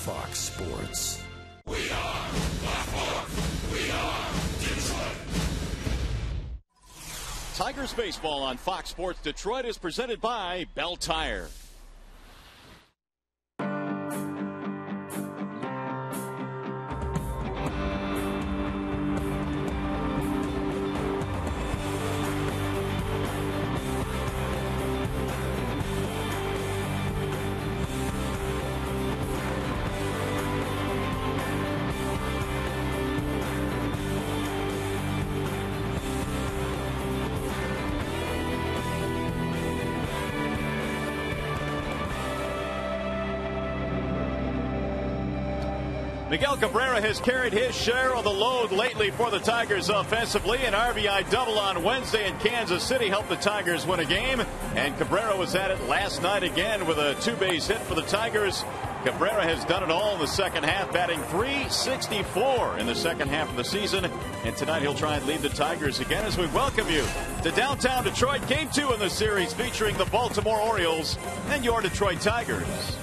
Fox Sports. We are Black. We are Detroit. Tigers baseball on Fox Sports Detroit is presented by Bell Tire. Miguel Cabrera has carried his share of the load lately for the Tigers offensively. An RBI double on Wednesday in Kansas City helped the Tigers win a game. And Cabrera was at it last night again with a two-base hit for the Tigers. Cabrera has done it all in the second half, batting .364 in the second half of the season. And tonight he'll try and lead the Tigers again as we welcome you to downtown Detroit. Game 2 in the series featuring the Baltimore Orioles and your Detroit Tigers.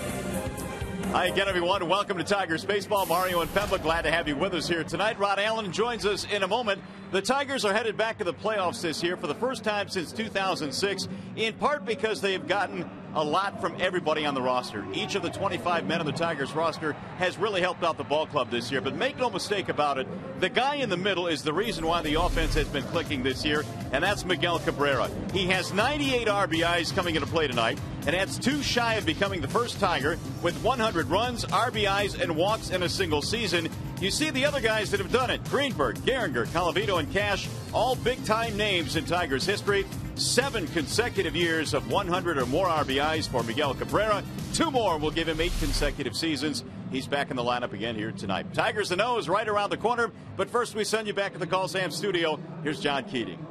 Hi again, everyone. Welcome to Tigers Baseball. Mario and Pemba, glad to have you with us here tonight. Rod Allen joins us in a moment. The Tigers are headed back to the playoffs this year for the first time since 2006, in part because they have gotten a lot from everybody on the roster. Each of the 25 men on the Tigers roster has really helped out the ball club this year. But make no mistake about it, the guy in the middle is the reason why the offense has been clicking this year, and that's Miguel Cabrera. He has 98 RBIs coming into play tonight, and that's two shy of becoming the first Tiger with 100 runs, RBIs, and walks in a single season. You see the other guys that have done it. Greenberg, Gehringer, Colavito, and Cash, all big-time names in Tigers history. 7 consecutive years of 100 or more RBIs for Miguel Cabrera. 2 more will give him 8 consecutive seasons. He's back in the lineup again here tonight. Tigers and O's right around the corner. But first, we send you back to the Call Sam studio. Here's John Keating.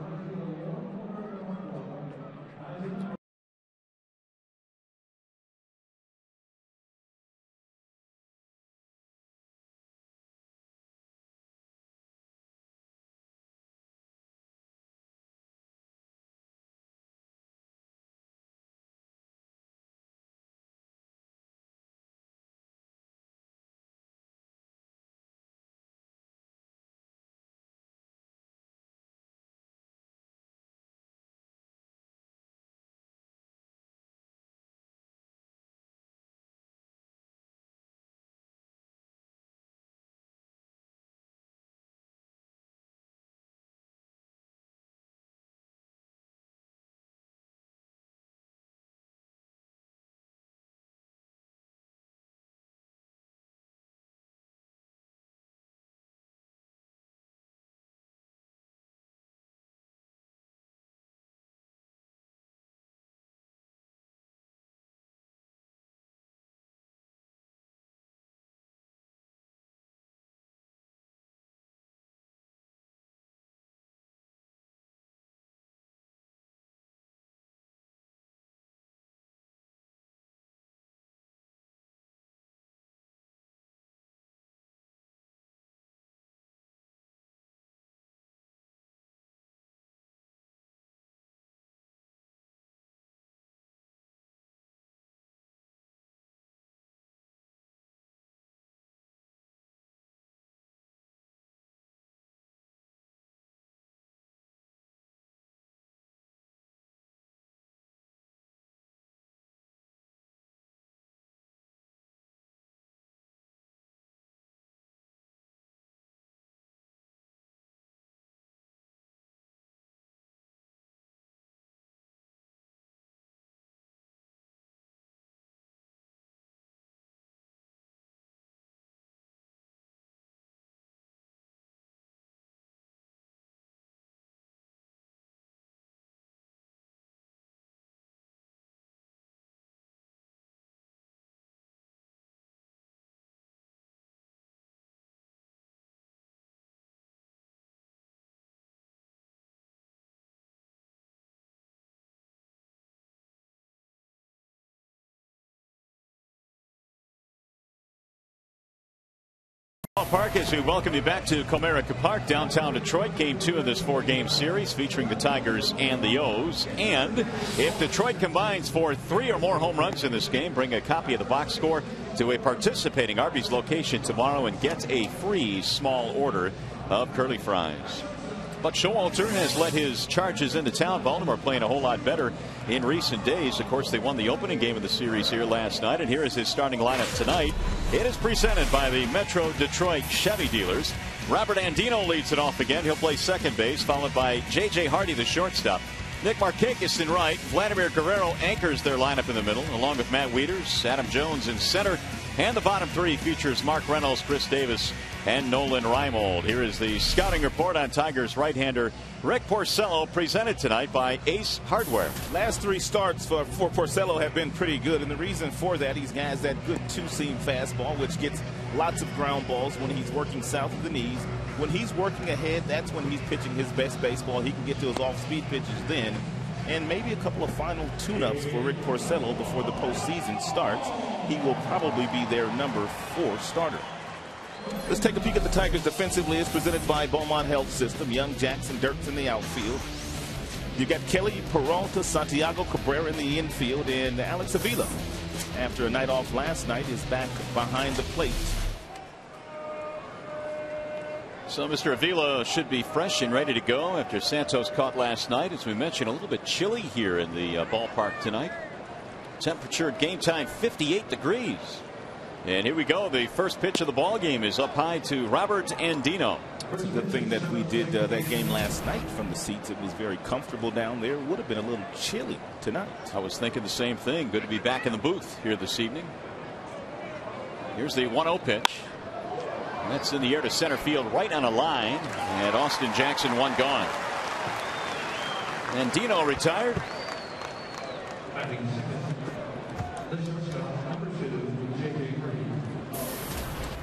Park as we welcome you back to Comerica Park, downtown Detroit. Game 2 of this 4-game series featuring the Tigers and the O's. And if Detroit combines for 3 or more home runs in this game, bring a copy of the box score to a participating Arby's location tomorrow and get a free small order of curly fries. But Showalter has let his charges into town. Baltimore playing a whole lot better in recent days. Of course, they won the opening game of the series here last night. And here is his starting lineup tonight. It is presented by the Metro Detroit Chevy dealers. Robert Andino leads it off again. He'll play second base, followed by J.J. Hardy, the shortstop. Nick Markakis in right. Vladimir Guerrero anchors their lineup in the middle, along with Matt Wieters, Adam Jones in center. And the bottom 3 features Mark Reynolds, Chris Davis, and Nolan Reimold. Here is the scouting report on Tigers right-hander Rick Porcello, presented tonight by Ace Hardware. Last 3 starts for Porcello have been pretty good, and the reason for that, he's got that good two-seam fastball, which gets lots of ground balls when he's working south of the knees. When he's working ahead, that's when he's pitching his best baseball. He can get to his off-speed pitches then. And maybe a couple of final tune-ups for Rick Porcello before the postseason starts. He will probably be their number 4 starter. Let's take a peek at the Tigers defensively. It's presented by Beaumont Health System. Young Jackson Dirks in the outfield. You got Kelly Peralta, Santiago Cabrera in the infield, and Alex Avila, after a night off last night, is back behind the plate. So Mr. Avila should be fresh and ready to go after Santos caught last night. As we mentioned, a little bit chilly here in the ballpark tonight. Temperature at game time 58 degrees. And here we go. The first pitch of the ball game is up high to Robert Andino. It's a good thing that we did that game last night from the seats. It was very comfortable down there. It would have been a little chilly tonight. I was thinking the same thing. Good to be back in the booth here this evening. Here's the 1-0 pitch. And that's in the air to center field, right on a line. And Austin Jackson, one gone. Andino retired.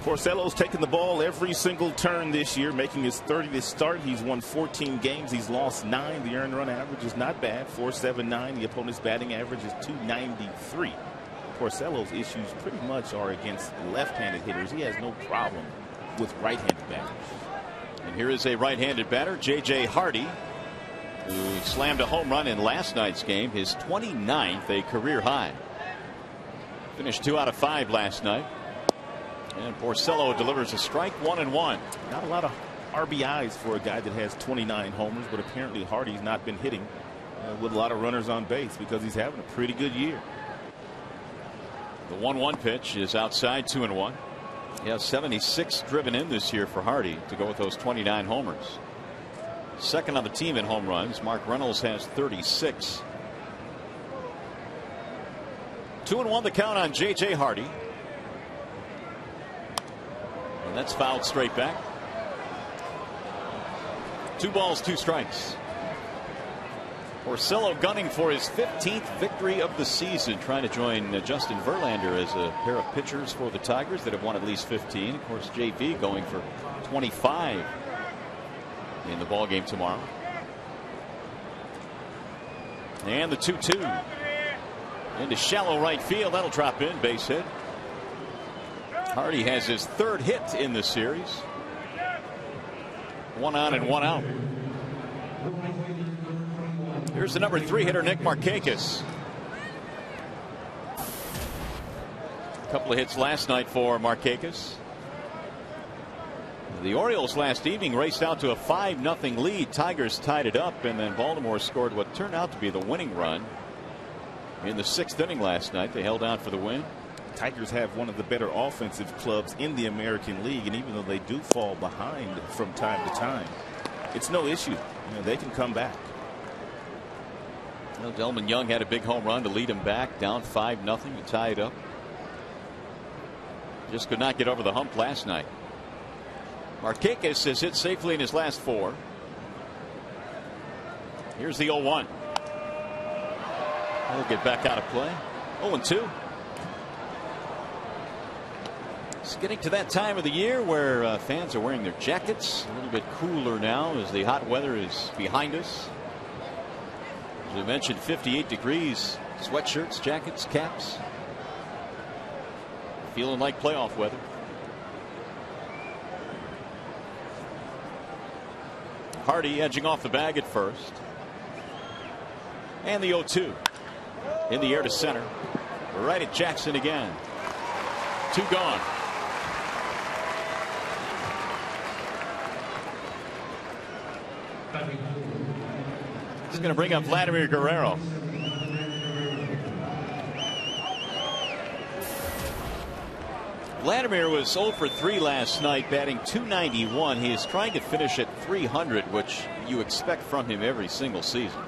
Porcello's taken the ball every single turn this year, making his 30th start. He's won 14 games. He's lost 9. The earned run average is not bad, 4.79. The opponent's batting average is 293. Porcello's issues pretty much are against left-handed hitters. He has no problem with right-handed batters. And here is a right-handed batter, J.J. Hardy, who slammed a home run in last night's game, his 29th, a career high. Finished 2 out of 5 last night. And Porcello delivers a strike, 1-1. Not a lot of RBIs for a guy that has 29 homers, but apparently Hardy's not been hitting with a lot of runners on base because he's having a pretty good year. The 1-1 pitch is outside, 2-1. He has 76 driven in this year for Hardy to go with those 29 homers. Second on the team in home runs. Mark Reynolds has 36. 2-1 the count on J.J. Hardy. And that's fouled straight back. 2 balls, 2 strikes. Porcello gunning for his 15th victory of the season, trying to join Justin Verlander as a pair of pitchers for the Tigers that have won at least 15. Of course, JV going for 25 in the ball game tomorrow. And the 2-2 into shallow right field. That'll drop in, base hit. Hardy has his 3rd hit in this series. 1 on and 1 out. Here's the number 3 hitter, Nick Markakis. A couple of hits last night for Markakis. The Orioles last evening raced out to a 5-0 lead. Tigers tied it up, and then Baltimore scored what turned out to be the winning run in the 6th inning last night. They held out for the win. Tigers have one of the better offensive clubs in the American League, and even though they do fall behind from time to time, it's no issue. They can come back. Well, Delman Young had a big home run to lead him back, down 5-0 to tie it up. Just could not get over the hump last night. Markakis has hit safely in his last 4. Here's the 0-1. He'll get back out of play. 0-2. It's getting to that time of the year where fans are wearing their jackets. A little bit cooler now as the hot weather is behind us. As we mentioned, 58 degrees. Sweatshirts, jackets, caps. Feeling like playoff weather. Hardy edging off the bag at first. And the 0-2. In the air to center. Right at Jackson again. 2 gone. He's going to bring up Vladimir Guerrero. Vladimir was 0 for 3 last night, batting .291. He is trying to finish at .300, which you expect from him every single season.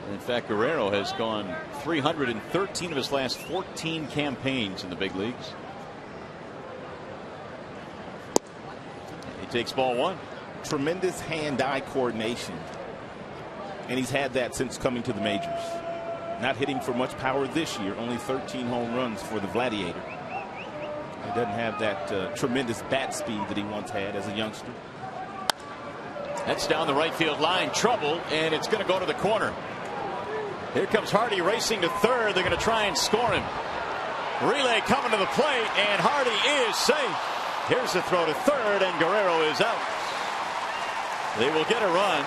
In fact, Guerrero has gone .300 in 13 of his last 14 campaigns in the big leagues. He takes ball 1. Tremendous hand-eye coordination, and he's had that since coming to the majors. Not hitting for much power this year, only 13 home runs for the Gladiator. He doesn't have that tremendous bat speed that he once had as a youngster. That's down the right field line, trouble, and it's going to go to the corner. Here comes Hardy racing to third. They're going to try and score him. Relay coming to the plate, and Hardy is safe. Here's the throw to third, and Guerrero is out. They will get a run.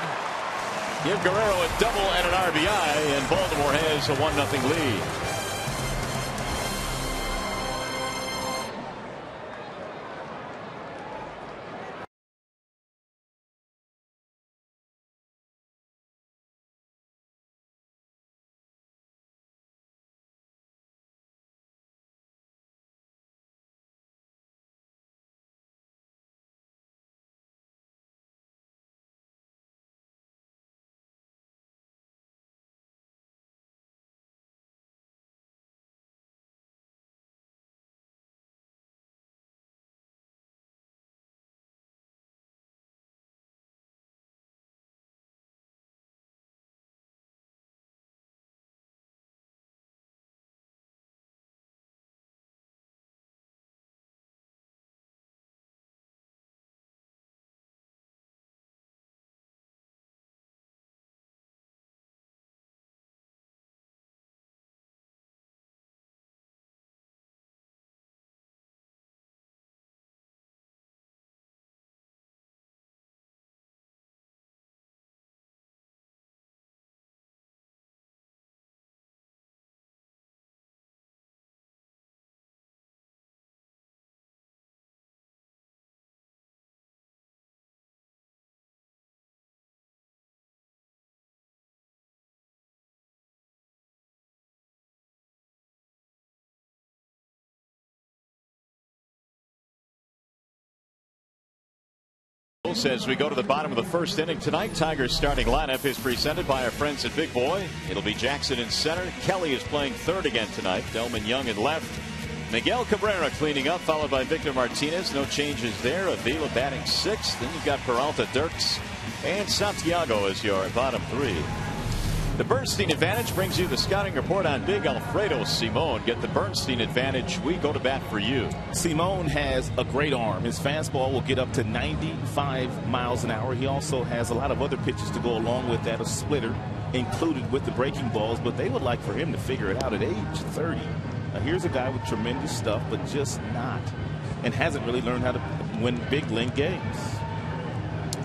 Give Guerrero a double and an RBI, and Baltimore has a 1-0 lead. Says we go to the bottom of the first inning tonight. Tigers starting lineup is presented by our friends at Big Boy. It'll be Jackson in center. Kelly is playing third again tonight. Delman Young in left. Miguel Cabrera cleaning up, followed by Victor Martinez. No changes there. Avila batting sixth. Then you've got Peralta, Dirks, and Santiago as your bottom 3. The Bernstein Advantage brings you the scouting report on Big Alfredo Simon. Get the Bernstein Advantage. We go to bat for you. Simon has a great arm. His fastball will get up to 95 miles an hour. He also has a lot of other pitches to go along with that, a splitter included with the breaking balls, but they would like for him to figure it out at age 30. Now here's a guy with tremendous stuff, but just not, and hasn't really learned how to win big league games.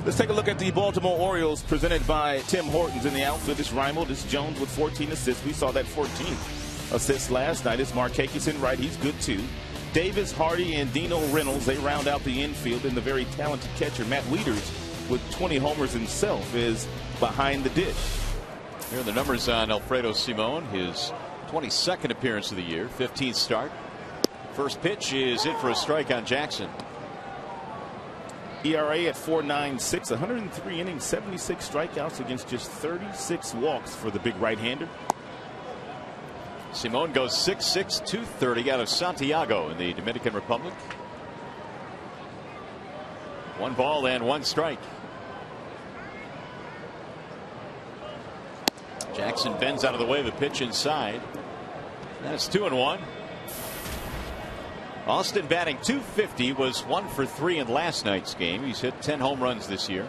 Let's take a look at the Baltimore Orioles presented by Tim Hortons in the outfield. It's Reimold, it's Jones with 14 assists. We saw that 14th assist last night. It's Markakis in right. He's good too. Davis, Hardy, and Dino Reynolds, they round out the infield. And the very talented catcher, Matt Wieters, with 20 homers himself, is behind the dish. Here are the numbers on Alfredo Simon. His 22nd appearance of the year, 15th start. First pitch is in for a strike on Jackson. ERA at 4.96, 103 innings, 76 strikeouts against just 36 walks for the big right-hander. Simon goes 6'6", 230 out of Santiago in the Dominican Republic. 1 ball and 1 strike. Jackson bends out of the way of the pitch inside. That's 2-1. Austin batting .250, was 1 for 3 in last night's game. He's hit 10 home runs this year.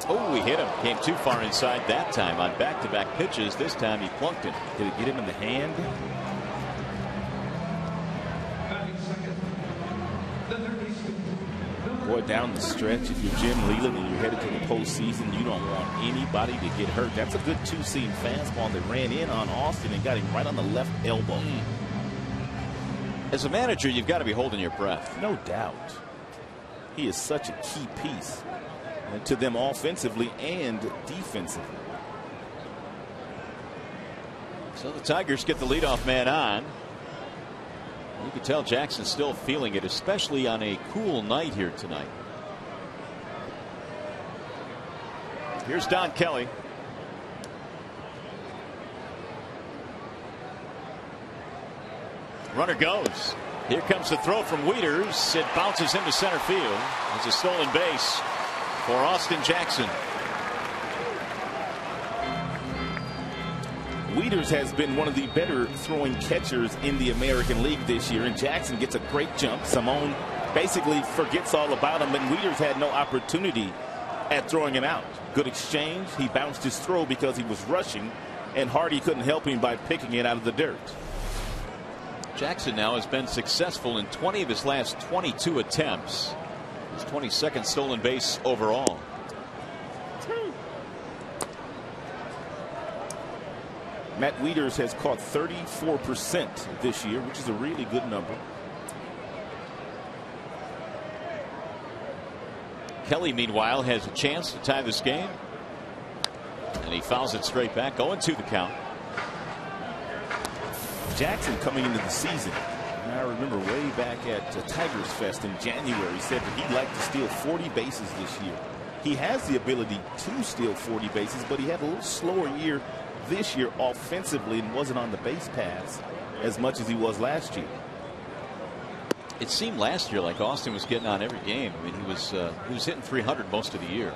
Oh, he hit him. Came too far inside that time on back-to-back pitches. This time he plunked it. Did it get him in the hand? Boy, down the stretch, if you're Jim Leland and you're headed to the postseason, you don't want anybody to get hurt. That's a good two-seam fastball that ran in on Austin and got him right on the left elbow. As a manager, you've got to be holding your breath. No doubt. He is such a key piece to them offensively and defensively. So the Tigers get the leadoff man on. You can tell Jackson's still feeling it, especially on a cool night here tonight. Here's Don Kelly. Runner goes. Here comes the throw from Wieters. It bounces into center field. It's a stolen base for Austin Jackson. Wieters has been one of the better throwing catchers in the American League this year, and Jackson gets a great jump. Simone basically forgets all about him, and Wieters had no opportunity at throwing him out. Good exchange. He bounced his throw because he was rushing, and Hardy couldn't help him by picking it out of the dirt. Jackson now has been successful in 20 of his last 22 attempts. His 22nd stolen base overall. Matt Wieters has caught 34% this year, which is a really good number. Kelly, meanwhile, has a chance to tie this game. And he fouls it straight back. 0-2 the count. Jackson coming into the season, and I remember way back at Tigers Fest in January, said that he'd like to steal 40 bases this year. He has the ability to steal 40 bases, but he had a little slower year this year offensively and wasn't on the base paths as much as he was last year. It seemed last year like Austin was getting on every game. I mean, he was hitting 300 most of the year.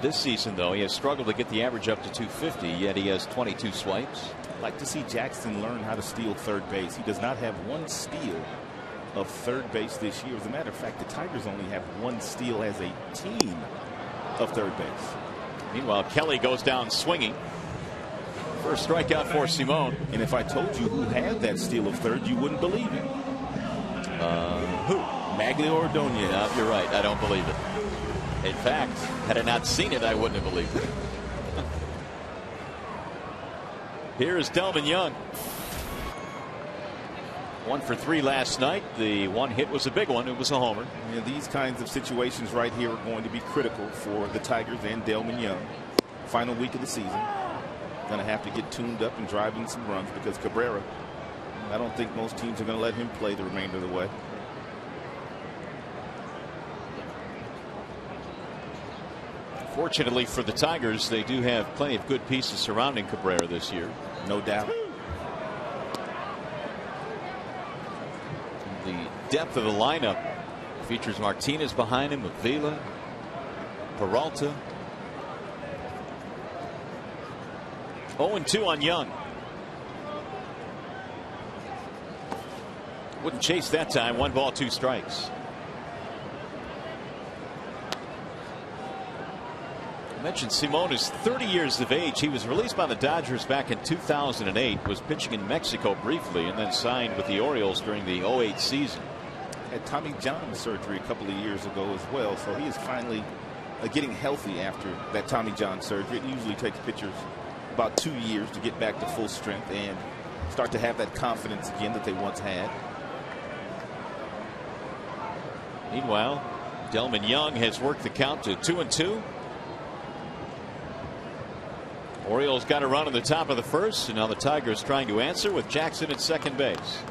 This season, though, he has struggled to get the average up to 250, yet he has 22 swipes. I'd like to see Jackson learn how to steal third base. He does not have one steal of third base this year. As a matter of fact, the Tigers only have one steal as a team of third base. Meanwhile, Kelly goes down swinging. First strikeout for Simone. And if I told you who had that steal of third, you wouldn't believe it. Who? Magglio Ordonez. No, you're right. I don't believe it. In fact, had I not seen it, I wouldn't have believed it. Here is Delvin Young. 1 for 3 last night. The one hit was a big one. It was a homer. Yeah, these kinds of situations right here are going to be critical for the Tigers and Delvin Young. Final week of the season. Going to have to get tuned up and drive in some runs because Cabrera, I don't think most teams are going to let him play the remainder of the way. Fortunately for the Tigers, they do have plenty of good pieces surrounding Cabrera this year. No doubt. The depth of the lineup features Martinez behind him, Avila, Peralta. 0-2 on Young. Wouldn't chase that time. 1 ball, 2 strikes. I mentioned Simone is 30 years of age. He was released by the Dodgers back in 2008. Was pitching in Mexico briefly and then signed with the Orioles during the 2008 season. Had Tommy John surgery a couple of years ago as well, so he is finally getting healthy after that Tommy John surgery. It usually takes pitchers about 2 years to get back to full strength and start to have that confidence again that they once had. Meanwhile, Delvin Young has worked the count to 2-2. Orioles got a run on the top of the first, and now the Tigers trying to answer with Jackson at second base.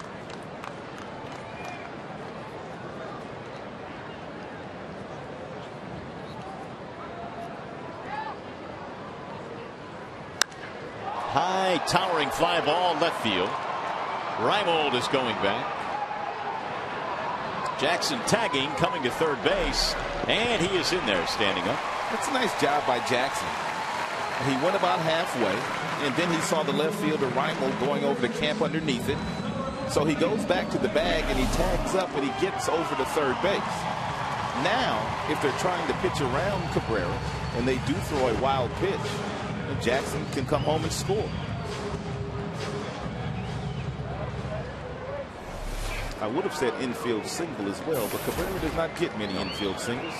High towering fly ball left field. Reimold is going back. Jackson tagging, coming to third base, and he is in there standing up. That's a nice job by Jackson. He went about halfway, and then he saw the left fielder Reimold going over the camp underneath it. So he goes back to the bag and he tags up and he gets over to third base. Now, if they're trying to pitch around Cabrera and they do throw a wild pitch, Jackson can come home and score. I would have said infield single as well, but Cabrera does not get many infield singles.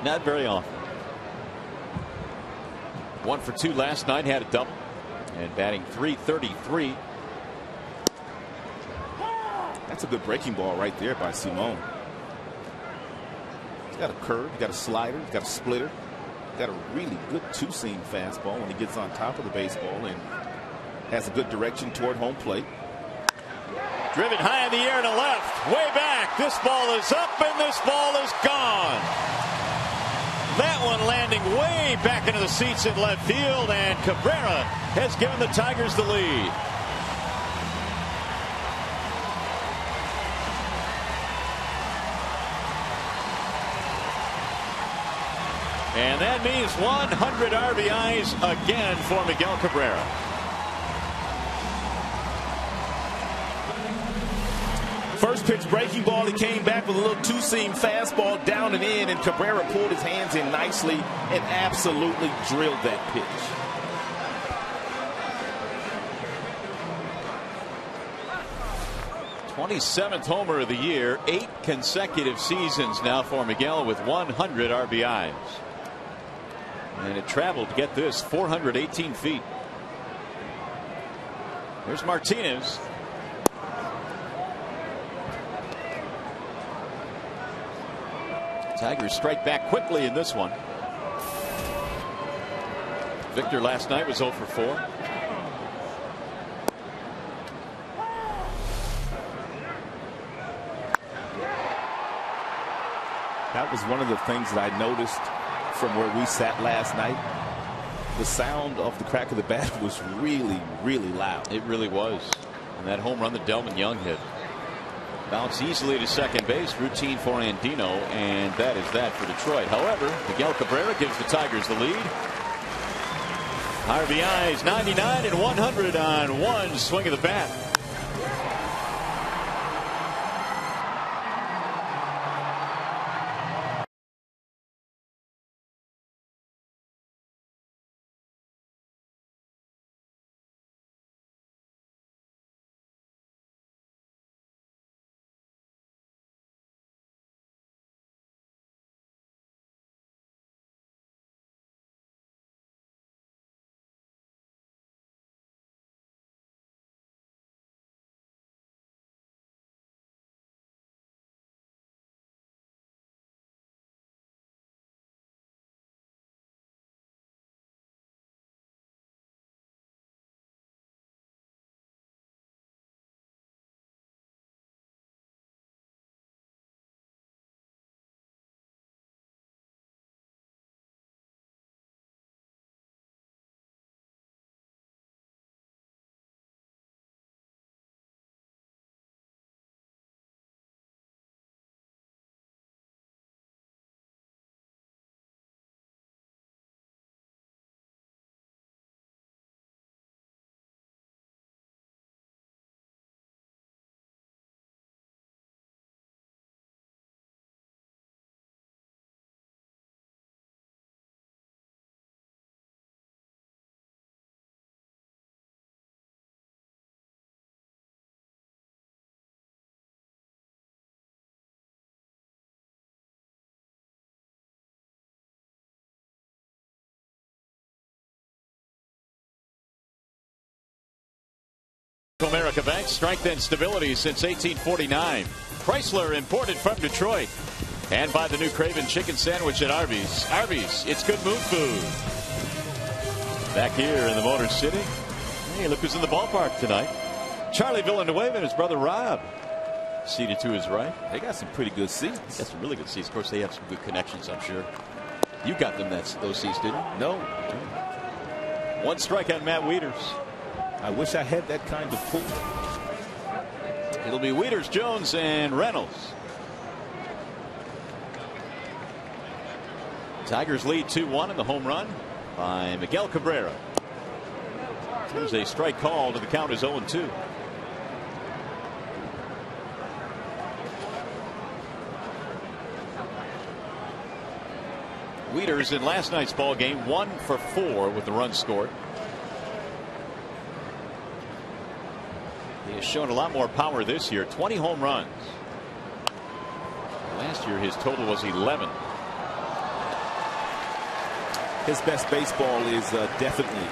Not very often. 1 for 2 last night, had a double, and batting .333. That's a good breaking ball right there by Simone. He's got a curve, he's got a slider, he's got a splitter, he's got a really good two-seam fastball when he gets on top of the baseball, and has a good direction toward home plate. Driven high in the air to left, way back. This ball is up and this ball is gone. That one landing way back into the seats in left field, and Cabrera has given the Tigers the lead. And that means 100 RBIs again for Miguel Cabrera. First pitch breaking ball, he came back with a little two-seam fastball down and in, and Cabrera pulled his hands in nicely and absolutely drilled that pitch. '27th homer of the year, 8 consecutive seasons now for Miguel with 100 RBIs. And it traveled to get this 418 feet. There's Martinez. Tigers strike back quickly in this one. Victor last night was 0 for 4. That was one of the things that I noticed from where we sat last night. The sound of the crack of the bat was really, really loud. It really was. And that home run that Delvin Young hit. Bounce easily to second base, routine for Andino, and that is that for Detroit. However, Miguel Cabrera gives the Tigers the lead. RBIs 99 and 100 on one swing of the bat. America Bank, strength and stability since 1849. Chrysler, imported from Detroit. And by the new Craven chicken sandwich at Arby's. Arby's, it's good mood food. Back here in the Motor City. Hey, look who's in the ballpark tonight. Charlie Villanueva and his brother Rob. Seated to his right. They got some pretty good seats. Got some really good seats. Of course, they have some good connections, I'm sure. You got them those seats, didn't you? No. One strike on Matt Wieters. I wish I had that kind of pull. It'll be Wieters, Jones, and Reynolds. Tigers lead 2-1 in the home run by Miguel Cabrera. There's a strike call to the count is 0-2. Wieters in last night's ball game 1 for 4 with the run scored. He has shown a lot more power this year. 20 home runs. Last year his total was 11. His best baseball is definitely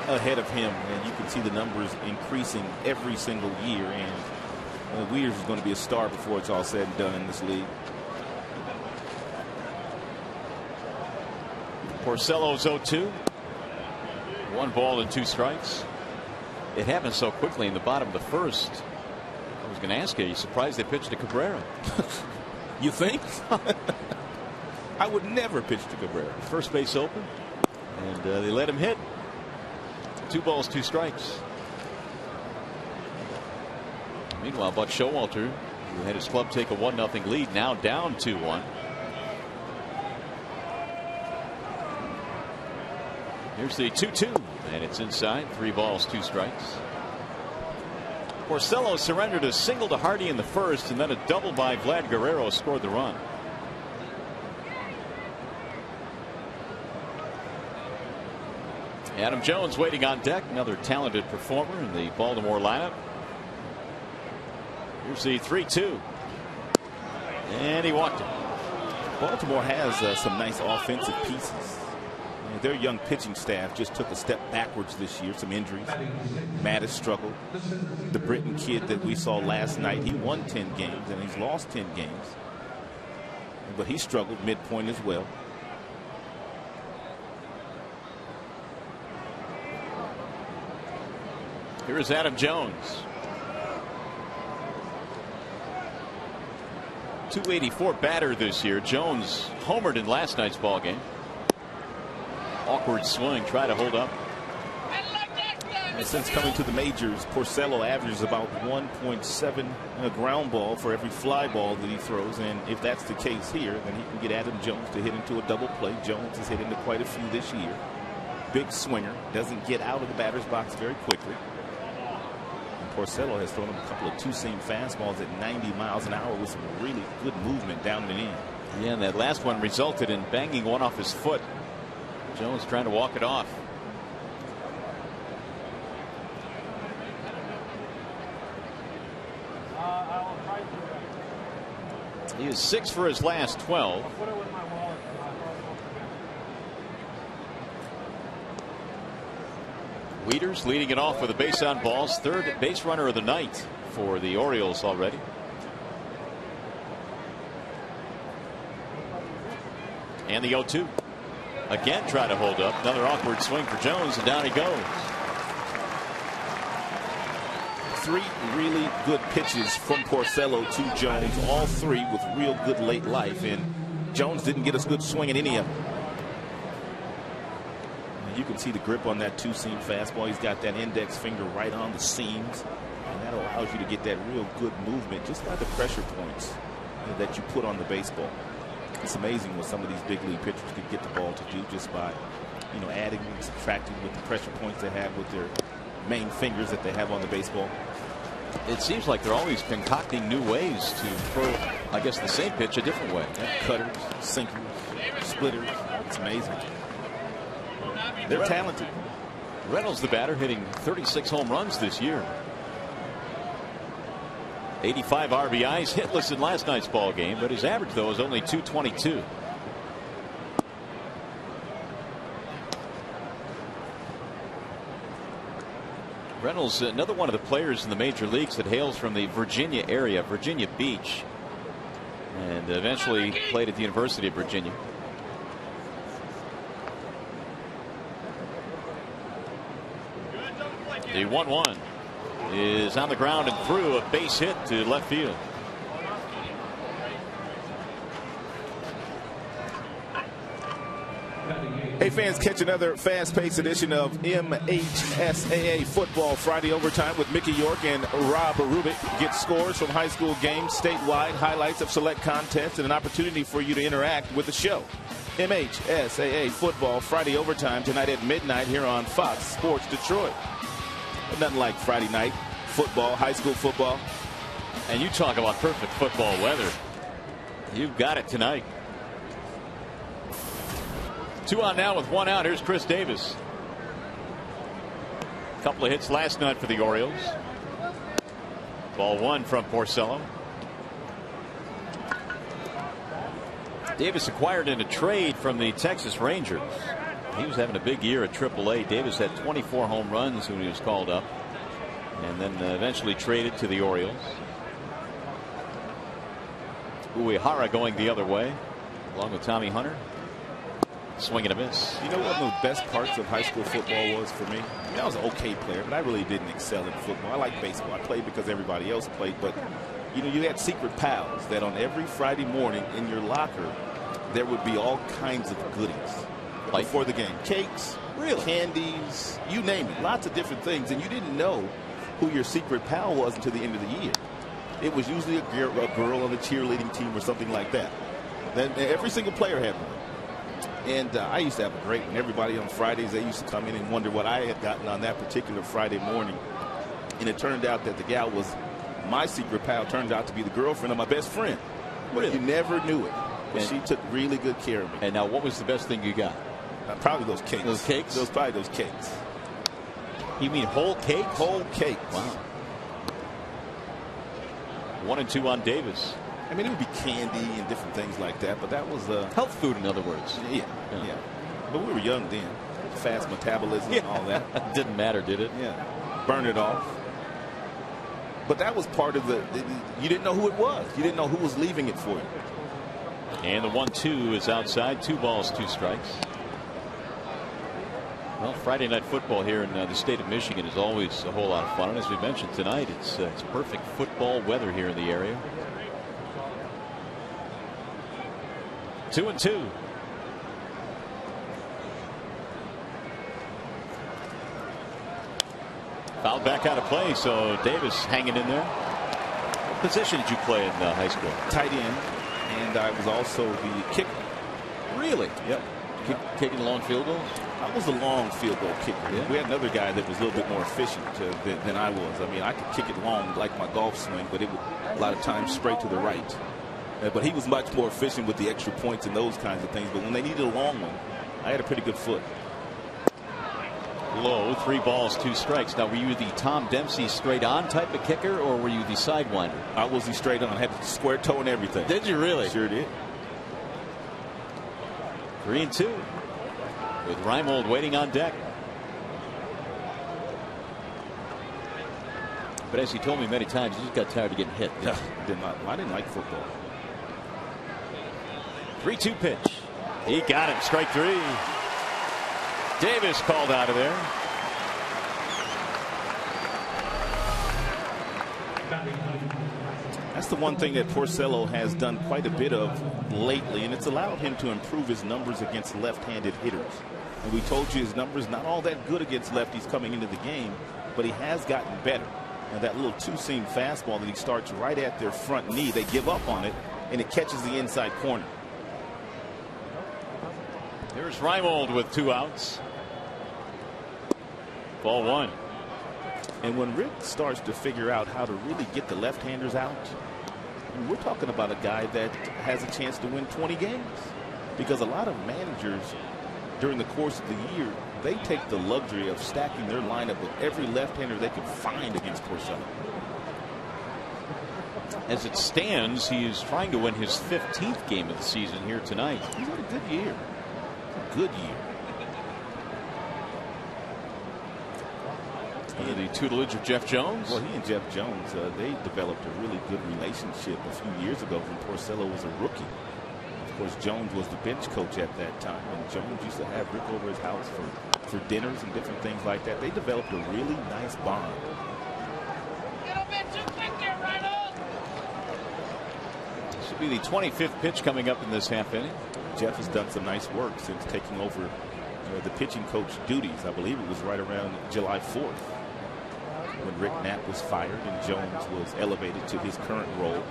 ahead of him, and you can see the numbers increasing every single year. And Weeders is going to be a star before it's all said and done in this league. Porcello's 0-2. 1 ball and 2 strikes. It happened so quickly in the bottom of the first. I was going to ask you, are you surprised they pitched to Cabrera? You think? I would never pitch to Cabrera. First base open, and they let him hit. 2 balls, 2 strikes. Meanwhile, Buck Showalter, who had his club take a 1-0 lead, now down 2-1. Here's the 2-2, and it's inside. 3 balls, 2 strikes. Porcello surrendered a single to Hardy in the first, and then a double by Vlad Guerrero scored the run. Adam Jones waiting on deck, another talented performer in the Baltimore lineup. Here's the 3-2, and he walked it. Baltimore has some nice offensive pieces. Their young pitching staff just took a step backwards this year. Some injuries. Mattis struggled. The Britton kid that we saw last night, he won 10 games and he's lost 10 games. But he struggled midpoint as well. Here is Adam Jones. 284 batter this year. Jones homered in last night's ball game. Awkward swing, try to hold up. And since coming to the majors, Porcello averages about 1.7 ground ball for every fly ball that he throws. And if that's the case here, then he can get Adam Jones to hit into a double play. Jones has hit into quite a few this year. Big swinger, doesn't get out of the batter's box very quickly. And Porcello has thrown him a couple of 2-seam fastballs at 90 miles an hour with some really good movement down and in. Yeah, and that last one resulted in banging one off his foot. Jones trying to walk it off. He is 6 for his last 12. Weeders leading it off with a base on balls. 3rd base runner of the night for the Orioles already. And the 0-2. Again, try to hold up. Another awkward swing for Jones, and down he goes. 3 really good pitches from Porcello to Jones, all 3 with real good late life, and Jones didn't get a good swing at any of them. You can see the grip on that 2-seam fastball. He's got that index finger right on the seams, and that allows you to get that real good movement just by the pressure points that you put on the baseball. It's amazing what some of these big league pitchers can get the ball to do just by, adding and subtracting with the pressure points they have with their main fingers that they have on the baseball. It seems like they're always concocting new ways to throw, I guess, the same pitch a different way. Cutters, sinkers, splitters. It's amazing. They're talented. Reynolds, the batter, hitting 36 home runs this year. 85 RBIs, hitless in last night's ball game, but his average, though, is only 222. Reynolds, another one of the players in the major leagues that hails from the Virginia area, Virginia Beach, and eventually played at the University of Virginia. The 1-1 is on the ground and through, a base hit to left field. Hey fans, catch another fast-paced edition of MHSAA Football Friday Overtime with Mickey York and Rob Rubik. Get scores from high school games statewide, highlights of select contests, and an opportunity for you to interact with the show. MHSAA Football Friday Overtime tonight at midnight here on Fox Sports Detroit. But nothing like Friday night football, high school football. And you talk about perfect football weather. You've got it tonight. 2 on now with 1 out. Here's Chris Davis. A couple of hits last night for the Orioles. Ball one from Porcello. Davis acquired in a trade from the Texas Rangers. He was having a big year at AAA. Davis had 24 home runs when he was called up, and then eventually traded to the Orioles. Uehara going the other way, along with Tommy Hunter. Swing and a miss. You know what one of the best parts of high school football was for me? I mean, I was an okay player, but I really didn't excel in football. I like baseball. I played because everybody else played, but you know, you had secret pals that on every Friday morning in your locker, there would be all kinds of goodies before the game. Cakes, really, candies, you name it. Lots of different things, and you didn't know who your secret pal was until the end of the year. It was usually a girl on the cheerleading team or something like that. Then every single player had one. And I used to have a great one. Everybody on Fridays, they used to come in and wonder what I had gotten on that particular Friday morning. And it turned out that the gal was my secret pal, turned out to be the girlfriend of my best friend. Really? You never knew it. But she took really good care of me. And now, what was the best thing you got? Probably those cakes. Those cakes? Probably those cakes. You mean whole cakes? Whole cakes. Wow. 1 and 2 on Davis. I mean, it would be candy and different things like that, but that was health food, in other words. Yeah. But we were young then. Fast metabolism and all that. Didn't matter, did it? Yeah. Burn it off. But that was part of you didn't know who it was. You didn't know who was leaving it for you. And the 1-2 is outside. 2 balls, 2 strikes. Well, Friday night football here in the state of Michigan is always a whole lot of fun. And as we mentioned tonight, it's perfect football weather here in the area. 2-2. Fouled back out of play, so Davis hanging in there. What position did you play in high school? Tight end, and I was also the kicker. Really? Yep. Kicking long field goals? I was the long field goal kicker. Yeah. We had another guy that was a little bit more efficient than I was. I mean, I could kick it long like my golf swing, but it would a lot of times straight to the right. But he was much more efficient with the extra points and those kinds of things. But when they needed a long one, I had a pretty good foot. Low, 3 balls, 2 strikes. Now, were you the Tom Dempsey straight on type of kicker, or were you the sidewinder? I was the straight on. I had the square toe and everything. Did you really? Sure did. 3-2 with Reimold waiting on deck. But as he told me many times, he just got tired of getting hit. Yeah, I didn't like football. 3-2 pitch. He got him. Strike 3. Davis called out of there. That's the one thing that Porcello has done quite a bit of lately, and it's allowed him to improve his numbers against left-handed hitters. And we told you his numbers not all that good against lefties coming into the game, but he has gotten better. And that little two-seam fastball that he starts right at their front knee, they give up on it, and it catches the inside corner. Here's Reimold with 2 outs. Ball 1. And when Rick starts to figure out how to really get the left-handers out, we're talking about a guy that has a chance to win 20 games. Because a lot of managers during the course of the year, they take the luxury of stacking their lineup with every left-hander they can find against Porcello. As it stands, he is trying to win his 15th game of the season here tonight. He's had a good year. Good year. Under the tutelage of Jeff Jones. Well, he and Jeff Jones, they developed a really good relationship a few years ago when Porcello was a rookie. Of course, Jones was the bench coach at that time, and Jones used to have Rick over his house for dinners and different things like that. They developed a really nice bond. This will be the 25th pitch coming up in this half inning. Jeff has done some nice work since taking over the pitching coach duties. I believe it was right around July 4th when Rick Knapp was fired and Jones was elevated to his current role.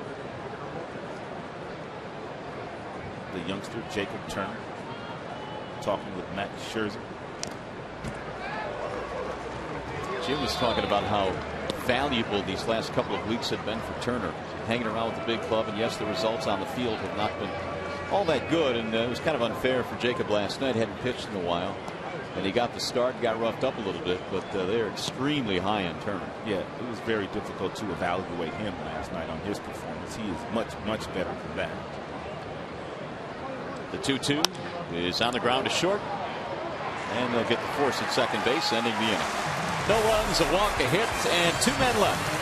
The youngster Jacob Turner talking with Matt Scherzer. Jim was talking about how valuable these last couple of weeks had been for Turner, hanging around with the big club, and yes, the results on the field have not been all that good, and it was kind of unfair for Jacob last night. Hadn't pitched in a while. And he got the start, got roughed up a little bit, but they're extremely high in Turner. Yeah, it was very difficult to evaluate him last night on his performance. He is much, much better than that. The 2-2 is on the ground to short. And they'll get the force at second base, ending the inning. No runs, a walk, a hit, and 2 men left.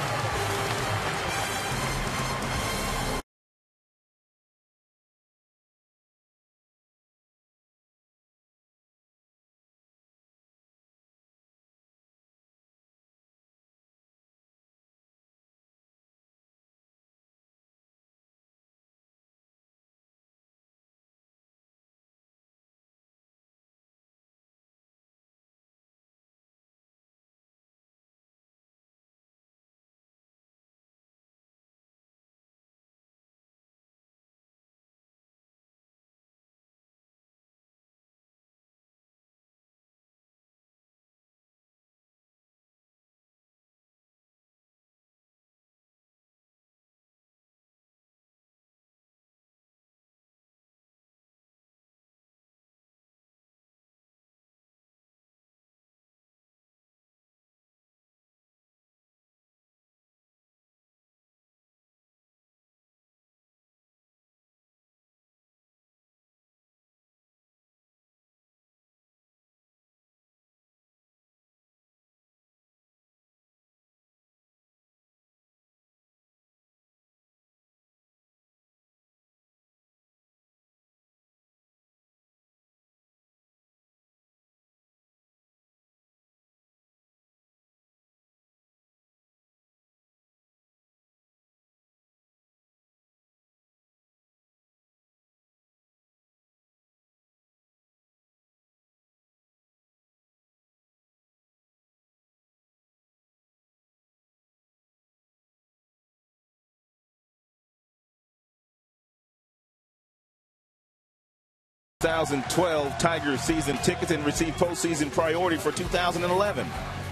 The 2012 Tigers season tickets and receive postseason priority for 2011.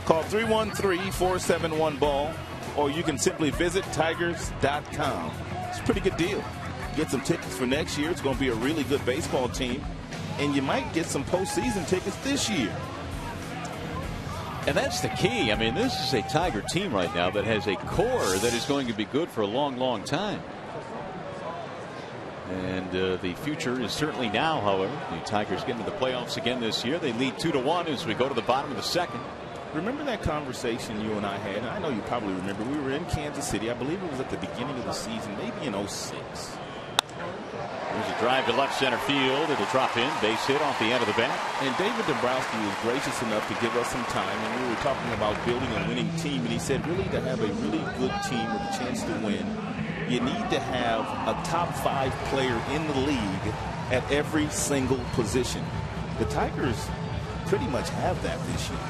Call 313-471-BALL, or you can simply visit tigers.com. It's a pretty good deal. Get some tickets for next year. It's going to be a really good baseball team, and you might get some postseason tickets this year. And that's the key. I mean, this is a Tiger team right now that has a core that is going to be good for a long, long time. And the future is certainly now, however. The Tigers get into the playoffs again this year. They lead 2-1 as we go to the bottom of the second. Remember that conversation you and I had? And I know you probably remember. We were in Kansas City. I believe it was at the beginning of the season, maybe in 06. There's a drive to left center field. It'll drop in. Base hit off the end of the bat. And David Dombrowski was gracious enough to give us some time. And we were talking about building a winning team. And he said, really, to have a really good team with a chance to win, you need to have a top 5 player in the league at every single position. The Tigers pretty much have that this year.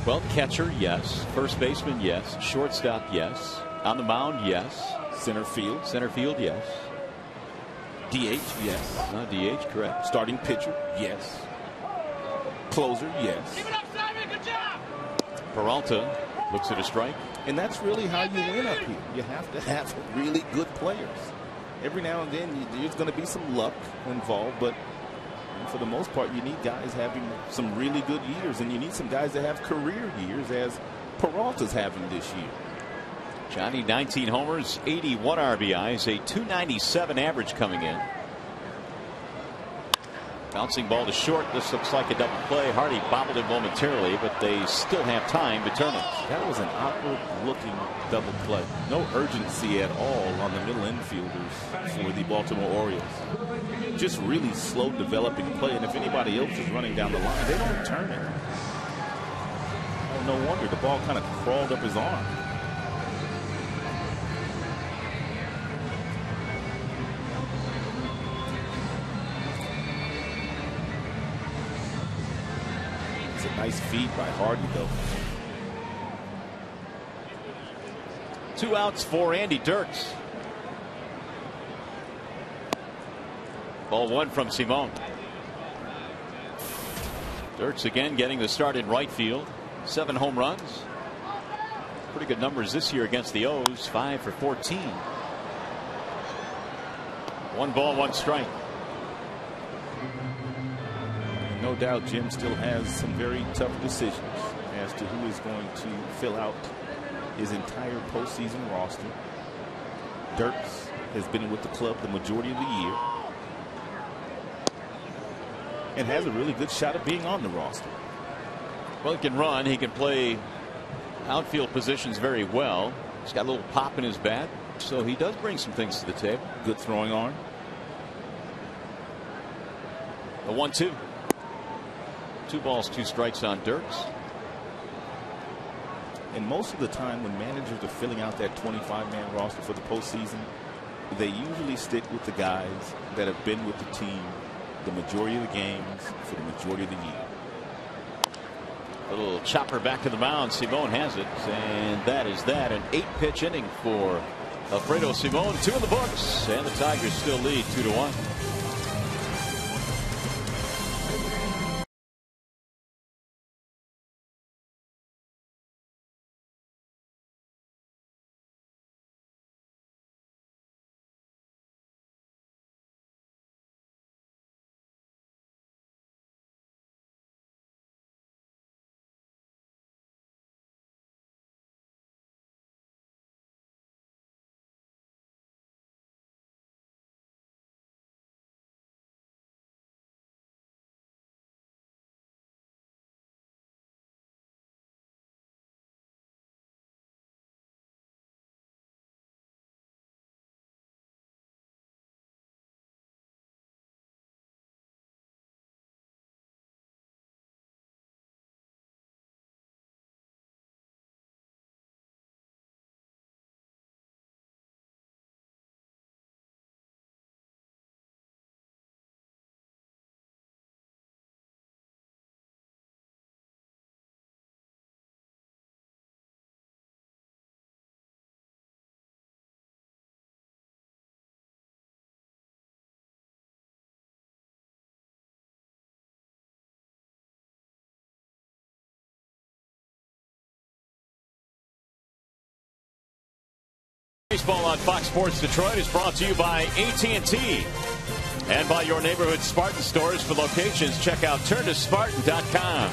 Well, catcher, yes. First baseman, yes. Shortstop, yes. On the mound, yes. Center field, yes. DH, yes. DH, correct. Starting pitcher, yes. Closer, yes. Keep it up, Simon. Good job. Peralta looks at a strike. And that's really how you win up here. You have to have really good players. Every now and then there's going to be some luck involved, but for the most part you need guys having some really good years, and you need some guys that have career years, as Peralta's having this year. Johnny, 19 homers, 81 RBIs, a .297 average coming in. Bouncing ball to short. This looks like a double play. Hardy bobbled it momentarily, but they still have time to turn it. That was an awkward looking double play. No urgency at all on the middle infielders for the Baltimore Orioles. Just really slow developing play, and if anybody else is running down the line, they don't turn it. Oh, no wonder the ball kind of crawled up his arm. Nice feed by Hardy, though. 2 outs for Andy Dirks. Ball 1 from Simone. Dirks again getting the start in right field. 7 home runs. Pretty good numbers this year against the O's. 5 for 14. 1 ball, 1 strike. No no doubt Jim still has some very tough decisions as to who is going to fill out his entire postseason roster. Dirks has been with the club the majority of the year and has a really good shot at being on the roster. Well, he can run. He can play outfield positions very well. He's got a little pop in his bat, so he does bring some things to the table. Good throwing arm. A 1-2. 2 balls, 2 strikes on Dirks. And most of the time when managers are filling out that 25-man roster for the postseason, they usually stick with the guys that have been with the team the majority of the games for the majority of the year. A little chopper back to the mound. Simone has it, and that is that. An 8-pitch inning for Alfredo Simone. 2 in the books, and the Tigers still lead 2-1. Baseball on Fox Sports Detroit is brought to you by AT&T and by your neighborhood Spartan stores. For locations, check out turntospartan.com.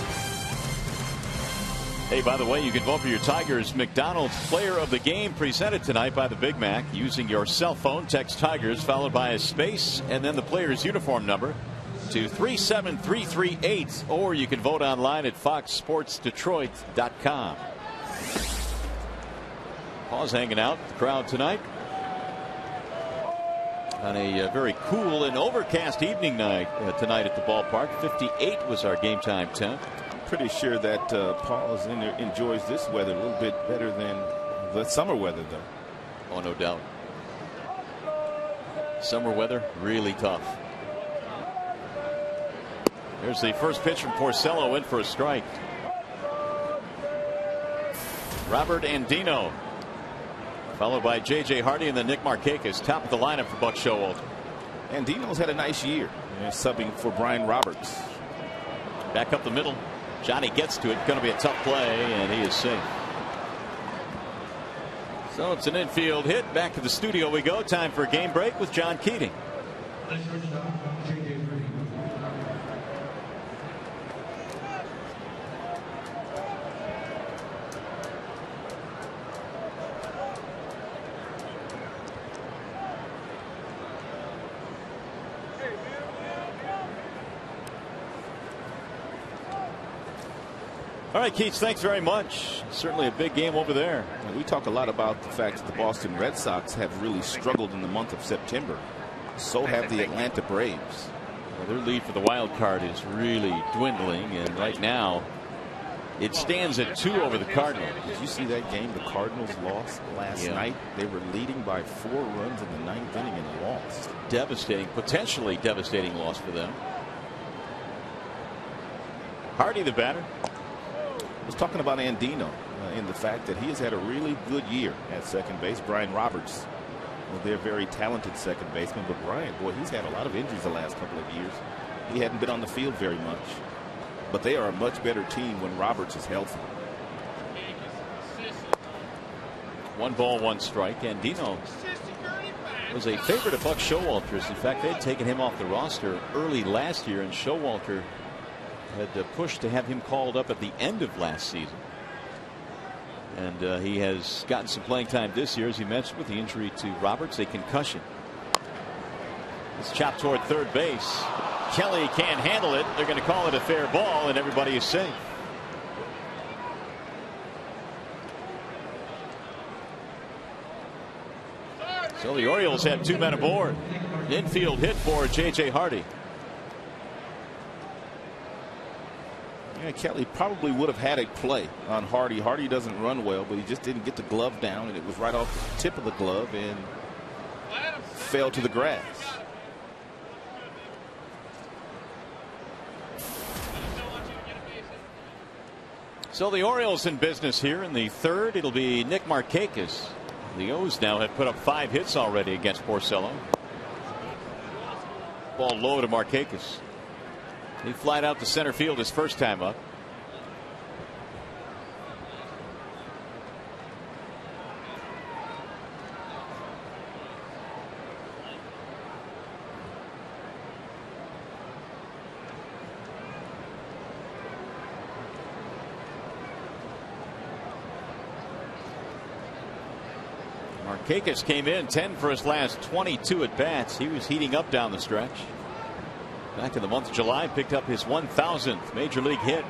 Hey, by the way, you can vote for your Tigers McDonald's Player of the Game, presented tonight by the Big Mac. Using your cell phone, text Tigers followed by a space and then the player's uniform number to 37338, or you can vote online at foxsportsdetroit.com. Paul's hanging out with the crowd tonight on a very cool and overcast evening night tonight at the ballpark. 58 was our game time temp. I'm pretty sure that Paul enjoys this weather a little bit better than the summer weather, though. Oh, no doubt. Summer weather, really tough. There's the first pitch from Porcello, in for a strike. Robert Andino, followed by J.J. Hardy, and then Nick Markakis, top of the lineup for Buck Showalter. Andino's had a nice year, subbing for Brian Roberts. Back up the middle. Johnny gets to it. Going to be a tough play, and he is safe. So it's an infield hit. Back to the studio we go. Time for a game break with John Keating. All right, Keats, thanks very much. Certainly a big game over there. And we talk a lot about the fact that the Boston Red Sox have really struggled in the month of September. So have the Atlanta Braves. Well, their lead for the wild card is really dwindling, and right now it stands at 2 over the Cardinals. Did you see that game the Cardinals lost last night? They were leading by 4 runs in the 9th inning and lost. Devastating, potentially devastating loss for them. Hardy, the batter. I was talking about Andino in the fact that he has had a really good year at second base. Brian Roberts, they're very talented second baseman, but Brian, boy, he's had a lot of injuries the last couple of years. He hadn't been on the field very much, but they are a much better team when Roberts is healthy. 1 ball, 1 strike. Andino was a favorite of Buck Showalter's. In fact, they had taken him off the roster early last year, and Showalter had pushed to have him called up at the end of last season. And he has gotten some playing time this year, as he mentioned, with the injury to Roberts, a concussion. It's chopped toward third base. Kelly can't handle it. They're going to call it a fair ball, and everybody is safe. So the Orioles have 2 men aboard. Infield hit for J.J. Hardy. Yeah, Kelly probably would have had a play on Hardy. Hardy doesn't run well, but he just didn't get the glove down, and it was right off the tip of the glove and fell to the grass. So the Orioles in business here in the third. It'll be Nick Markakis. The O's now have put up 5 hits already against Porcello. Ball low to Markakis. He flied out to center field his first time up. Markakis came in 10 for his last 22 at bats. He was heating up down the stretch. Back in the month of July, picked up his 1,000th major league hit.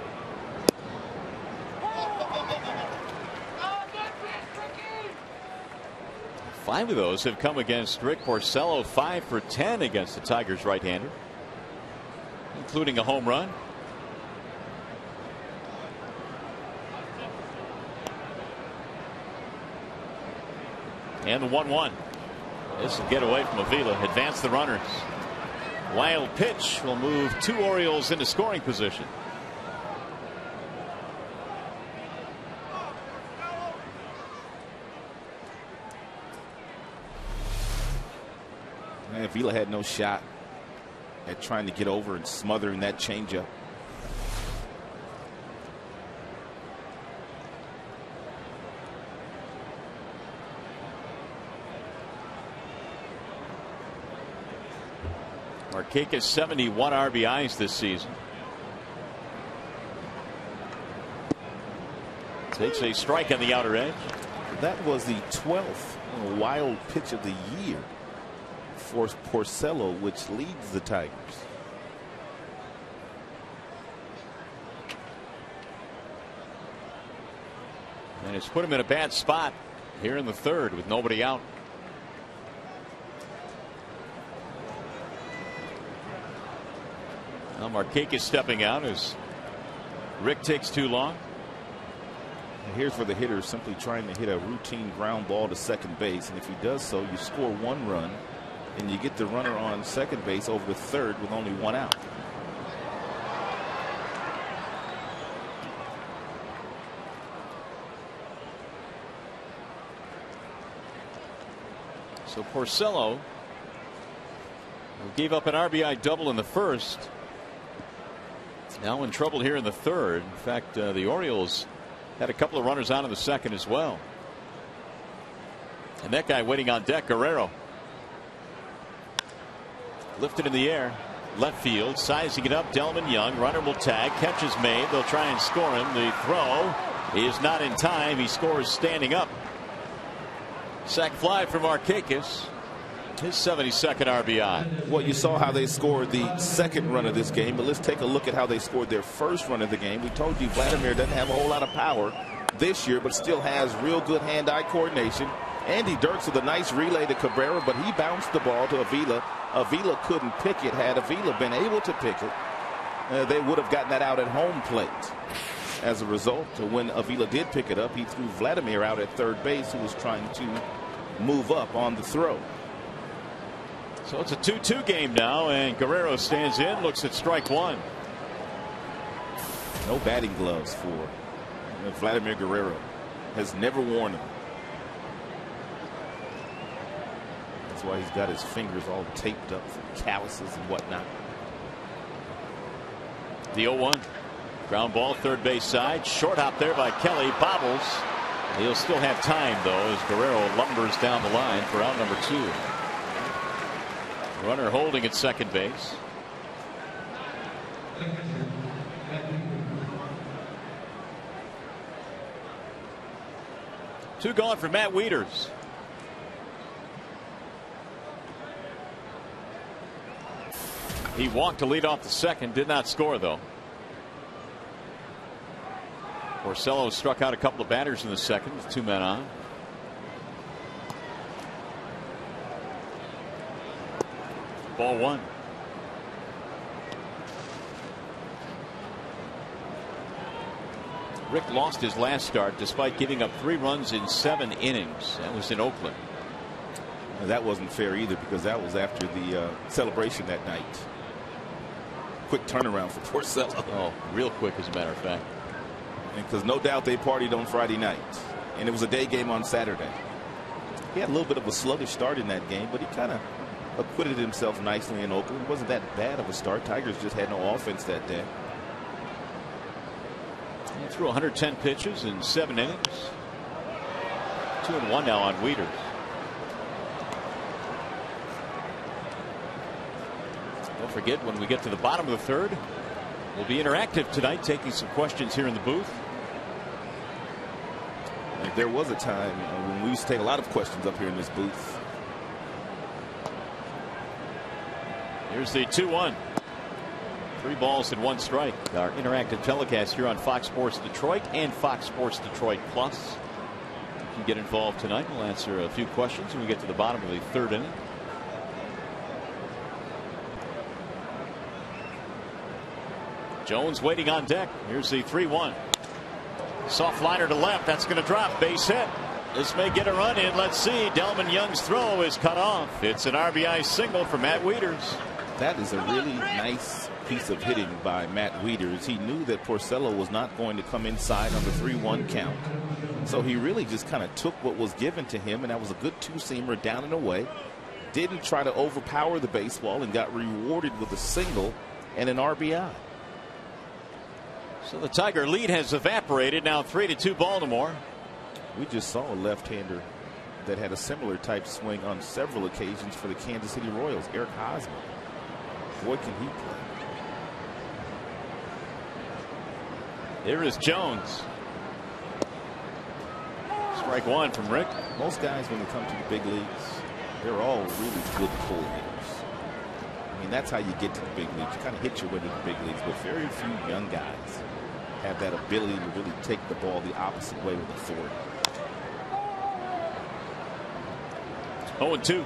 Five of those have come against Rick Porcello. 5 for 10 against the Tigers right-hander, including a home run. And the 1-1. This will get away from Avila. Advance the runners. Wild pitch will move 2 Orioles into scoring position. Man, Avila had no shot at trying to get over and smothering that changeup. Markakis 71 RBIs this season. Takes a strike on the outer edge. That was the 12th wild pitch of the year for Porcello, which leads the Tigers. And it's put him in a bad spot here in the third with nobody out. Now Markakis stepping out as Rick takes too long. And here's where the hitter is simply trying to hit a routine ground ball to second base, and if he does so, you score 1 run and you get the runner on second base over to third with only 1 out. So Porcello gave up an RBI double in the first. Now in trouble here in the third. In fact, the Orioles had a couple of runners on in the second as well. And that guy waiting on deck, Guerrero. Lifted in the air. Left field. Sizing it up. Delman Young. Runner will tag. Catch is made. They'll try and score him. The throw is not in time. He scores standing up. Sac fly for Markakis. His 72nd RBI. Well, you saw how they scored the second run of this game, but let's take a look at how they scored their first run of the game. We told you Vladimir doesn't have a whole lot of power this year, but still has real good hand-eye coordination. Andy Dirks with a nice relay to Cabrera, but he bounced the ball to Avila. Avila couldn't pick it. Had Avila been able to pick it, they would have gotten that out at home plate. As a result, when Avila did pick it up, he threw Vladimir out at third base, who was trying to move up on the throw. So it's a 2-2 game now, and Guerrero stands in, looks at strike 1. No batting gloves for Vladimir Guerrero. Has never worn them. That's why he's got his fingers all taped up from calluses and whatnot. The 0-1. Ground ball, third base side. Short hop there by Kelly. Bobbles. He'll still have time, though, as Guerrero lumbers down the line for out number 2. Runner holding at second base. Two gone for Matt Wieters. He walked to lead off the second, did not score though. Porcello struck out a couple of batters in the second with 2 men on. Ball 1. Rick lost his last start despite giving up 3 runs in 7 innings. That was in Oakland. And that wasn't fair either, because that was after the celebration that night. Quick turnaround for Porcello. Oh, real quick, as a matter of fact. Because no doubt they partied on Friday night, and it was a day game on Saturday. He had a little bit of a sluggish start in that game, but he kind of acquitted himself nicely in Oakland. It wasn't that bad of a start. Tigers just had no offense that day. He threw 110 pitches in 7 innings. 2-1 now on Wieters. Don't forget, when we get to the bottom of the third, we'll be interactive tonight, taking some questions here in the booth. There was a time when we used to take a lot of questions up here in this booth. Here's the 2-1. 3 balls and 1 strike. Our interactive telecast here on Fox Sports Detroit and Fox Sports Detroit Plus. You can get involved tonight. We'll answer a few questions when we get to the bottom of the third inning. Jones waiting on deck. Here's the 3-1. Soft liner to left. That's going to drop. Base hit. This may get a run in. Let's see. Delman Young's throw is cut off. It's an RBI single for Matt Wieters. That is a really nice piece of hitting by Matt Wieters. He knew that Porcello was not going to come inside on the 3-1 count. So he really just kind of took what was given to him, and that was a good 2-seamer down and away. Didn't try to overpower the baseball and got rewarded with a single and an RBI. So the Tiger lead has evaporated. Now 3-2 Baltimore. We just saw a left-hander that had a similar type swing on several occasions for the Kansas City Royals, Eric Hosmer. Boy, can he play. There is Jones. Strike 1 from Rick. Most guys, when they come to the big leagues, they're all really good pull hitters. I mean, that's how you get to the big leagues. You kind of hit your way to the big leagues, but very few young guys have that ability to really take the ball the opposite way with authority. 0-2.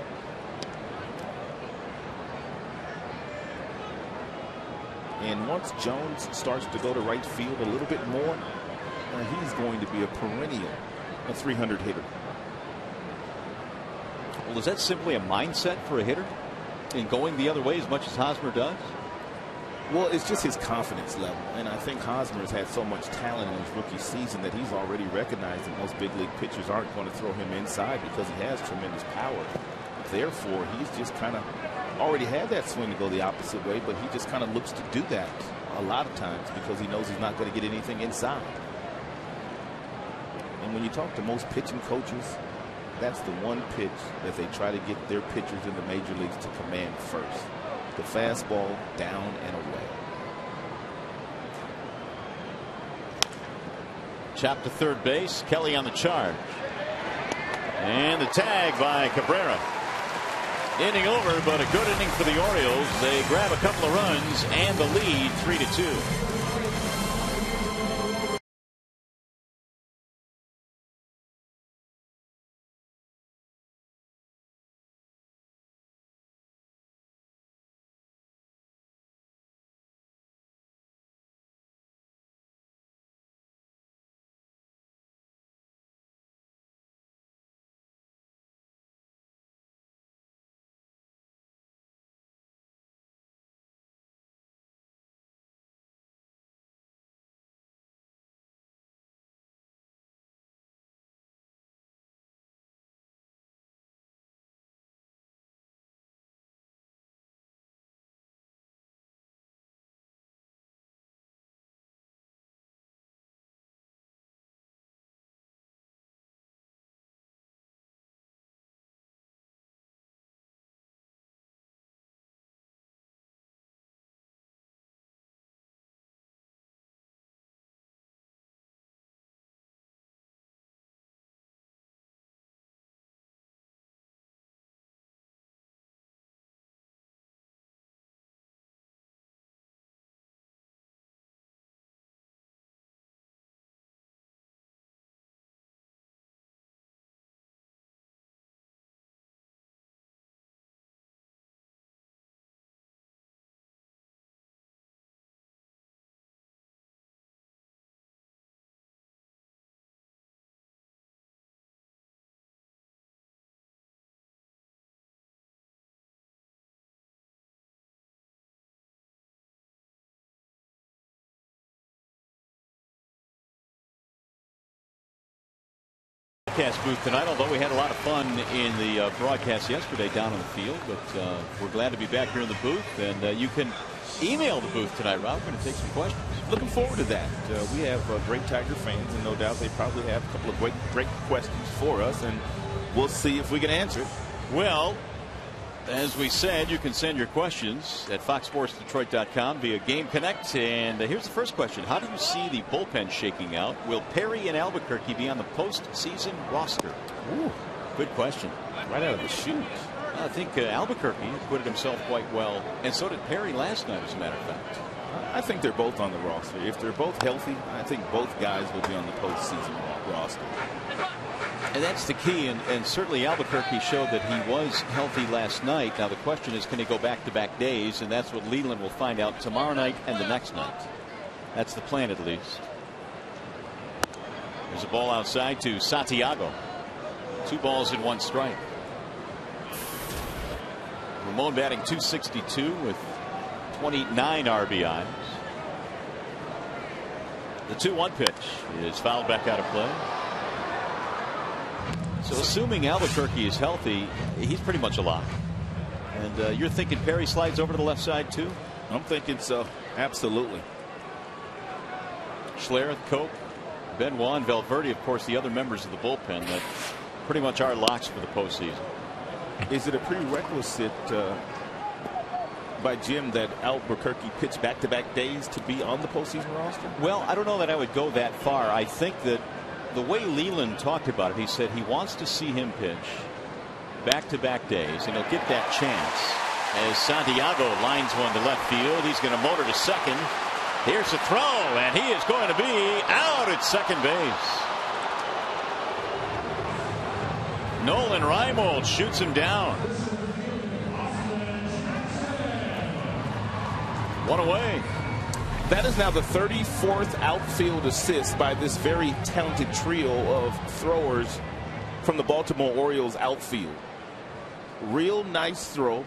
And once Jones starts to go to right field a little bit more, he's going to be a perennial 300 hitter. Well, is that simply a mindset for a hitter in going the other way as much as Hosmer does? Well, it's just his confidence level. And I think Hosmer has had so much talent in his rookie season that he's already recognized that most big league pitchers aren't going to throw him inside because he has tremendous power. Therefore, he's just kind of already had that swing to go the opposite way, but he just kind of looks to do that a lot of times because he knows he's not going to get anything inside. And when you talk to most pitching coaches, that's the one pitch that they try to get their pitchers in the major leagues to command first. The fastball down and away. Chopped to third base. Kelly on the charge. And the tag by Cabrera. Inning over, but a good inning for the Orioles. They grab a couple of runs and the lead 3-2. broadcast booth tonight, although we had a lot of fun in the broadcast yesterday down on the field. But we're glad to be back here in the booth, and you can email the booth tonight, Rob. We're going to take some questions. Looking forward to that. We have great Tiger fans, and no doubt they probably have a couple of great questions for us, and we'll see if we can answer it. Well, as we said, you can send your questions at foxsportsdetroit.com via Game Connect. And here's the first question. How do you see the bullpen shaking out? Will Perry and Albuquerque be on the postseason roster? Ooh, good question. Right out of the chute. I think Albuquerque acquitted himself quite well, and so did Perry last night, as a matter of fact. I think they're both on the roster. If they're both healthy, I think both guys will be on the postseason roster. And that's the key, and certainly Albuquerque showed that he was healthy last night. Now the question is, can he go back-to-back days? And that's what Leland will find out tomorrow night and the next night. That's the plan, at least. There's a ball outside to Santiago. 2 balls and 1 strike. Ramon batting .262 with 29 RBIs. The 2-1 pitch is fouled back out of play. So assuming Albuquerque is healthy, he's pretty much a lock. And you're thinking Perry slides over to the left side too? I'm thinking so. Absolutely. Schlereth, Cope, Benoit, and Valverde, of course, the other members of the bullpen that pretty much are locks for the postseason. Is it a prerequisite by Jim that Albuquerque pitch back-to-back days to be on the postseason roster? Well, I don't know that I would go that far. I think that the way Leland talked about it, he said he wants to see him pitch back-to-back days, and he'll get that chance. As Santiago lines one to left field, he's going to motor to second. Here's the throw, and he is going to be out at second base. Nolan Reimold shoots him down. 1 away. That is now the 34th outfield assist by this very talented trio of throwers from the Baltimore Orioles outfield. Real nice throw.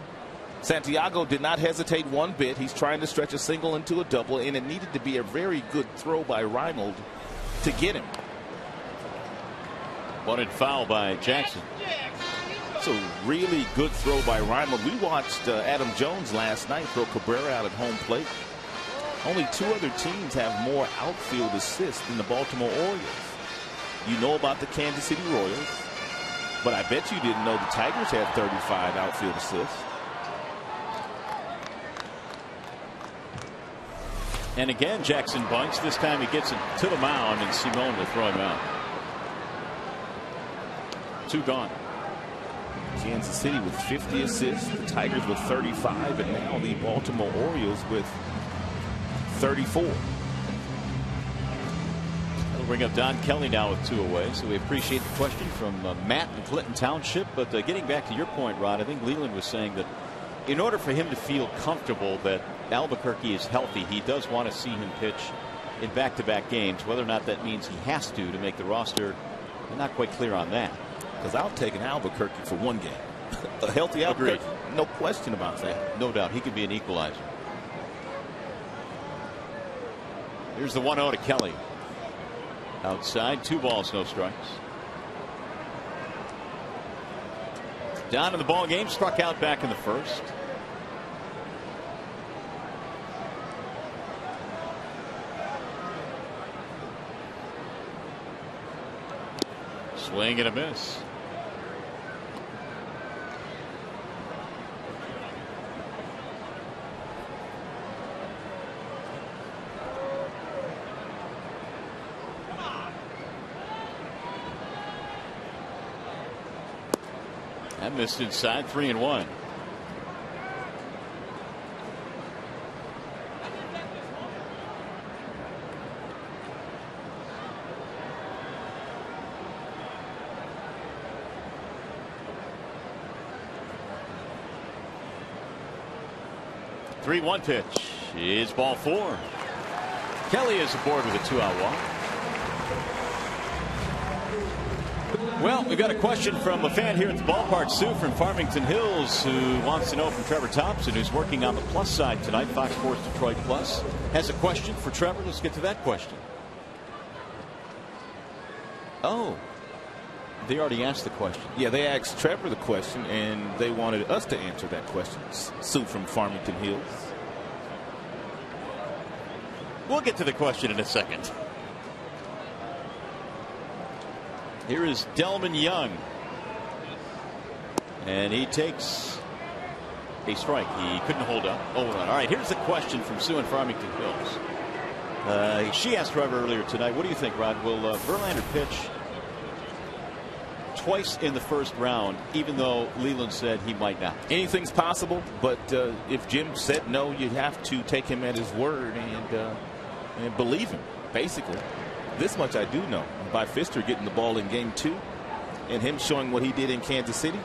Santiago did not hesitate one bit. He's trying to stretch a single into a double, and it needed to be a very good throw by Reimold to get him. Wanted foul by Jackson. It's a really good throw by Reimold. We watched Adam Jones last night throw Cabrera out at home plate. Only 2 other teams have more outfield assists than the Baltimore Orioles. You know about the Kansas City Royals, but I bet you didn't know the Tigers had 35 outfield assists. And again, Jackson bunts. This time he gets it to the mound, and Simone will throw him out. 2 gone. Kansas City with 50 assists, the Tigers with 35, and now the Baltimore Orioles with 34. That'll bring up Don Kelly now with 2 away. So we appreciate the question from Matt in Clinton Township. But getting back to your point, Rod, I think Leland was saying that in order for him to feel comfortable that Albuquerque is healthy, he does want to see him pitch in back-to-back games. Whether or not that means he has to make the roster, I'm not quite clear on that. Because I'll take an Albuquerque for 1 game. A healthy Albuquerque, no question about that. No doubt, he could be an equalizer. Here's the 1-0 to Kelly. Outside, 2 balls, no strikes. Down in the ball game, struck out back in the first. Swing and a miss. That missed inside. 3-1. Three-one pitch is ball 4. Kelly is aboard with a 2-out walk. Well, we got a question from a fan here at the ballpark, Sue from Farmington Hills, who wants to know from Trevor Thompson, who's working on the plus side tonight. Fox Sports Detroit Plus has a question for Trevor. Let's get to that question. Oh, They already asked the question. Yeah, they asked Trevor the question, and they wanted us to answer that question. Sue from Farmington Hills. We'll get to the question in a second. Here is Delman Young. And he takes a strike. He couldn't hold up. All right, here's the question from Sue in Farmington Hills. She asked Trevor earlier tonight, what do you think, Rod? Will Verlander pitch twice in the first round, even though Leland said he might not? Anything's possible, but if Jim said no, you have to take him at his word and believe him, basically. This much I do know. By Fister getting the ball in game 2 and him showing what he did in Kansas City,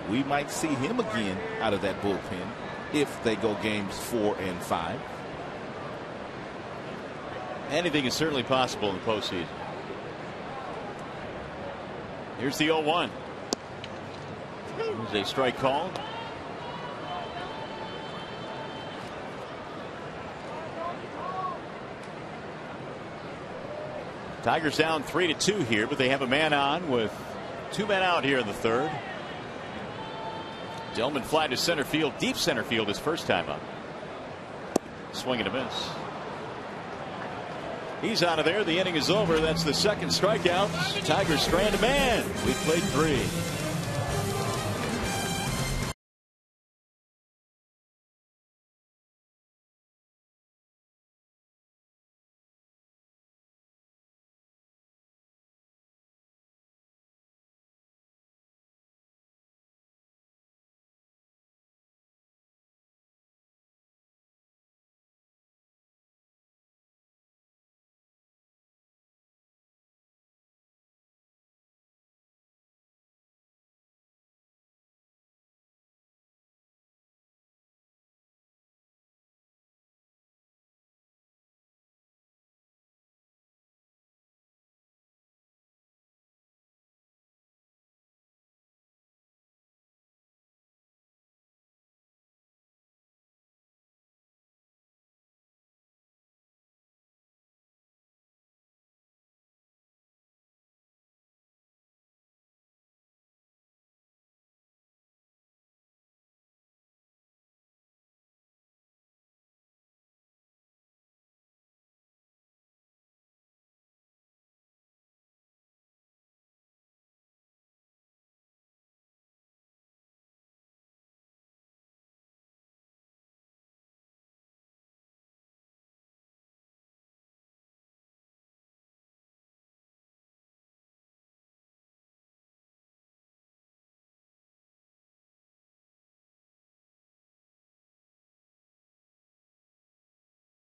we might see him again out of that bullpen if they go games 4 and 5. Anything is certainly possible in the postseason. Here's the 0-1. There's a strike called. Tigers down 3-2 here, but they have a man on with 2 men out here in the third. Delman fly to center field, deep center field his first time up. Swing and a miss. He's out of there. The inning is over. That's the second strikeout. Tigers strand a man. We played 3.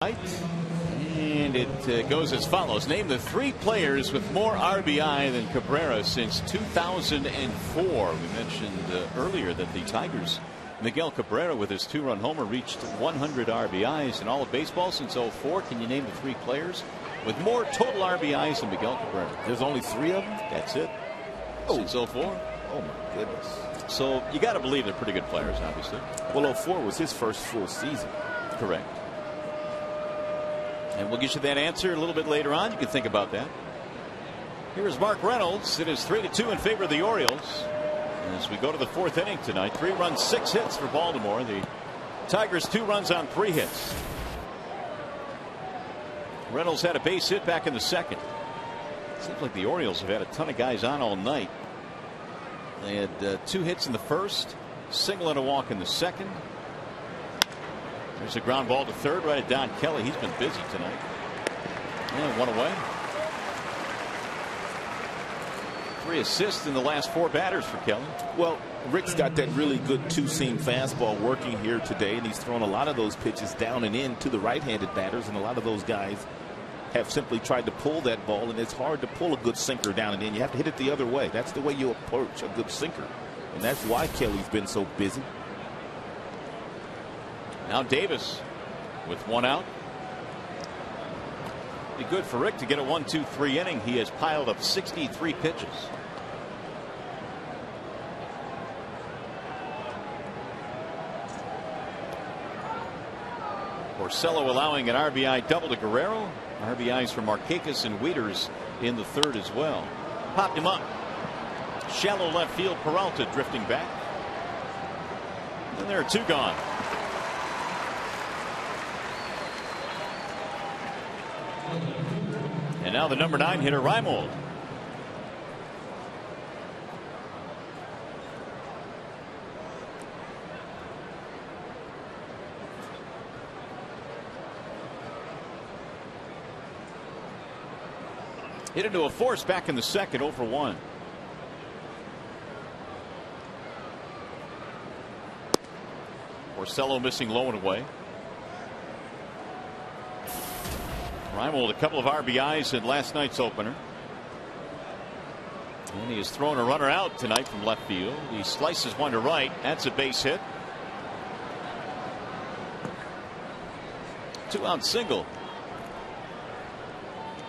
And it goes as follows. Name the 3 players with more RBI than Cabrera since 2004. We mentioned earlier that the Tigers, Miguel Cabrera with his 2-run homer, reached 100 RBIs in all of baseball since 04. Can you name the 3 players with more total RBIs than Miguel Cabrera? There's only 3 of them? That's it. Since 04. Oh my goodness. So you got to believe they're pretty good players, obviously. Well, 04 was his first full season. Correct. And we'll get you that answer a little bit later on. You can think about that. Here is Mark Reynolds. It is 3-2 in favor of the Orioles as we go to the 4th inning tonight. 3 runs, 6 hits for Baltimore. The Tigers 2 runs on 3 hits. Reynolds had a base hit back in the 2nd. Seems like the Orioles have had a ton of guys on all night. They had 2 hits in the 1st, single and a walk in the 2nd. There's a ground ball to 3rd right at Don Kelly. He's been busy tonight. And 1 away. 3 assists in the last 4 batters for Kelly. Well, Rick's got that really good 2-seam fastball working here today, and he's thrown a lot of those pitches down and in to the right-handed batters, and a lot of those guys have simply tried to pull that ball, and it's hard to pull a good sinker down and in. You have to hit it the other way. That's the way you approach a good sinker, and that's why Kelly's been so busy. Now Davis with 1 out. Be good for Rick to get a 1-2-3 inning. He has piled up 63 pitches. Porcello allowing an RBI double to Guerrero. RBIs for Markakis and Wieters in the 3rd as well. Popped him up. Shallow left field. Peralta drifting back. And there are 2 gone. And now the number 9 hitter, Reimold. Hit into a force back in the second, 0 for 1. Porcello missing low and away. Reimold a couple of RBIs in last night's opener. And he has thrown a runner out tonight from left field. He slices one to right. That's a base hit. 2-out single.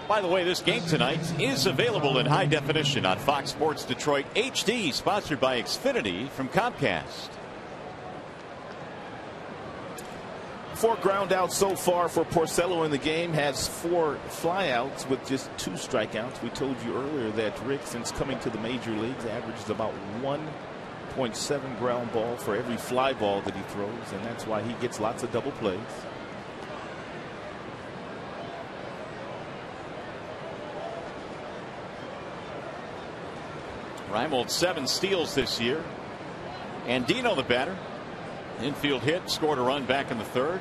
By the way, this game tonight is available in high definition on Fox Sports Detroit HD, sponsored by Xfinity from Comcast. 4 ground outs so far for Porcello in the game. Has 4 flyouts with just 2 strikeouts. We told you earlier that Rick, since coming to the major leagues, averages about 1.7 ground ball for every fly ball that he throws, and that's why he gets lots of double plays. Reimold 7 steals this year. Andino the batter. Infield hit, scored a run back in the 3rd.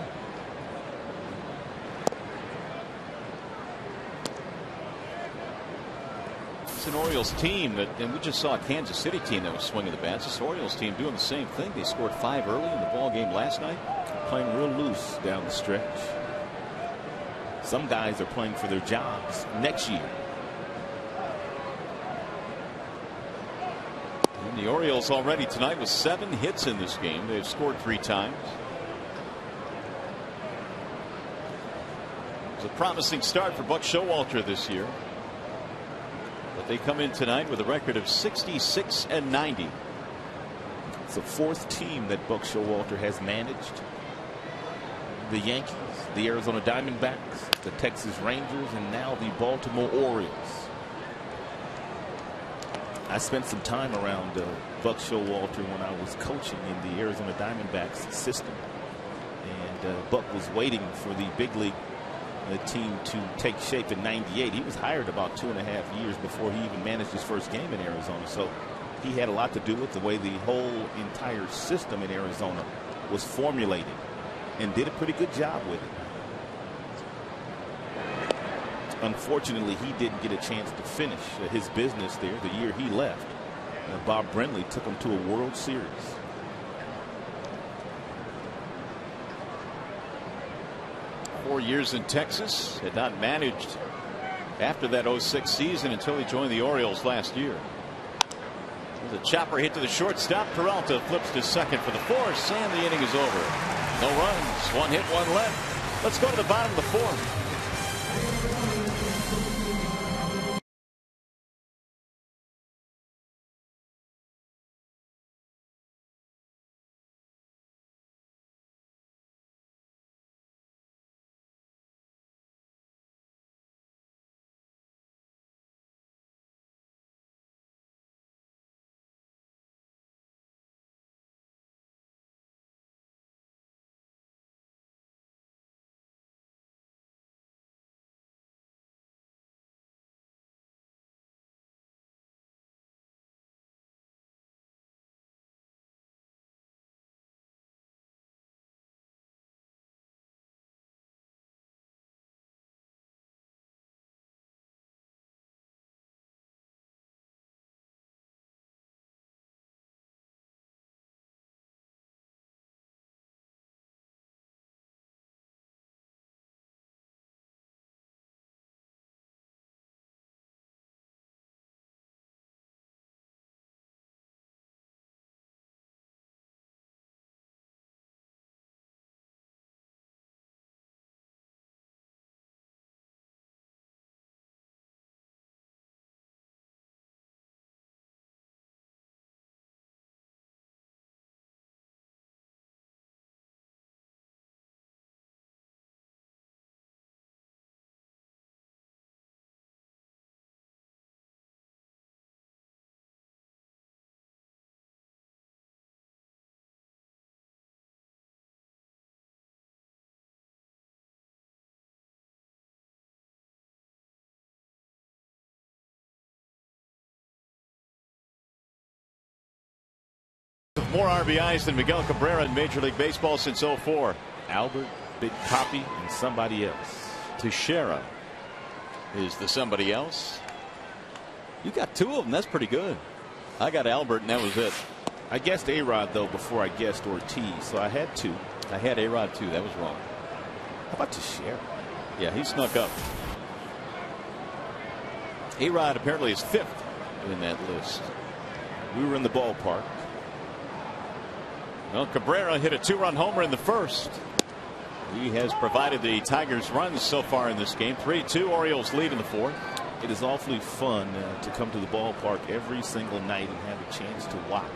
It's an Orioles team that, and we just saw a Kansas City team that was swinging the bats. This Orioles team doing the same thing. They scored 5 early in the ball game last night. Playing real loose down the stretch. Some guys are playing for their jobs next year. And the Orioles already tonight with 7 hits in this game. They've scored 3 times. It was a promising start for Buck Showalter this year. But they come in tonight with a record of 66-90. It's the 4th team that Buck Showalter has managed. The Yankees, the Arizona Diamondbacks, the Texas Rangers, and now the Baltimore Orioles. I spent some time around Buck Showalter when I was coaching in the Arizona Diamondbacks system, and Buck was waiting for the big league team to take shape in '98. He was hired about 2.5 years before he even managed his first game in Arizona, so he had a lot to do with the way the whole entire system in Arizona was formulated, and did a pretty good job with it. Unfortunately, he didn't get a chance to finish his business there the year he left. Bob Brenly took him to a World Series. Four years in Texas. Had not managed after that '06 season until he joined the Orioles last year. There's a chopper hit to the shortstop. Peralta flips to second for the force, and the inning is over. No runs, 1 hit, 1 left. Let's go to the bottom of the 4th. more RBIs than Miguel Cabrera in Major League Baseball since '04. Albert, Big Papi, and somebody else. Teixeira is the somebody else. You got two of them. That's pretty good. I got Albert, and that was it. I guessed A-Rod, though, before I guessed Ortiz, so I had two. I had A-Rod, too. That was wrong. How about Teixeira? Yeah, he snuck up. A-Rod apparently is 5th in that list. We were in the ballpark. Well, Cabrera hit a 2-run homer in the first. He has provided the Tigers runs so far in this game. 3-2, Orioles lead in the fourth. It is awfully fun to come to the ballpark every single night and have a chance to watch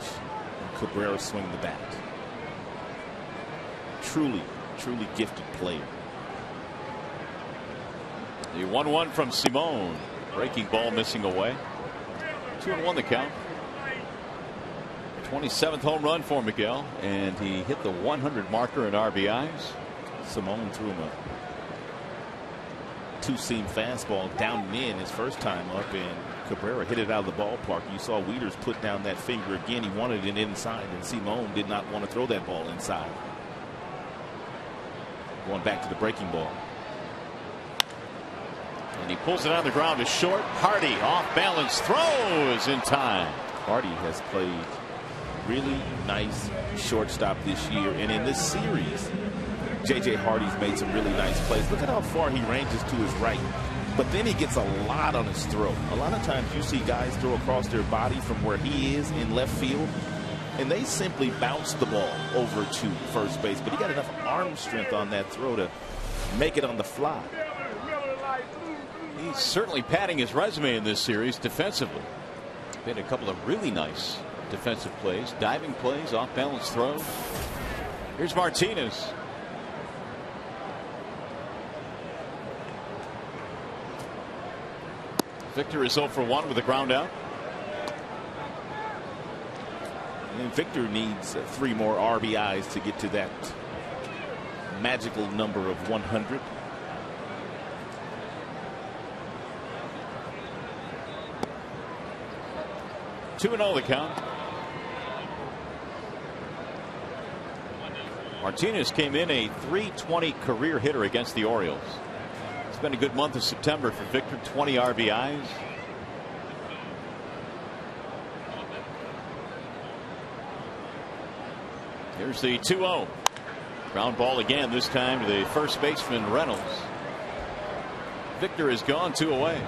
Cabrera swing the bat. Truly gifted player. The 1-1 from Simone. Breaking ball missing away. 2-1 the count. 27th home run for Miguel, and he hit the 100 marker in RBIs. Simone threw him a two-seam fastball down and in his first time up, and Cabrera hit it out of the ballpark. You saw Wieters put down that finger again. He wanted it inside, and Simone did not want to throw that ball inside. Going back to the breaking ball. And he pulls it on the ground to short. Hardy off balance throws in time. Hardy has played really nice shortstop this year, and in this series J.J. Hardy's made some really nice plays. Look at how far he ranges to his right, but then he gets a lot on his throw. A lot of times you see guys throw across their body from where he is in left field, and they simply bounce the ball over to first base, but he got enough arm strength on that throw to make it on the fly. He's certainly padding his resume in this series defensively. Made a couple of really nice defensive plays, diving plays, off balance throws. Here's Martinez. Victor is 0 for 1 with a ground out. And Victor needs 3 more RBIs to get to that magical number of 100. Two and 0 the count. Martinez came in a .320 career hitter against the Orioles. It's been a good month of September for Victor. 20 RBIs. Here's the 2-0. Ground ball again, this time to the first baseman Reynolds. Victor is gone, 2 away.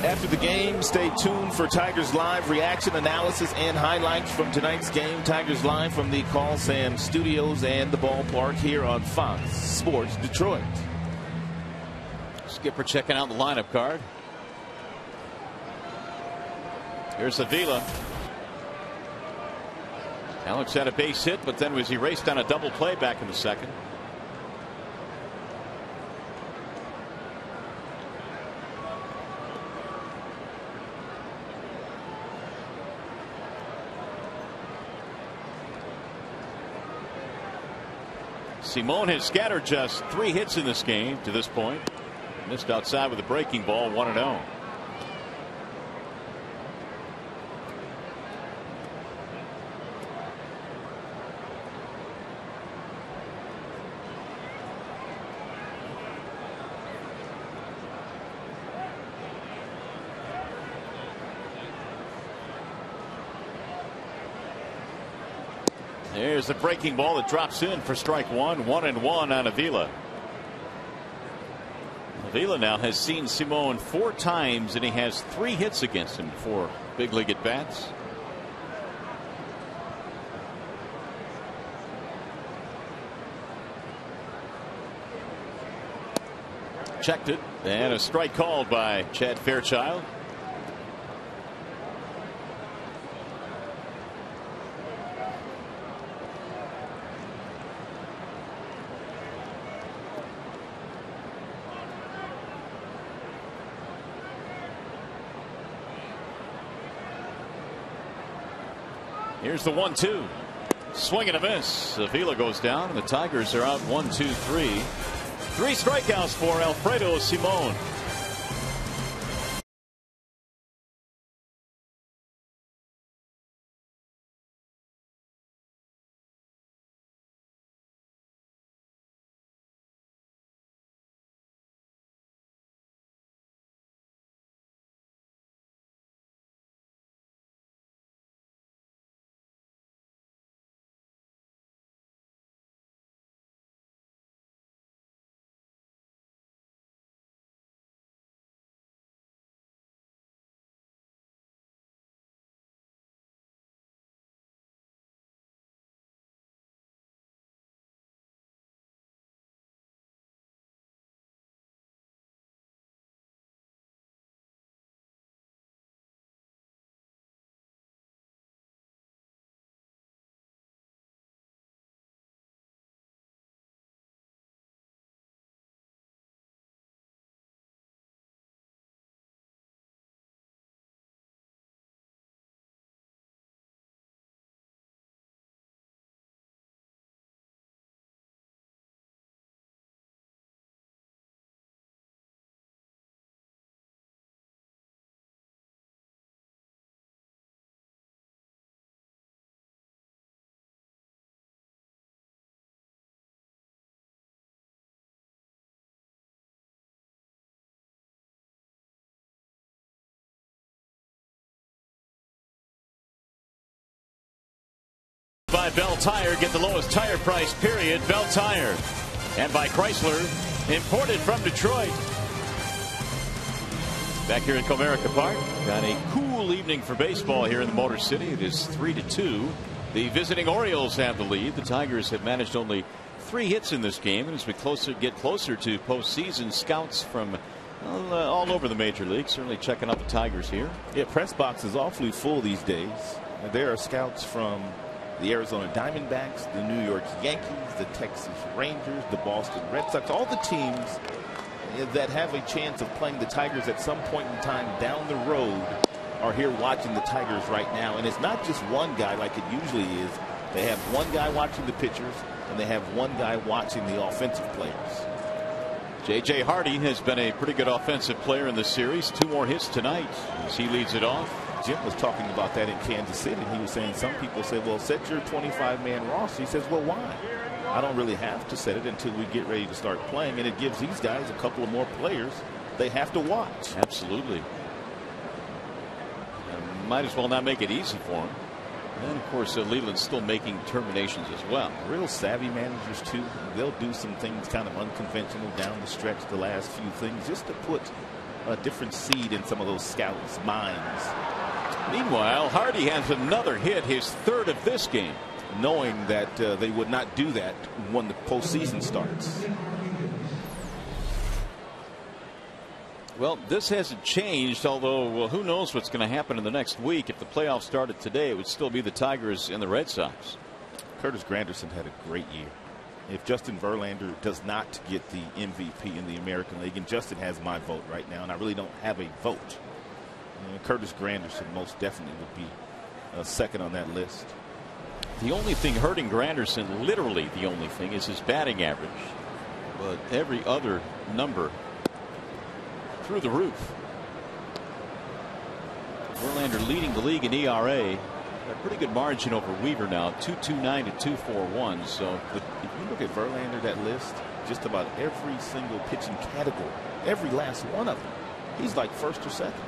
After the game, stay tuned for Tigers Live reaction, analysis, and highlights from tonight's game. Tigers Live from the Call Sam Studios and the ballpark here on Fox Sports Detroit. Skipper checking out the lineup card. Here's Avila. Alex had a base hit, but then was erased on a double play back in the second. Simone has scattered just 3 hits in this game to this point. Missed outside with a breaking ball, 1-0. There's a breaking ball that drops in for strike 1. 1-1 on Avila. Avila now has seen Simone 4 times, and he has 3 hits against him for big league at bats. Checked it, and a strike called by Chad Fairchild. Here's the 1-2. Swing and a miss. Avila goes down, and the Tigers are out 1-2-3. 3 strikeouts for Alfredo Simone. By Bell Tire, get the lowest tire price, period. Bell Tire. And by Chrysler, imported from Detroit. Back here in Comerica Park, got a cool evening for baseball here in the Motor City. It is 3-2. The visiting Orioles have the lead. The Tigers have managed only 3 hits in this game, and as we get closer to postseason, scouts from all over the major leagues certainly checking out the Tigers here. Yeah, press box is awfully full these days. There are scouts from the Arizona Diamondbacks, the New York Yankees, the Texas Rangers, the Boston Red Sox, all the teams that have a chance of playing the Tigers at some point in time down the road are here watching the Tigers right now. And it's not just one guy like it usually is. They have one guy watching the pitchers, and they have one guy watching the offensive players. J.J. Hardy has been a pretty good offensive player in this series. 2 more hits tonight as he leads it off. Jim was talking about that in Kansas City. He was saying some people say, well, set your 25-man roster. He says, well, why? I don't really have to set it until we get ready to start playing, and it gives these guys a couple of more players they have to watch. Absolutely. Might as well not make it easy for him. And of course, Leland's still making terminations as well. Real savvy managers too. They'll do some things kind of unconventional down the stretch, the last few things, just to put a different seed in some of those scouts' minds. Meanwhile, Hardy has another hit, his 3rd of this game, knowing that they would not do that when the postseason starts. Well, this hasn't changed, although well, who knows what's going to happen in the next week. If the playoffs started today, it would still be the Tigers and the Red Sox. Curtis Granderson had a great year. If Justin Verlander does not get the MVP in the American League, and Justin has my vote right now, and I really don't have a vote, Curtis Granderson most definitely would be second on that list. The only thing hurting Granderson, literally the only thing, is his batting average. But every other number through the roof. Verlander leading the league in ERA. A pretty good margin over Weaver now, 2.29 to 2.41. So if you look at Verlander, that list, just about every single pitching category, every last one of them, he's like first or second.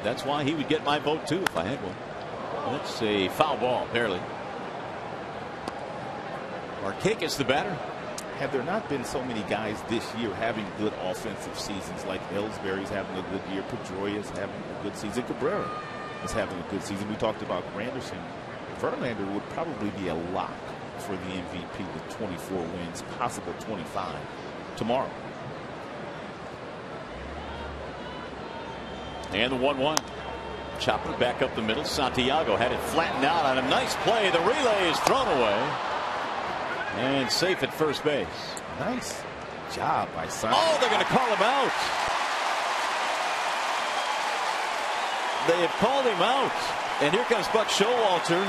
That's why he would get my vote too if I had one. That's a foul ball, apparently. Markakis the batter. Have there not been so many guys this year having good offensive seasons, like Ellsbury's having a good year, Pedroia's having a good season, Cabrera is having a good season. We talked about Granderson. Verlander would probably be a lock for the MVP with 24 wins, possible 25 tomorrow. And the 1-1. Chopper back up the middle. Santiago had it flattened out on a nice play. The relay is thrown away. And safe at first base. Nice job by Santiago. Oh, they're going to call him out. They have called him out. And here comes Buck Showalter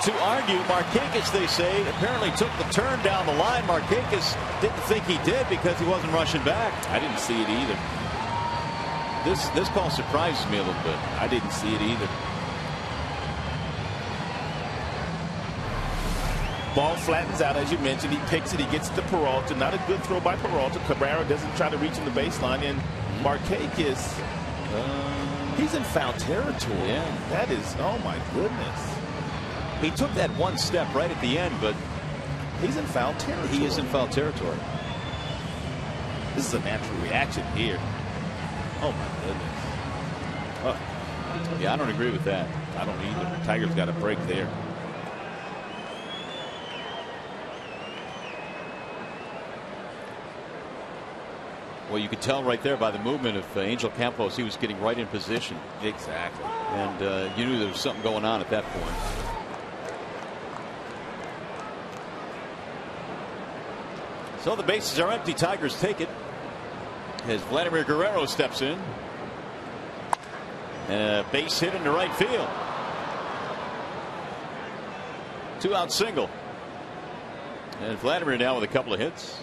to argue. Markakis, they say, apparently took the turn down the line. Markakis didn't think he did because he wasn't rushing back. I didn't see it either. This call surprises me a little bit. I didn't see it either. Ball flattens out, as you mentioned. He picks it. He gets to Peralta. Not a good throw by Peralta. Cabrera doesn't try to reach in the baseline. And Markakis, he's in foul territory. Yeah. That is, oh my goodness. He took that one step right at the end, but he's in foul territory. He is in foul territory. This is a natural reaction here. Oh my goodness. Yeah, I don't agree with that. I don't either. The Tigers got a break there. Well, you could tell right there by the movement of Angel Campos, he was getting right in position. Exactly. And you knew there was something going on at that point. So the bases are empty. Tigers take it as Vladimir Guerrero steps in. And a base hit into right field. 2-out single. And Vladimir now with a couple of hits.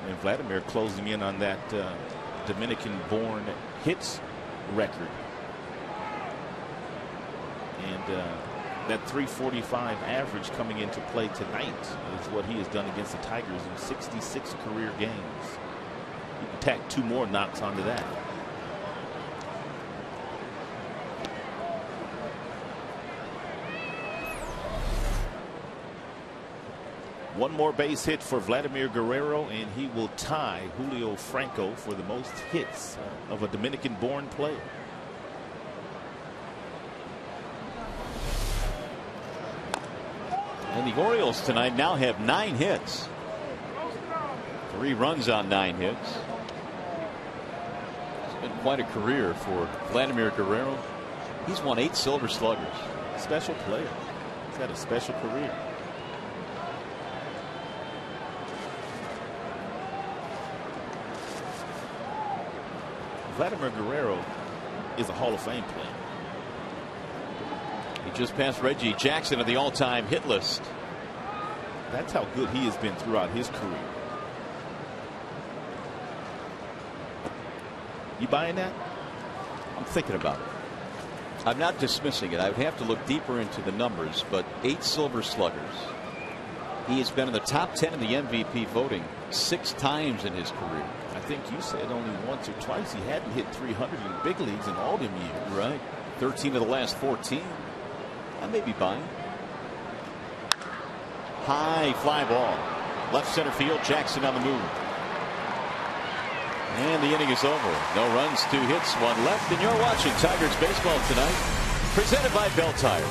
And Vladimir closing in on that Dominican-born hits record. And That 345 average coming into play tonight is what he has done against the Tigers in 66 career games. You can tack 2 more knocks onto that. One more base hit for Vladimir Guerrero, and he will tie Julio Franco for the most hits of a Dominican-born player. And the Orioles tonight now have 9 hits. 3 runs on 9 hits. It's been quite a career for Vladimir Guerrero. He's won 8 Silver Sluggers. Special player. He's had a special career. Vladimir Guerrero is a Hall of Fame player. He just passed Reggie Jackson on the all-time hit list. That's how good he has been throughout his career. You buying that? I'm thinking about it. I'm not dismissing it. I would have to look deeper into the numbers, but 8 Silver Sluggers. He has been in the top 10 in the MVP voting 6 times in his career. I think you said only once or twice he hadn't hit 300 in the big leagues in all them years. Right. 13 of the last 14. I may be buying. High fly ball. Left center field. Jackson on the move. And the inning is over. No runs, 2 hits, 1 left. And you're watching Tigers baseball tonight. Presented by Bell Tire.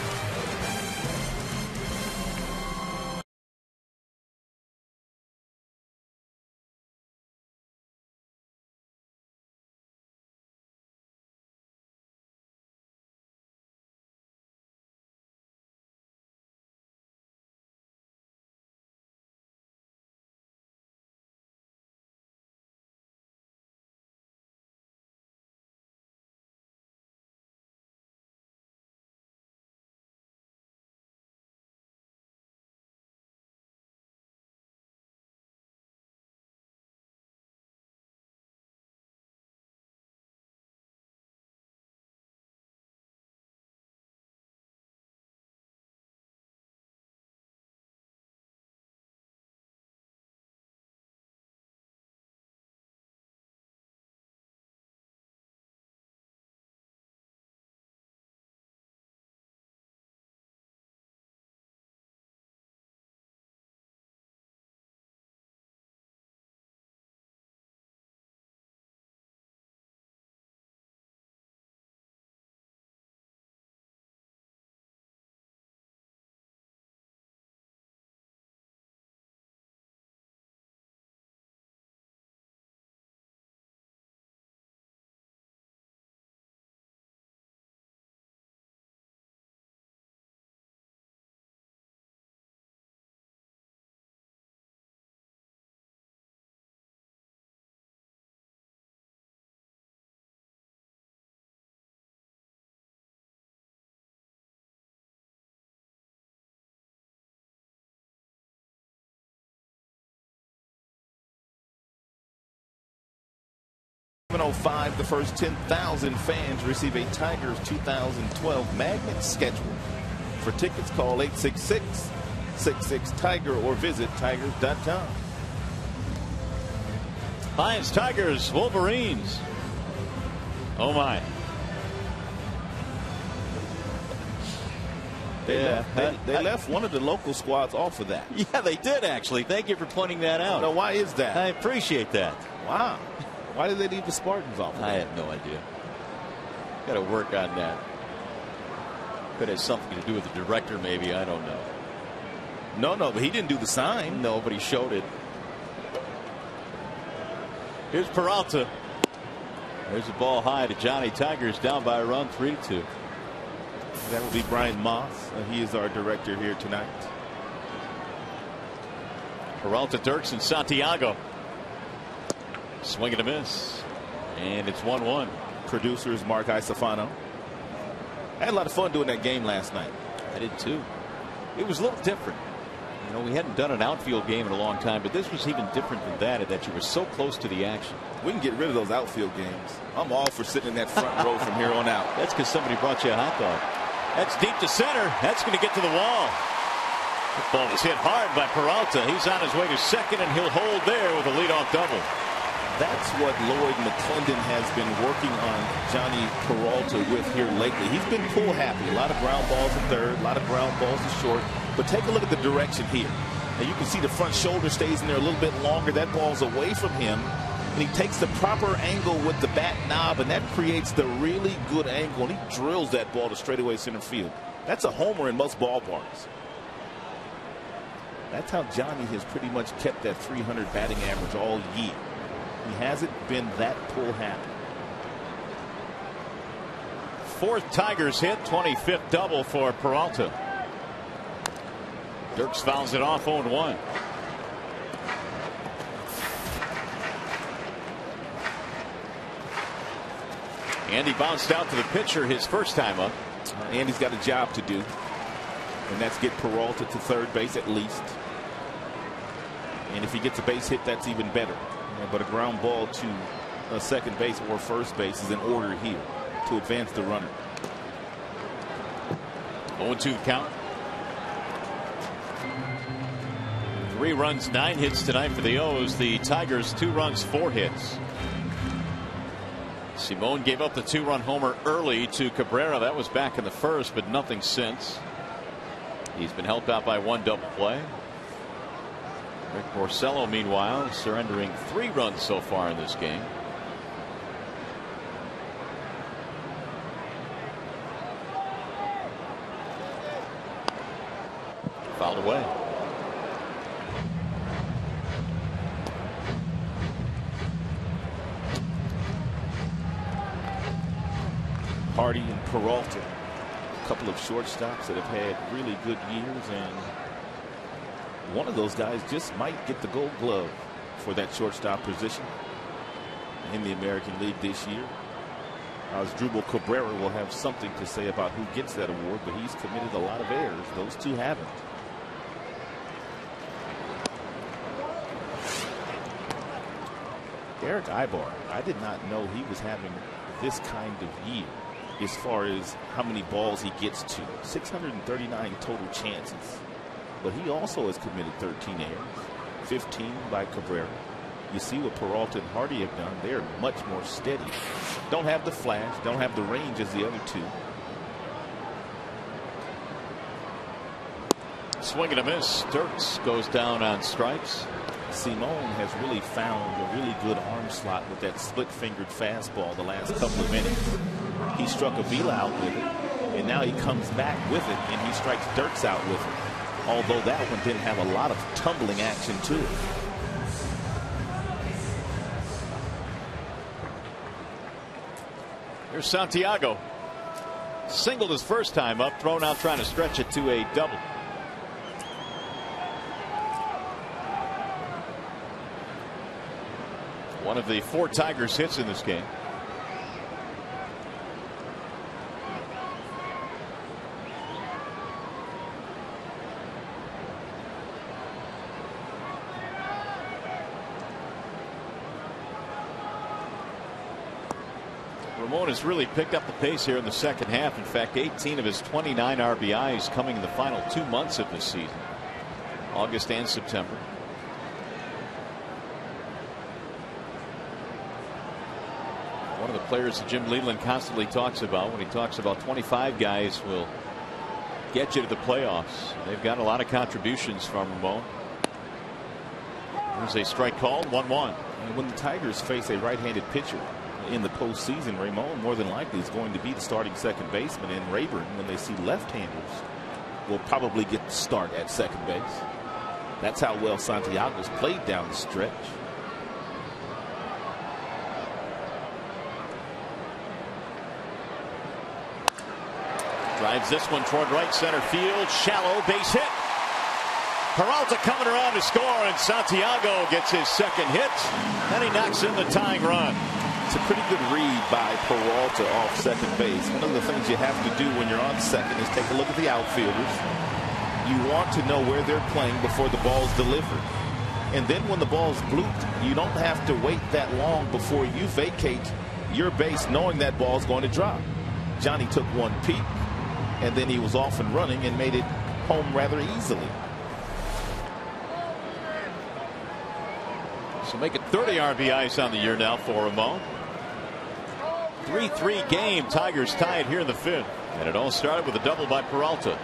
.05, the first 10,000 fans receive a Tigers 2012 magnet schedule. For tickets, call 866-66-TIGER or visit tigers.com. Lions, Tigers, Wolverines. Oh my. They left one of the local squads off of that. Yeah, they did actually. Thank you for pointing that out. Now, why is that? I appreciate that. Wow. Why did they leave the Spartans off of that? I have no idea. Got to work on that. Could have something to do with the director, maybe. I don't know. No, but he didn't do the sign. No, but he showed it. Here's Peralta. There's the ball high to Johnny. Tigers down by a run, 3-2. That will be Brian Moss. He is our director here tonight. Peralta, Dirks, and Santiago. Swing and a miss. And it's 1-1. Producers Mark Isofano. I had a lot of fun doing that game last night. I did too. It was a little different. You know, we hadn't done an outfield game in a long time, but this was even different than that you were so close to the action. We can get rid of those outfield games. I'm all for sitting in that front row from here on out. That's because somebody brought you a hot dog. That's deep to center. That's going to get to the wall. The ball was hit hard by Peralta. He's on his way to second, and he'll hold there with a leadoff double. That's what Lloyd McClendon has been working on Johnny Peralta with here lately. He's been pull happy. A lot of ground balls to third, a lot of ground balls to short. But take a look at the direction here. And you can see the front shoulder stays in there a little bit longer. That ball's away from him. And he takes the proper angle with the bat knob, and that creates the really good angle. And he drills that ball to straightaway center field. That's a homer in most ballparks. That's how Johnny has pretty much kept that 300 batting average all year. He hasn't been that pull happy. Fourth Tigers hit, 25th double for Peralta. Dirks fouls it off 0-1. Andy bounced out to the pitcher his first time up. Andy's got a job to do, and that's get Peralta to third base at least. And if he gets a base hit, that's even better. But a ground ball to second base or first base is in order here to advance the runner. 0-2 count. 3 runs, 9 hits tonight for the O's. The Tigers 2 runs, 4 hits. Simone gave up the 2-run homer early to Cabrera. That was back in the first, but nothing since. He's been helped out by 1 double play. Rick Porcello, meanwhile, surrendering 3 runs so far in this game. Fouled away. Hardy and Peralta, a couple of shortstops that have had really good years, and one of those guys just might get the Gold Glove for that shortstop position in the American League this year. Asdrubal Cabrera will have something to say about who gets that award, but he's committed a lot of errors. Those two haven't. Derek Ibar, I did not know he was having this kind of year as far as how many balls he gets to. 639 total chances. But he also has committed 13 errors, 15 by Cabrera. You see what Peralta and Hardy have done. They're much more steady. Don't have the flash, don't have the range as the other two. Swing and a miss. Dirks goes down on strikes. Simone has really found a really good arm slot with that split-fingered fastball the last couple of innings. He struck Avila out with it, and now he comes back with it, and he strikes Dirks out with it. Although that one didn't have a lot of tumbling action to it. Here's Santiago. Singled his first time up, thrown out trying to stretch it to a double. One of the 4 Tigers hits in this game. Ramon has really picked up the pace here in the second half. In fact, 18 of his 29 RBIs coming in the final 2 months of this season, August and September. One of the players that Jim Leland constantly talks about when he talks about 25 guys will get you to the playoffs. They've got a lot of contributions from Ramon. There's a strike called, 1-1. And when the Tigers face a right-handed pitcher in the postseason, Ramon more than likely is going to be the starting second baseman, and Rayburn, when they see left-handers, will probably get the start at second base. That's how well Santiago's played down the stretch. Drives this one toward right center field. Shallow base hit. Peralta coming around to score, and Santiago gets his second hit. Then he knocks in the tying run. It's a pretty good read by Peralta off second base. One of the things you have to do when you're on second is take a look at the outfielders. You want to know where they're playing before the ball's delivered. And then when the ball's blooped, you don't have to wait that long before you vacate your base knowing that ball's going to drop. Johnny took one peek, and then he was off and running and made it home rather easily. So make it 30 RBIs on the year now for Ramon. 3-3 game. Tigers tied here in the 5th. And it all started with a double by Peralta.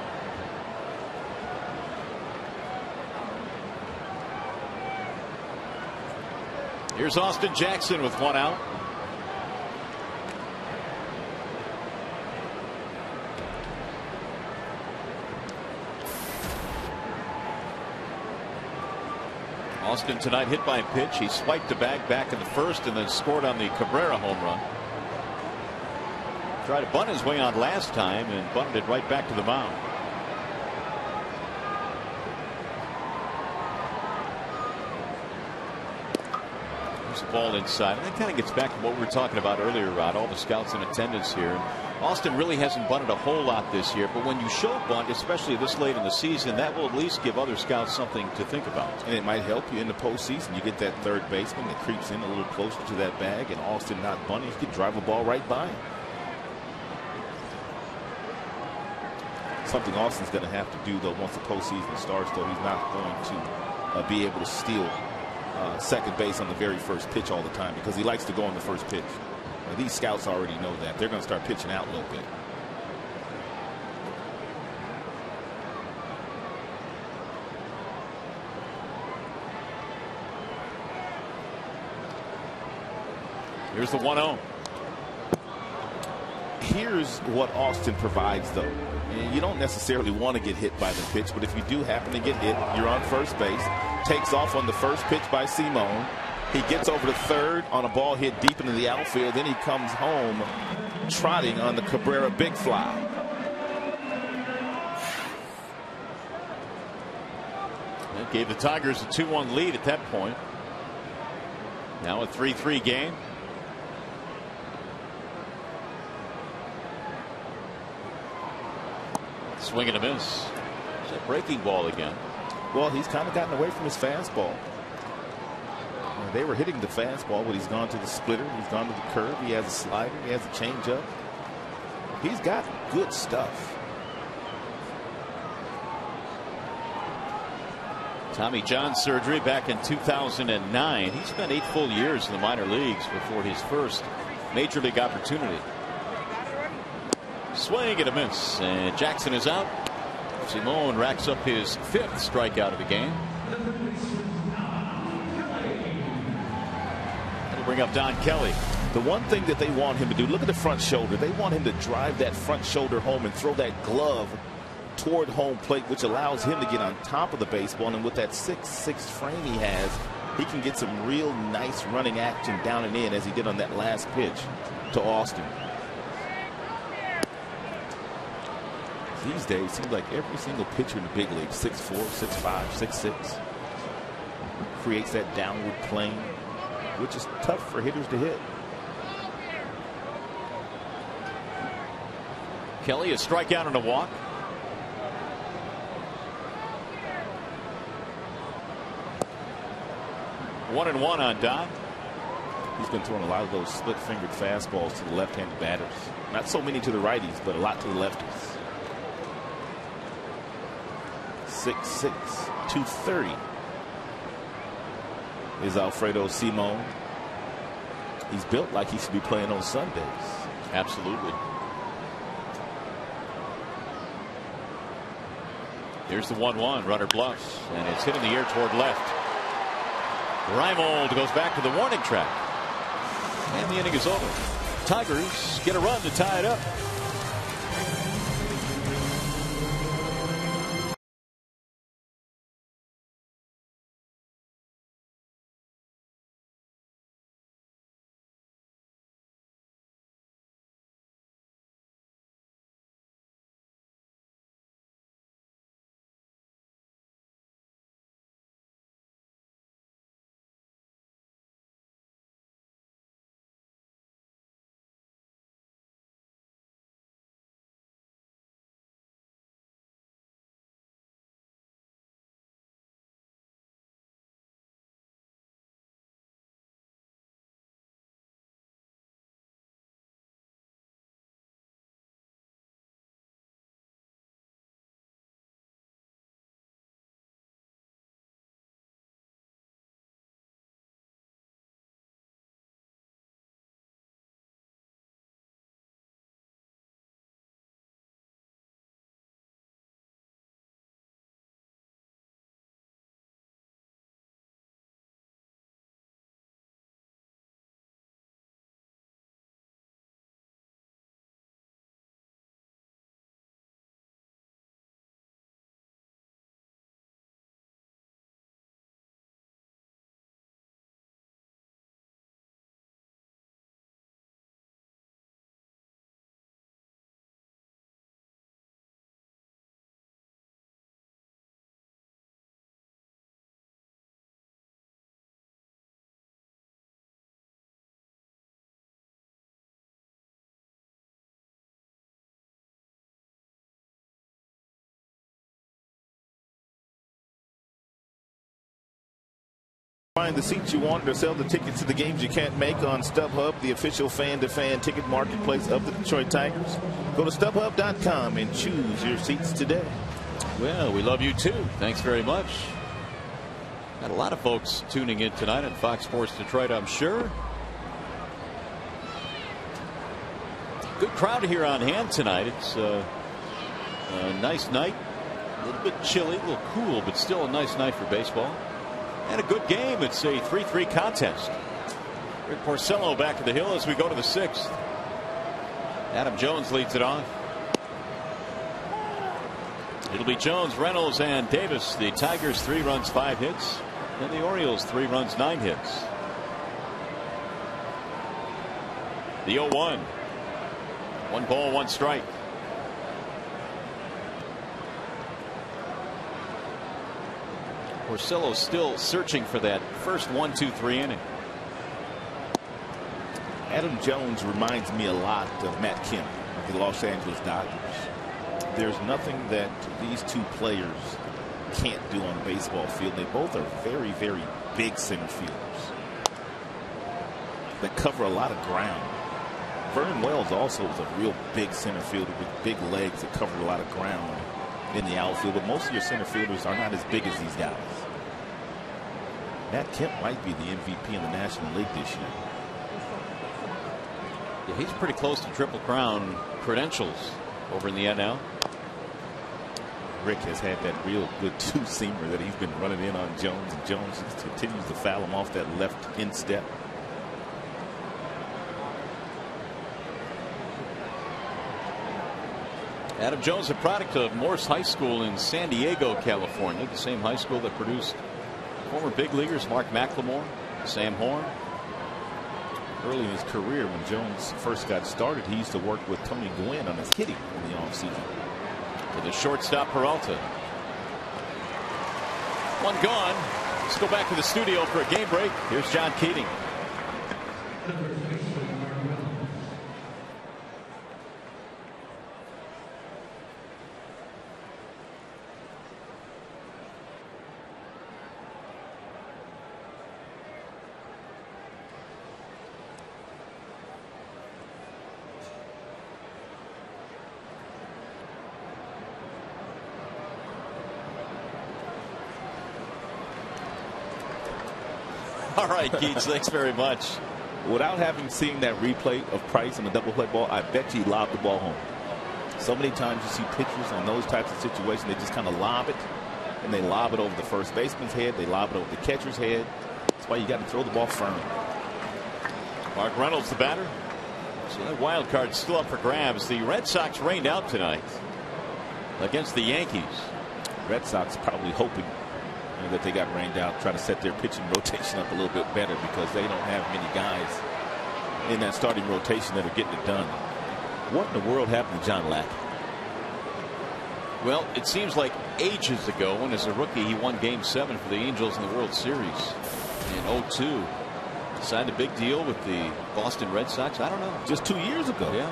Here's Austin Jackson with 1 out. Austin tonight hit by a pitch. He swiped the bag back in the 1st and then scored on the Cabrera home run. Tried to bunt his way on last time and bunted it right back to the mound. There's the ball inside. And that kind of gets back to what we were talking about earlier, Rod. All the scouts in attendance here. Austin really hasn't bunted a whole lot this year, but when you show bunt, especially this late in the season, that will at least give other scouts something to think about. And it might help you in the postseason. You get that third baseman that creeps in a little closer to that bag, and Austin not bunting, you could drive a ball right by him. Something Austin's going to have to do, though, once the postseason starts, though. He's not going to be able to steal second base on the very first pitch all the time because he likes to go on the first pitch. Now, these scouts already know that. They're going to start pitching out a little bit. Here's the 1-0. Here's what Austin provides, though. And you don't necessarily want to get hit by the pitch, but if you do happen to get hit, you're on first base. Takes off on the first pitch by Simone. He gets over to third on a ball hit deep into the outfield. Then he comes home trotting on the Cabrera big fly. That gave the Tigers a 2-1 lead at that point. Now a 3-3 game. Swing and a miss. It's a breaking ball again. Well, he's kind of gotten away from his fastball. They were hitting the fastball, but he's gone to the splitter. He's gone to the curve. He has a slider. He has a changeup. He's got good stuff. Tommy John surgery back in 2009. He spent 8 full years in the minor leagues before his first major league opportunity. Swing and a miss, and Jackson is out. Simone racks up his 5th strikeout of the game. That'll bring up Don Kelly. The one thing that they want him to do, look at the front shoulder. They want him to drive that front shoulder home and throw that glove toward home plate, which allows him to get on top of the baseball. And with that 6'6" frame he has, he can get some real nice running action down and in, as he did on that last pitch to Austin. These days, it seems like every single pitcher in the big league, 6'4", 6'5", 6'6", creates that downward plane, which is tough for hitters to hit. Kelly, a strikeout and a walk. One and one on Don. He's been throwing a lot of those split-fingered fastballs to the left-handed batters. Not so many to the righties, but a lot to the lefties. 6'6", 230 is Alfredo Simon. He's built like he should be playing on Sundays. Absolutely. Here's the 1-1. Runner bluffs, and it's hit in the air toward left. Reimold goes back to the warning track, and the inning is over. Tigers get a run to tie it up. Find the seats you want or sell the tickets to the games you can't make on StubHub, the official fan-to-fan ticket marketplace of the Detroit Tigers. Go to StubHub.com and choose your seats today. Well, we love you too. Thanks very much. Got a lot of folks tuning in tonight on Fox Sports Detroit, I'm sure. Good crowd here on hand tonight. It's a nice night. A little bit chilly, a little cool, but still a nice night for baseball. And a good game. It's a 3-3 contest. Rick Porcello back at the hill as we go to the 6th. Adam Jones leads it off. It'll be Jones, Reynolds, and Davis. The Tigers 3 runs, 5 hits. And the Orioles 3 runs, 9 hits. The 0-1. 1 ball, 1 strike. Porcello still searching for that first 1-2-3 inning. Adam Jones reminds me a lot of Matt Kemp of the Los Angeles Dodgers. There's nothing that these two players can't do on the baseball field. They both are very, very big center fielders that cover a lot of ground. Vernon Wells also is a real big center fielder with big legs that cover a lot of ground in the outfield, but most of your center fielders are not as big as these guys. Matt Kemp might be the MVP in the National League this year. Yeah, he's pretty close to Triple Crown credentials over in the NL. Rick has had that real good two-seamer that he's been running in on Jones, and Jones continues to foul him off that left instep. Adam Jones, a product of Morse High School in San Diego, California, the same high school that produced former big leaguers Mark McLemore, Sam Horn. Early in his career, when Jones first got started, he used to work with Tony Gwynn on his hitting in the offseason. To the shortstop, Peralta. 1 gone. Let's go back to the studio for a game break. Here's John Keating. All right, Keats, thanks very much. Without having seen that replay of Price on the double play ball, I bet you he lobbed the ball home. So many times you see pitchers on those types of situations, they just kind of lob it, and they lob it over the first baseman's head, they lob it over the catcher's head. That's why you got to throw the ball firm. Mark Reynolds, the batter. So that wild card's still up for grabs. The Red Sox rained out tonight against the Yankees. Red Sox probably hoping that they got rained out, try to set their pitching rotation up a little bit better because they don't have many guys in that starting rotation that are getting it done. What in the world happened to John Lackey? Well, it seems like ages ago when as a rookie he won Game 7 for the Angels in the World Series in 2002. Signed a big deal with the Boston Red Sox. I don't know. Just 2 years ago. Yeah.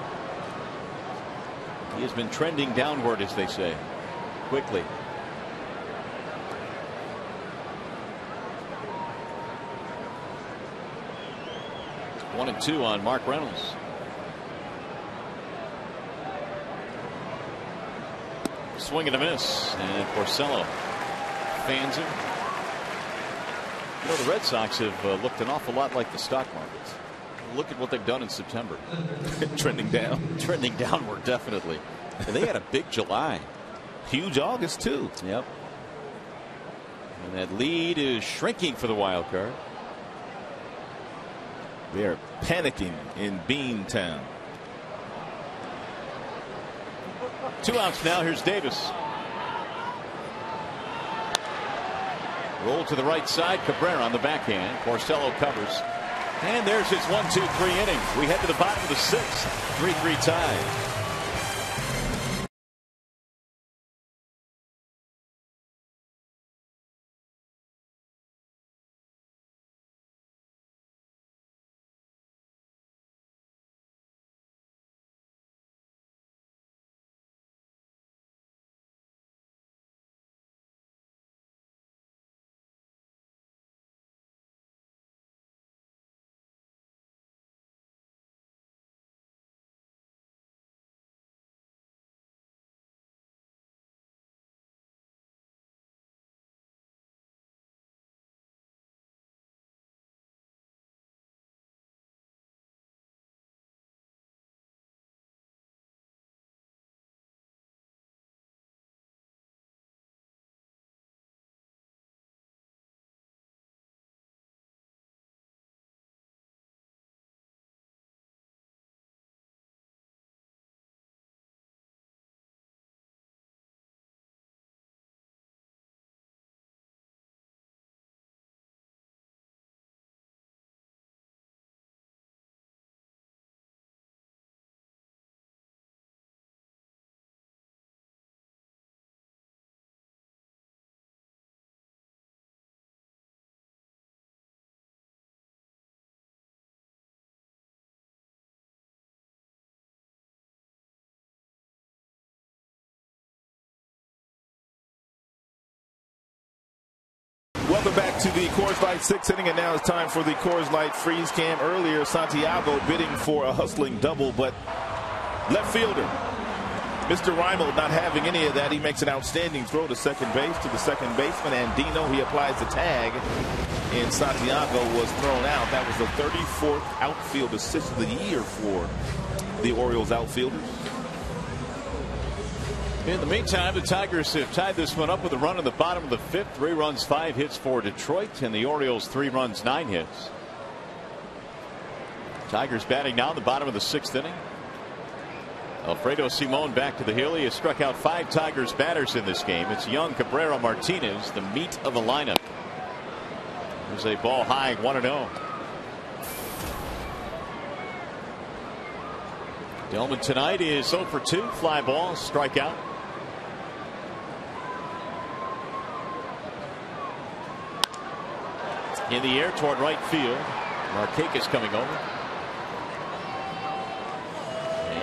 He has been trending downward, as they say, quickly. 1-2 on Mark Reynolds. Swing and a miss, and Porcello fans him. You know, the Red Sox have looked an awful lot like the stock markets. Look at what they've done in September. Trending down. Trending downward, definitely. And they had a big July. Huge August, too. Yep. And that lead is shrinking for the wild card. They're panicking in Beantown. 2 outs now. Here's Davis. Roll to the right side. Cabrera on the backhand. Porcello covers. And there's his 1-2-3 inning. We head to the bottom of the 6th. 3-3 tie. Welcome back to the Coors Light 6th inning, and now it's time for the Coors Light freeze cam. Earlier, Santiago bidding for a hustling double, but left fielder Mr. Reimold not having any of that. He makes an outstanding throw to second base to the second baseman, Andino. He applies the tag, and Santiago was thrown out. That was the 34th outfield assist of the year for the Orioles outfielders. In the meantime, the Tigers have tied this one up with a run in the bottom of the 5th. 3 runs, 5 hits for Detroit, and the Orioles 3 runs, 9 hits. Tigers batting now in the bottom of the 6th inning. Alfredo Simon back to the hill. He has struck out 5 Tigers batters in this game. It's young Cabrera Martinez, the meat of the lineup. There's a ball high, 1-0. Delman tonight is 0 for 2. Fly ball, strikeout. In the air toward right field. Markakis coming over.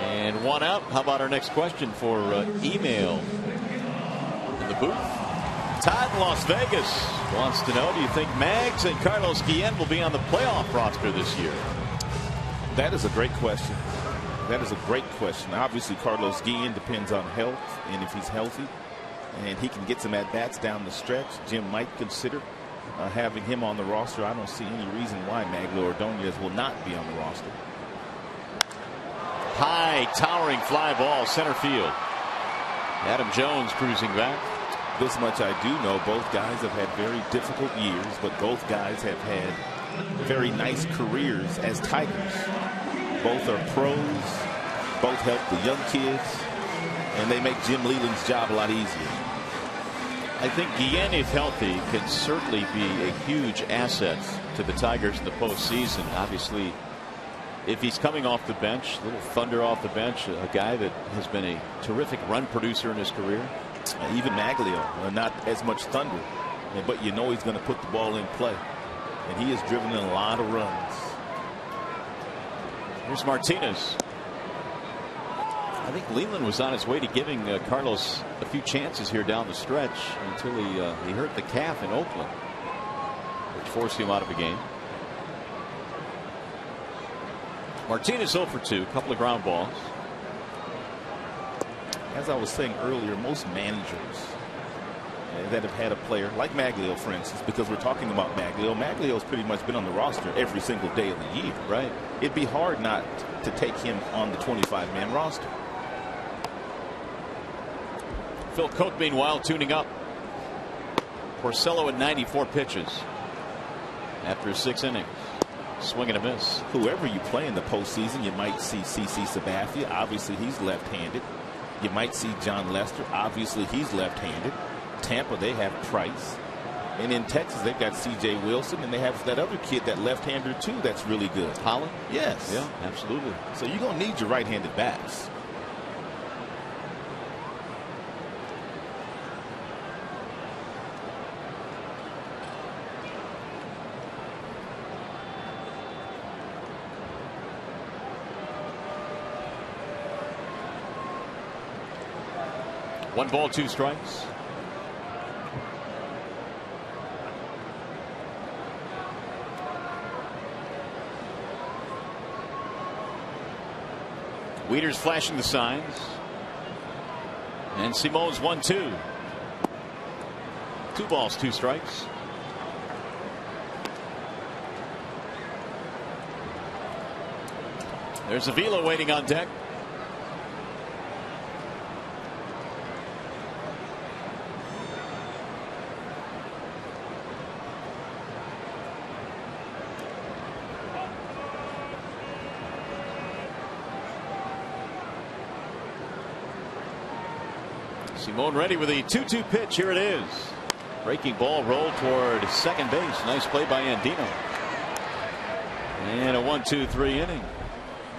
And 1 out. How about our next question for email in the booth? Todd in Las Vegas wants to know, do you think Mags and Carlos Guillen will be on the playoff roster this year? That is a great question. That is a great question. Obviously, Carlos Guillen depends on health, and if he's healthy and he can get some at-bats down the stretch, Jim might consider having him on the roster. I don't see any reason why Magglio Ordonez will not be on the roster. High, towering fly ball, center field. Adam Jones cruising back. This much I do know. Both guys have had very difficult years, but both guys have had very nice careers as Tigers. Both are pros. Both help the young kids, and they make Jim Leyland's job a lot easier. I think Guillen, if healthy, can certainly be a huge asset to the Tigers in the postseason. Obviously, if he's coming off the bench, a little thunder off the bench, a guy that has been a terrific run producer in his career. Even Magglio, not as much thunder, but you know he's going to put the ball in play, and he has driven in a lot of runs. Here's Martinez. I think Leyland was on his way to giving Carlos a few chances here down the stretch until he hurt the calf in Oakland, which forced him out of the game. Martinez 0 for 2, a couple of ground balls. As I was saying earlier, most managers that have had a player like Magglio, for instance, because we're talking about Magglio. Maglio's pretty much been on the roster every single day of the year. Right. It'd be hard not to take him on the 25-man roster. Phil Coke, meanwhile, tuning up. Porcello at 94 pitches after 6 innings. Swing and a miss. Whoever you play in the postseason, you might see CC Sabathia. Obviously, he's left-handed. You might see John Lester. Obviously, he's left-handed. Tampa, they have Price. And in Texas, they've got C.J. Wilson, and they have that other kid, that left-hander, too, that's really good. Holland? Yes. Yeah, absolutely. So you're going to need your right-handed bats. One ball, 2 strikes. Wieters flashing the signs. And Simon's 1-2. 2 balls, 2 strikes. There's Avila waiting on deck. Simon ready with a 2-2 pitch. Here it is. Breaking ball rolled toward second base. Nice play by Andino. And a 1-2-3 inning.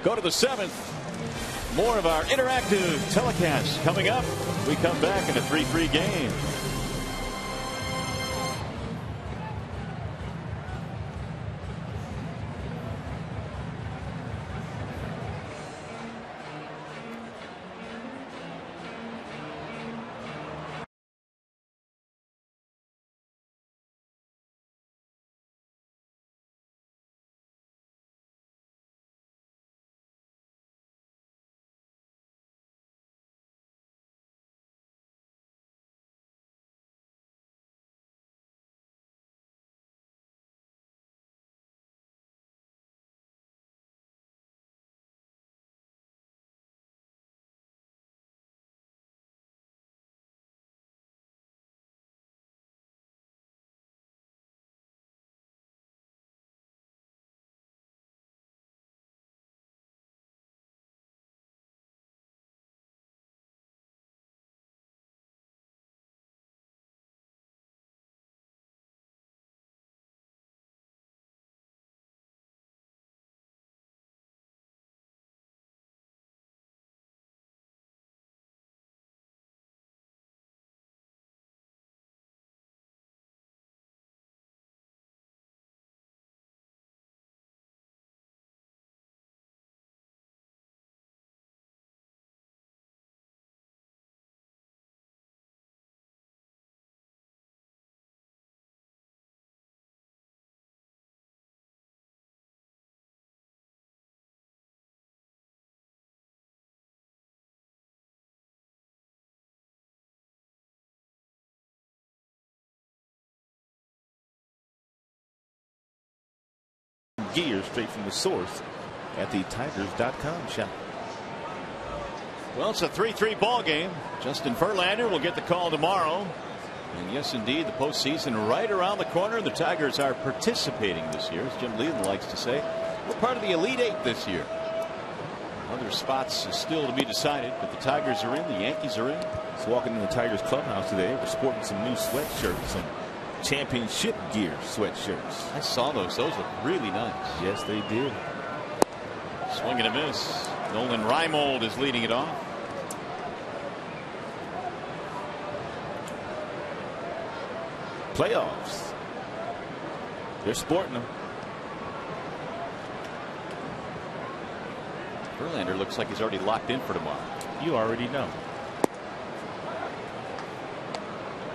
Go to the 7th. More of our interactive telecast coming up. We come back in a 3-3 game. gear straight from the source at the Tigers.com shop. Well, it's a 3-3 ball game. Justin Verlander will get the call tomorrow. And yes, indeed, the postseason right around the corner. The Tigers are participating this year, as Jim Leland likes to say. We're part of the Elite Eight this year. Other spots still to be decided, but the Tigers are in, the Yankees are in. Just walking in the Tigers clubhouse today, we're sporting some new sweatshirts, some championship gear sweatshirts. I saw those. Those look really nice. Yes, they did. Swing and a miss. Nolan Reimold is leading it off. Playoffs. They're sporting them. Verlander looks like he's already locked in for tomorrow. You already know.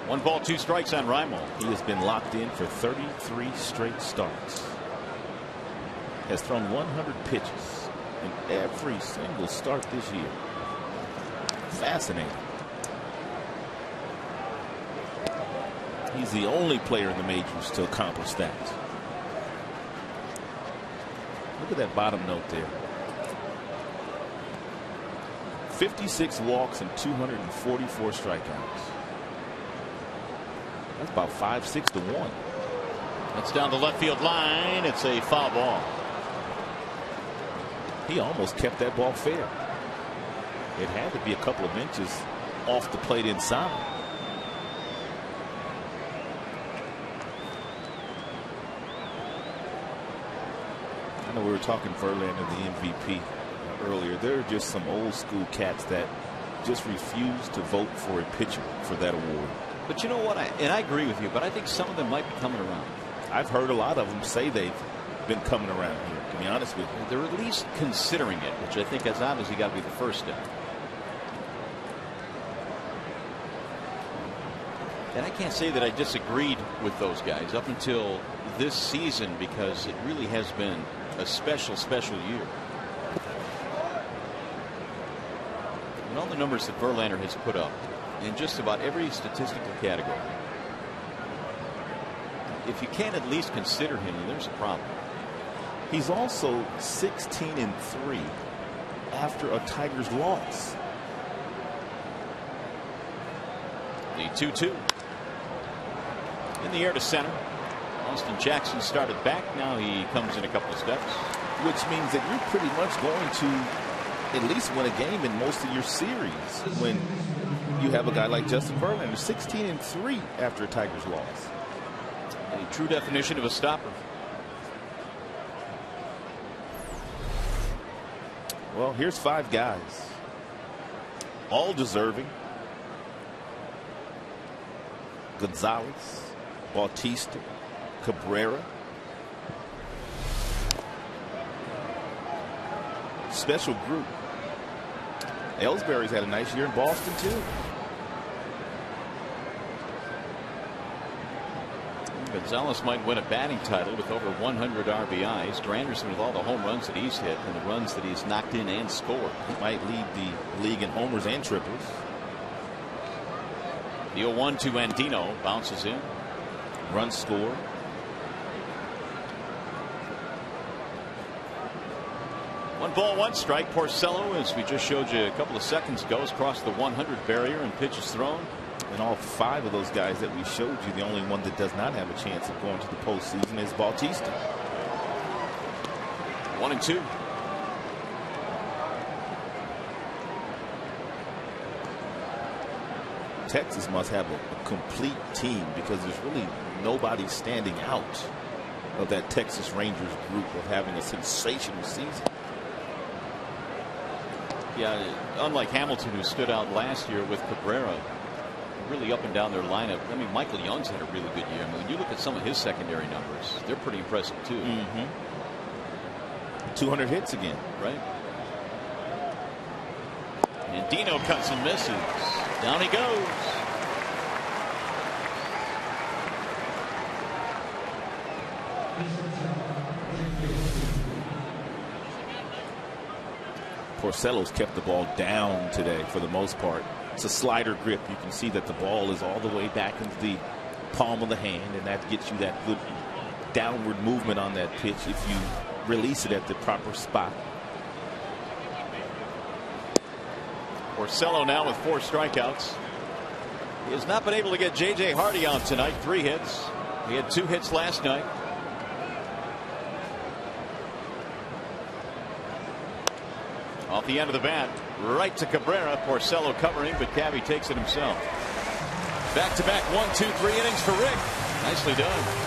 1 ball, 2 strikes on Reimold. He has been locked in for 33 straight starts. Has thrown 100 pitches in every single start this year. Fascinating. He's the only player in the majors to accomplish that. Look at that bottom note there. 56 walks and 244 strikeouts. That's about 5-6 to 1. That's down the left field line. It's a foul ball. He almost kept that ball fair. It had to be a couple of inches off the plate inside. I know we were talking Verlander, the MVP, earlier. There are just some old school cats that just refuse to vote for a pitcher for that award. But you know what? I agree with you, but I think some of them might be coming around. I've heard a lot of them say they've been coming around here, to be honest with you. They're at least considering it, which I think has obviously got to be the first step. And I can't say that I disagreed with those guys up until this season, because it really has been a special year. And all the numbers that Verlander has put up in just about every statistical category, if you can't at least consider him, then there's a problem. He's also 16-3 after a Tigers loss. The 2-2 in the air to center. Austin Jackson started back. Now he comes in a couple of steps, which means that you're pretty much going to at least win a game in most of your series when you have a guy like Justin Verlander, 16-3 after a Tigers loss. A true definition of a stopper. Well, here's 5 guys, all deserving. Gonzalez, Bautista, Cabrera. Special group. Ellsbury's had a nice year in Boston too. Gonzalez might win a batting title with over 100 RBIs. Granderson with all the home runs that he's hit and the runs that he's knocked in and scored. He might lead the league in homers and triples. The 0-1 to Andino bounces in. Run score. One ball, 1 strike. Porcello, as we just showed you a couple of seconds ago, has crossed the 100 barrier in pitches thrown. And all 5 of those guys that we showed you, the only one that does not have a chance of going to the postseason is Bautista. 1-2. Texas must have a complete team, because there's really nobody standing out of that Texas Rangers group of having a sensational season. Yeah, unlike Hamilton, who stood out last year with Cabrera, really up and down their lineup. I mean, Michael Young's had a really good year. I mean, when you look at some of his secondary numbers, they're pretty impressive too. 200 hits again. Right. And Dino cuts and misses. Down he goes. Porcello's kept the ball down today for the most part. It's a slider grip. You can see that the ball is all the way back into the palm of the hand, and that gets you that good downward movement on that pitch if you release it at the proper spot. Porcello now with 4 strikeouts. He has not been able to get J.J. Hardy out tonight. 3 hits. He had 2 hits last night. Off the end of the bat, right to Cabrera. Porcello covering, but Cabby takes it himself. Back-to-back 1, 2, 3 innings for Rick. Nicely done.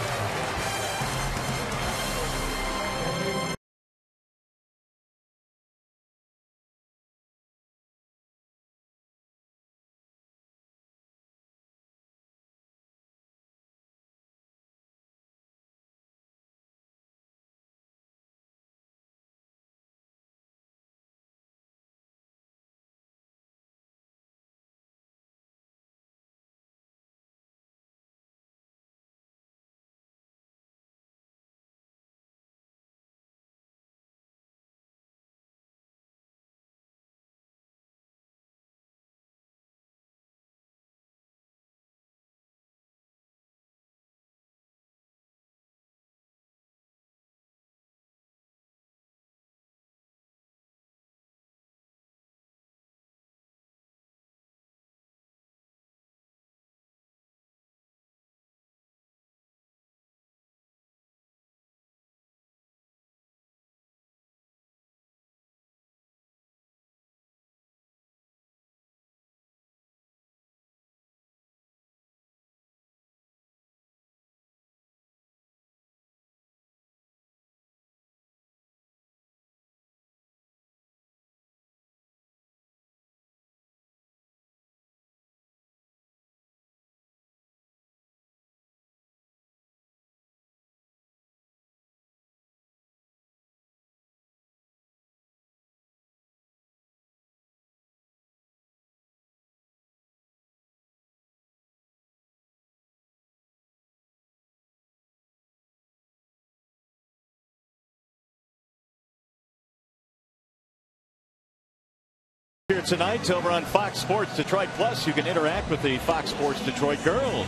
Here tonight over on Fox Sports Detroit Plus, you can interact with the Fox Sports Detroit girls.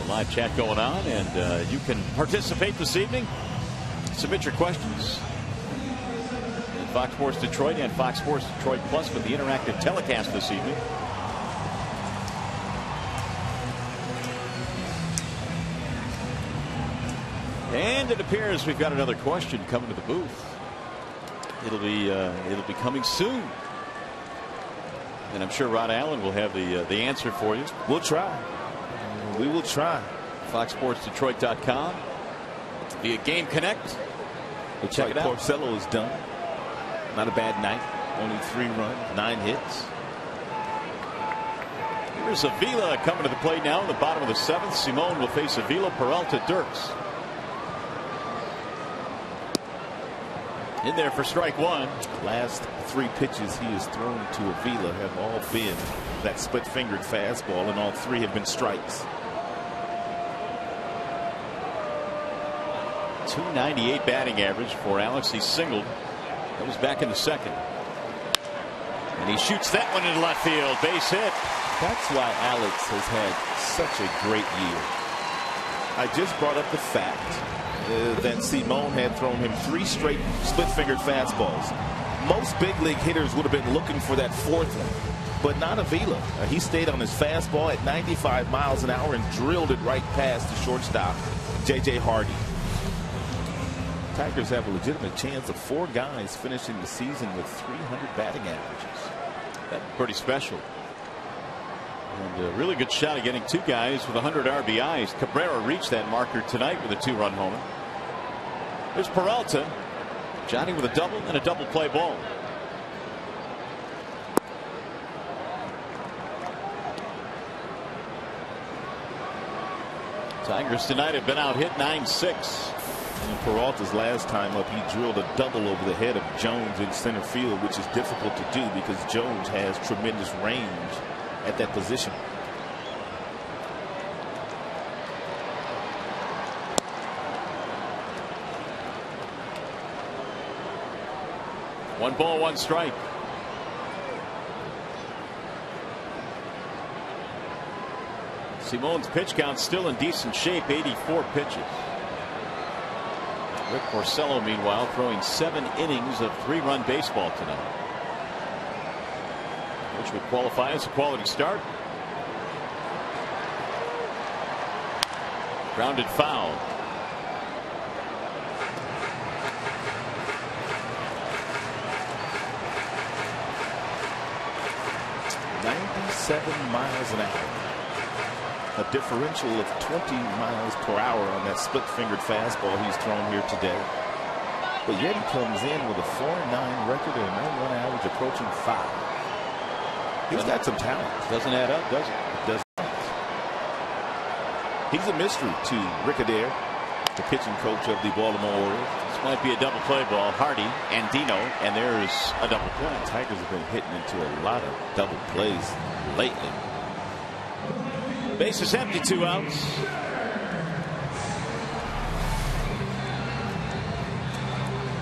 The live chat going on, and you can participate this evening. Submit your questions at Fox Sports Detroit and Fox Sports Detroit Plus with the interactive telecast this evening. And it appears we've got another question coming to the booth. It'll be coming soon. And I'm sure Rod Allen will have the answer for you. We'll try. We will try. FoxSportsDetroit.com via Game Connect. We'll check it out. Porcello is done. Not a bad night. Only 3 runs, 9 hits. Here's Avila coming to the plate now in the bottom of the 7th. Simone will face Avila, Peralta, Dirks. In there for strike 1. Last 3 pitches he has thrown to Avila have all been that split-fingered fastball, and all 3 have been strikes. .298 batting average for Alex. He singled. That was back in the 2nd. And he shoots that one into left field. Base hit. That's why Alex has had such a great year. I just brought up the fact that Simone had thrown him 3 straight split-fingered fastballs. Most big league hitters would have been looking for that 4th one, but not Avila. He stayed on his fastball at 95 miles an hour and drilled it right past the shortstop, J.J. Hardy. Tigers have a legitimate chance of 4 guys finishing the season with 300 batting averages. That's pretty special. And a really good shot at getting 2 guys with 100 RBIs. Cabrera reached that marker tonight with a 2-run homer. There's Peralta. Johnny with a double and a double play ball. Tigers tonight have been out hit 9-6. And Peralta's last time up, he drilled a double over the head of Jones in center field, which is difficult to do because Jones has tremendous range at that position. One ball, 1 strike. Simone's pitch count still in decent shape, 84 pitches. Rick Porcello, meanwhile, throwing 7 innings of 3-run baseball tonight, which would qualify as a quality start. Grounded foul. .97 miles an hour. A differential of 20 miles per hour on that split-fingered fastball he's thrown here today. But yet he comes in with a 4.9 record and an 1 average approaching 5. He's got some talent. Doesn't add up, does it? It does not. He's a mystery to Rick Adair, the pitching coach of the Baltimore Orioles. This might be a double play ball. Hardy and Dino, and there's a double play. Tigers have been hitting into a lot of double plays lately. Base is empty, 2 outs.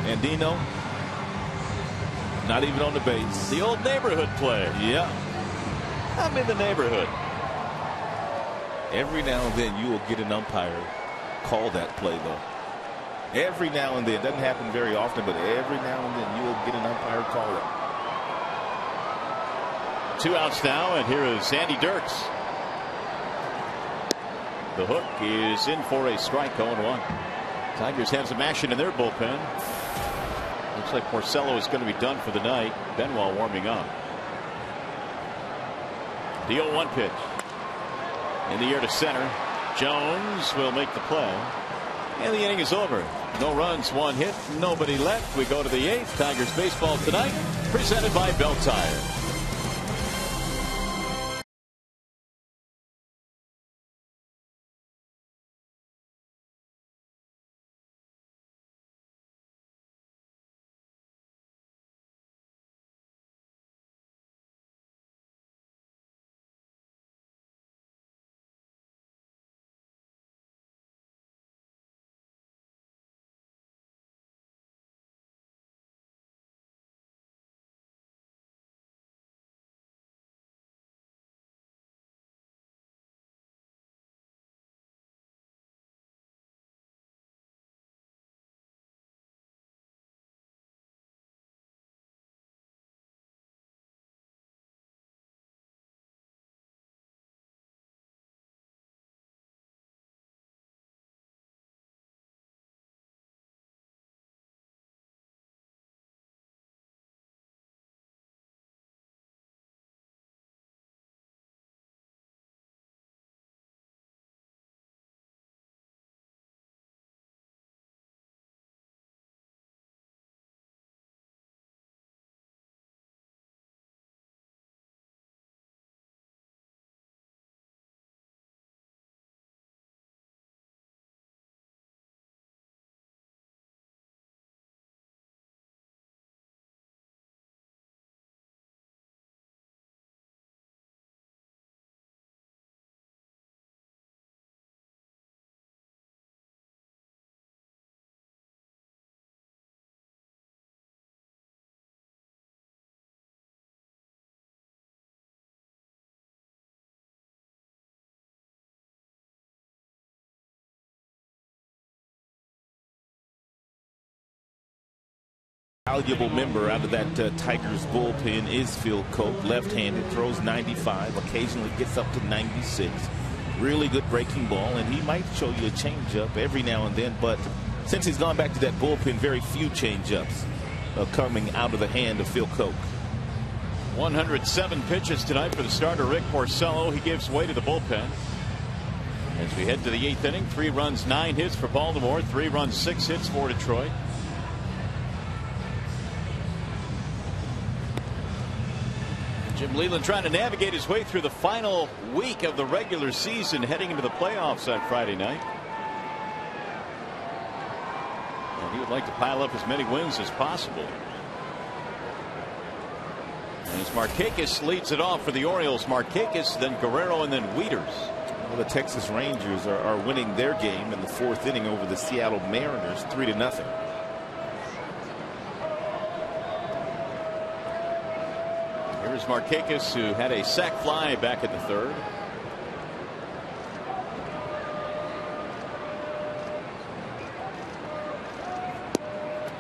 And Dino, not even on the base. The old neighborhood play. Yeah. I'm in the neighborhood. Every now and then you will get an umpire call that play, though. Every now and then. It doesn't happen very often, but every now and then you will get an umpire call it. 2 outs now, and here is Andy Dirks. The hook is in for a strike, 0-1. Tigers have some action in their bullpen. Looks like Porcello is going to be done for the night. Benoit warming up. The 0-1 pitch. In the air to center. Jones will make the play. And the inning is over. No runs, 1 hit, nobody left. We go to the 8th. Tigers baseball tonight, presented by Bell Tire. Valuable member out of that Tigers bullpen is Phil Cope. Left-handed, throws 95, occasionally gets up to 96. Really good breaking ball, and he might show you a changeup every now and then, but since he's gone back to that bullpen, very few changeups coming out of the hand of Phil Cope. 107 pitches tonight for the starter Rick Porcello. He gives way to the bullpen as we head to the 8th inning. 3 runs, 9 hits for Baltimore. 3 runs, 6 hits for Detroit. Jim Leyland trying to navigate his way through the final week of the regular season, heading into the playoffs on Friday night. And he would like to pile up as many wins as possible. And as Markakis leads it off for the Orioles, Markakis, then Guerrero, and then Wieters. Well, the Texas Rangers are winning their game in the 4th inning over the Seattle Mariners 3-0. Here's Markakis, who had a sac fly back in the 3rd.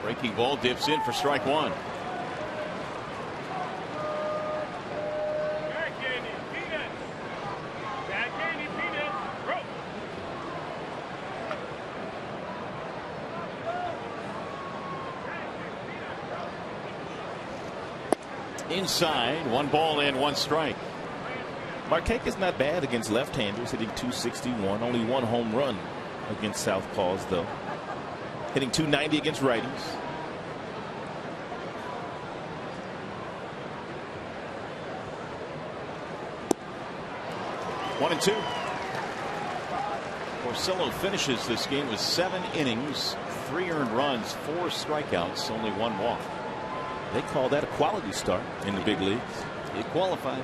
Breaking ball dips in for strike one. Inside, 1 ball and 1 strike. Marquez is not bad against left-handers, hitting .261. Only 1 home run against southpaws, though. Hitting .290 against righties. One and two. Porcello finishes this game with 7 innings, 3 earned runs, 4 strikeouts, only 1 walk. They call that a quality start in the big leagues. It qualifies.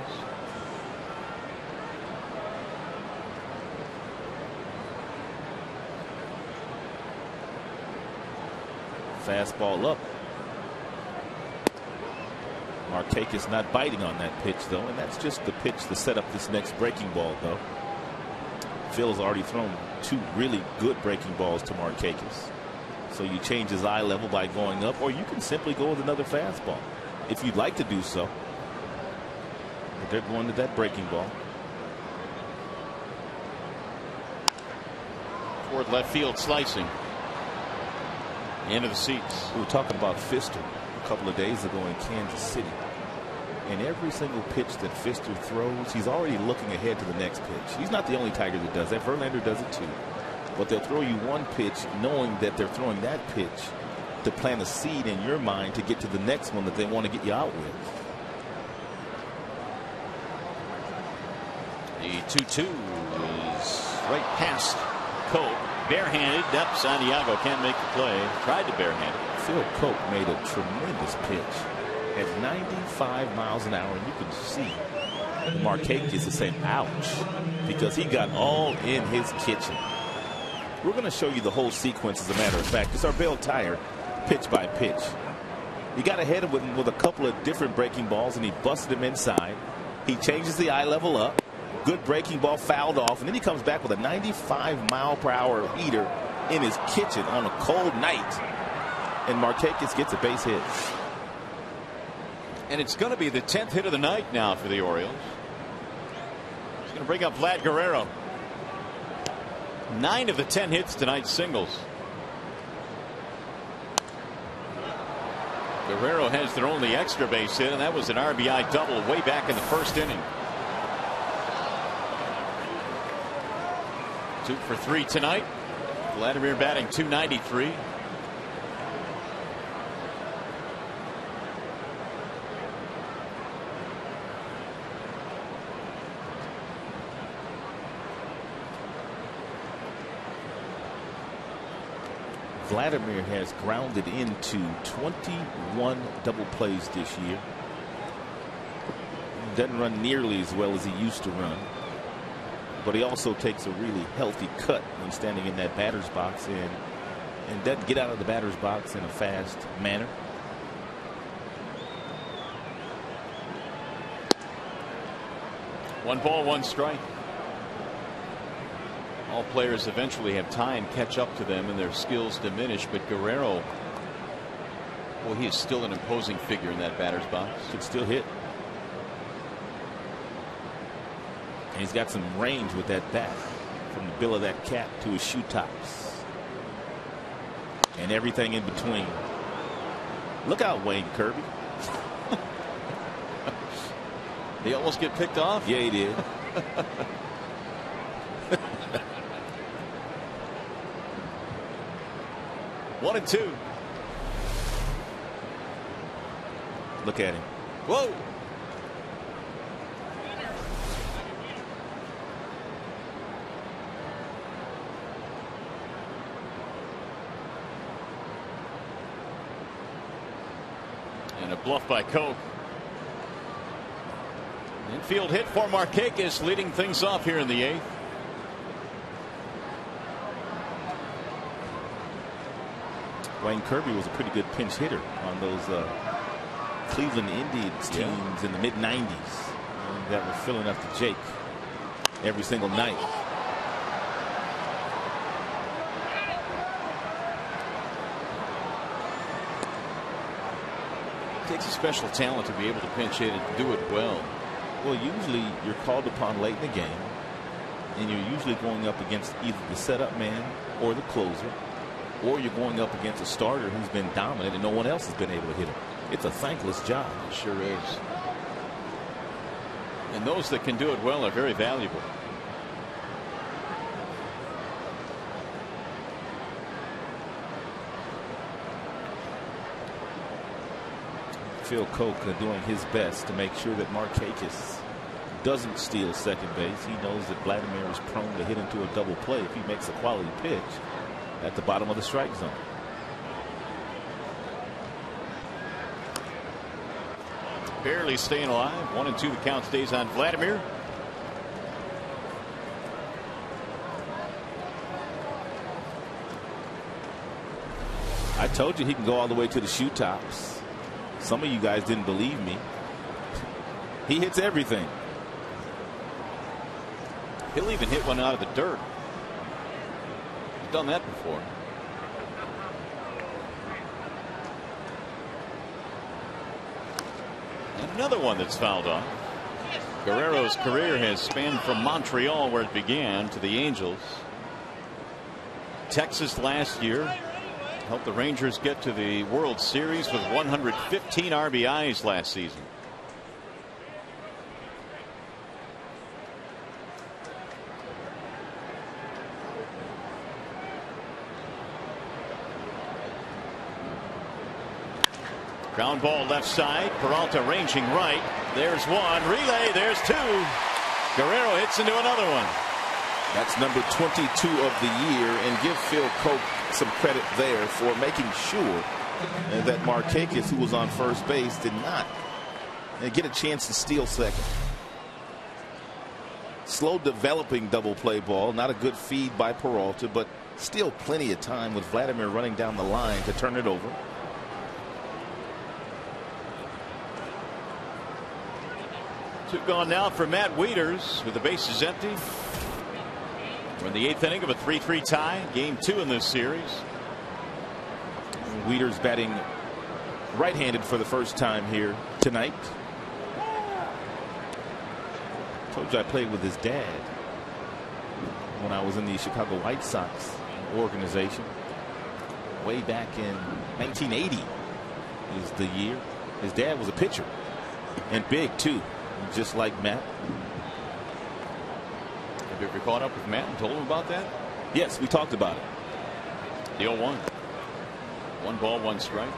Fastball up. Marquez is not biting on that pitch, though, and that's just the pitch to set up this next breaking ball, though. Phil has already thrown 2 really good breaking balls to Marquez. So you change his eye level by going up, or you can simply go with another fastball if you'd like to do so. But they're going to that breaking ball. Toward left field, slicing. Into the seats. We were talking about Fister a couple of days ago in Kansas City. And every single pitch that Fister throws, he's already looking ahead to the next pitch. He's not the only Tiger that does that. Verlander does it too. But they'll throw you one pitch knowing that they're throwing that pitch to plant a seed in your mind to get to the next one that they want to get you out with. The 2-2 is right past Cope. Barehanded up. Santiago can't make the play. Tried to barehand it. Phil Cope made a tremendous pitch at 95 miles an hour, and you can see Marquez is saying ouch because he got all in his kitchen. We're going to show you the whole sequence, as a matter of fact. It's our BAL tire, pitch by pitch. He got ahead of him with a couple of different breaking balls, and he busted him inside. He changes the eye level up. Good breaking ball, fouled off, and then he comes back with a 95-mile-per-hour heater in his kitchen on a cold night. And Marquez gets a base hit. And it's going to be the 10th hit of the night now for the Orioles. He's going to bring up Vlad Guerrero. 9 of the 10 hits tonight, singles. Guerrero has their only extra base hit, and that was an RBI double way back in the first inning. 2 for 3 tonight. Vladimir batting .293. Vladimir has grounded into 21 double plays this year. He doesn't run nearly as well as he used to run, but he also takes a really healthy cut when standing in that batter's box and doesn't get out of the batter's box in a fast manner. One ball, 1 strike. All players eventually have time catch up to them and their skills diminish, but Guerrero, well, he is still an imposing figure in that batter's box. Could still hit. And he's got some range with that bat, from the bill of that cap to his shoe tops and everything in between. Look out, Wayne Kirby. He almost get picked off? Yeah, he did. One and 2. Look at him. Whoa. And a bluff by Coke. Infield hit for Marquez, leading things off here in the 8th. Wayne Kirby was a pretty good pinch hitter on those Cleveland Indians teams in the mid-90s that were filling up the Jake every single night. takes a special talent to be able to pinch hit and do it well. Well, usually you're called upon late in the game, and you're usually going up against either the setup man or the closer, or you're going up against a starter who's been dominant and no one else has been able to hit him. It's a thankless job. It sure is. And those that can do it well are very valuable. Phil Koch doing his best to make sure that Markakis doesn't steal second base. He knows that Vladimir is prone to hit into a double play if he makes a quality pitch at the bottom of the strike zone. Barely staying alive. 1-2 the count stays on Vladimir. I told you he can go all the way to the shoe tops. Some of you guys didn't believe me. He hits everything. He'll even hit one out of the dirt. He's done that before. And another one that's fouled off. Guerrero's career has spanned from Montreal, where it began, to the Angels. Texas last year. Helped the Rangers get to the World Series with 115 RBIs last season. Ground ball left side. Peralta ranging right. There's one. Relay. There's two. Guerrero hits into another one. That's number 22 of the year, and give Phil Koch some credit there for making sure that Markakis, who was on first base, did not get a chance to steal second. Slow developing double play ball, not a good feed by Peralta, but still plenty of time with Vladimir running down the line to turn it over. Two gone now for Matt Wieters with the bases empty. We're in the 8th inning of a 3-3 tie. Game 2 in this series. Wieters batting right-handed for the first time here tonight. Told you I played with his dad when I was in the Chicago White Sox organization way back in 1980 is the year. His dad was a pitcher and big too, just like Matt. Have you ever caught up with Matt and told him about that? Yes, we talked about it. The 0-1. 1 ball, 1 strike.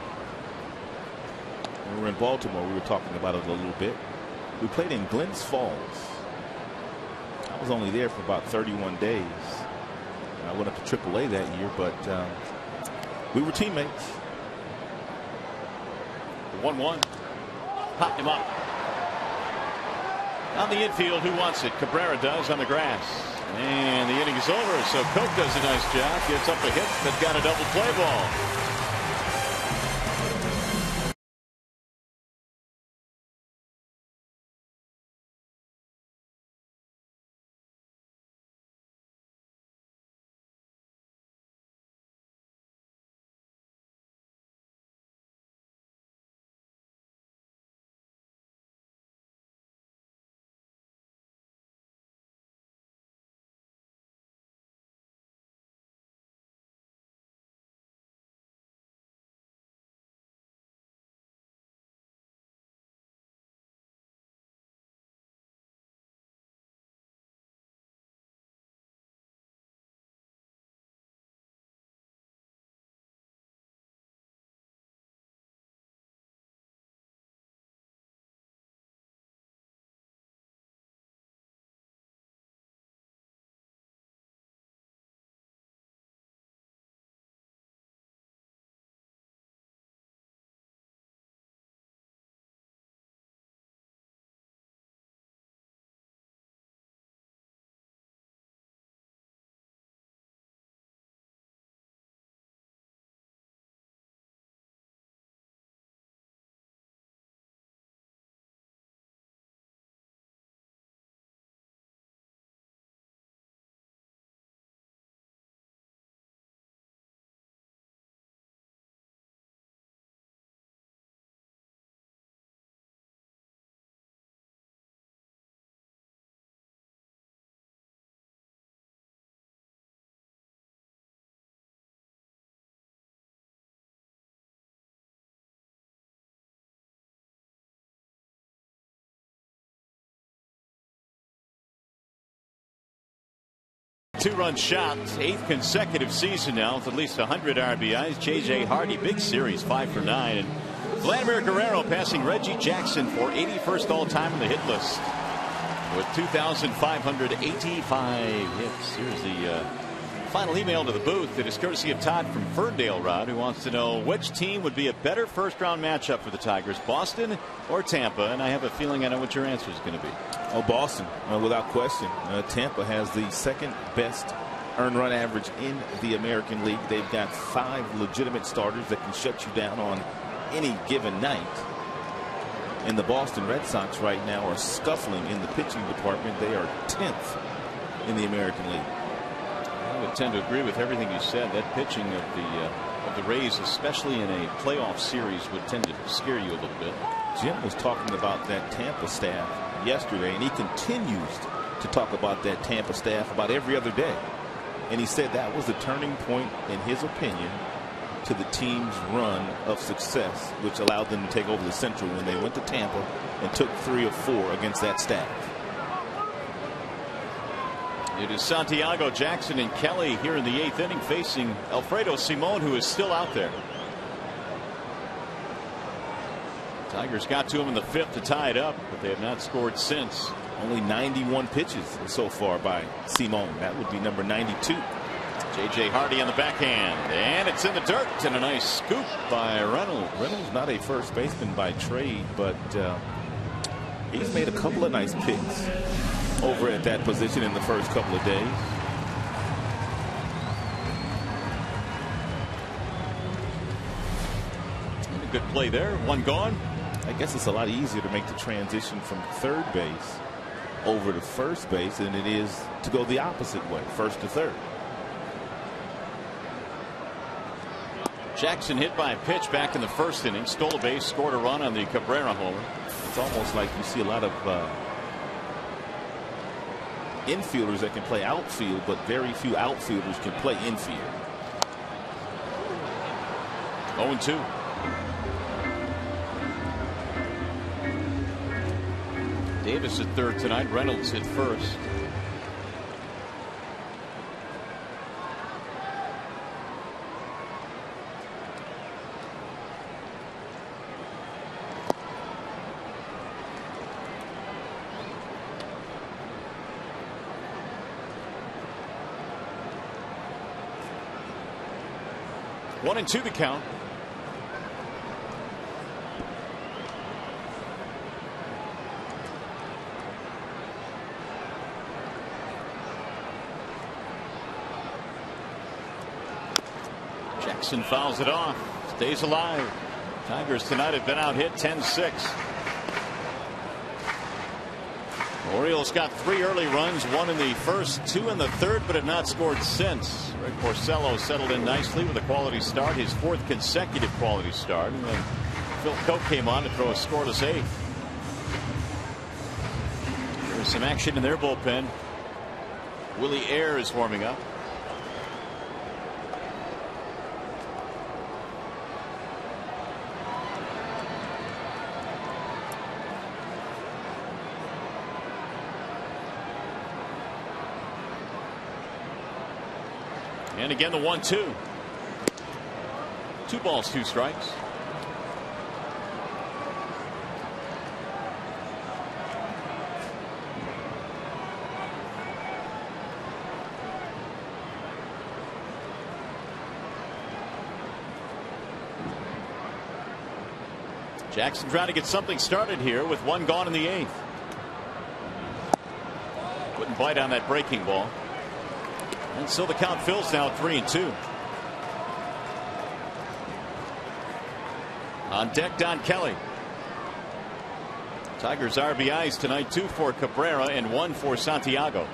When we were in Baltimore, we were talking about it a little bit. We played in Glens Falls. I was only there for about 31 days. I went up to AAA that year, but we were teammates. The 1-1. Popped him up. On the infield, who wants it? Cabrera does on the grass. And the inning is over, so Koch does a nice job. Gets up a hit, but got a double play ball. 2-run shot, 8th consecutive season now with at least 100 RBIs. J.J. Hardy, big series, 5 for 9. And Vladimir Guerrero passing Reggie Jackson for 81st all-time on the hit list with 2,585 hits. Here's the final email to the booth. It is courtesy of Todd from Ferndale, Rod, who wants to know which team would be a better first-round matchup for the Tigers, Boston or Tampa? And I have a feeling I know what your answer is going to be. Oh, Boston, without question. Tampa has the second best earned run average in the American League. They've got 5 legitimate starters that can shut you down on any given night. And the Boston Red Sox right now are scuffling in the pitching department. They are 10th in the American League. I would tend to agree with everything you said. That pitching of the Rays, especially in a playoff series, would tend to scare you a little bit. Jim was talking about that Tampa staff yesterday, and he continues to talk about that Tampa staff about every other day. And he said that was the turning point, in his opinion, to the team's run of success, which allowed them to take over the Central when they went to Tampa and took 3 of 4 against that staff. It is Santiago, Jackson, and Kelly here in the 8th inning facing Alfredo Simon, who is still out there. Tigers got to him in the 5th to tie it up, but they have not scored since. Only 91 pitches so far by Simon. That would be number 92. J.J. Hardy on the backhand, and it's in the dirt, and a nice scoop by Reynolds. Reynolds not a first baseman by trade, but he's made a couple of nice picks over at that position in the first couple of days. And a good play there. One gone. I guess it's a lot easier to make the transition from third base over to first base than it is to go the opposite way, first to third. Jackson hit by a pitch back in the 1st inning, stole a base, scored a run on the Cabrera homer. It's almost like you see a lot of infielders that can play outfield, but very few outfielders can play infield. 0-2. Davis at third tonight. Reynolds hit first. One and 2 the count. Jackson fouls it off. Stays alive. Tigers tonight have been out hit 10-6. Orioles got 3 early runs, 1 in the 1st, 2 in the 3rd, but have not scored since. Rick Porcello settled in nicely with a quality start, his 4th consecutive quality start. And then Phil Coke came on to throw a scoreless 8th. There's some action in their bullpen. Willie Ayer is warming up. And again the 1-2. 2 balls, 2 strikes. Jackson trying to get something started here with 1 gone in the 8th. Couldn't bite on that breaking ball. And so the count fills now 3-2. On deck, Don Kelly. Tigers RBIs tonight, 2 for Cabrera and 1 for Santiago.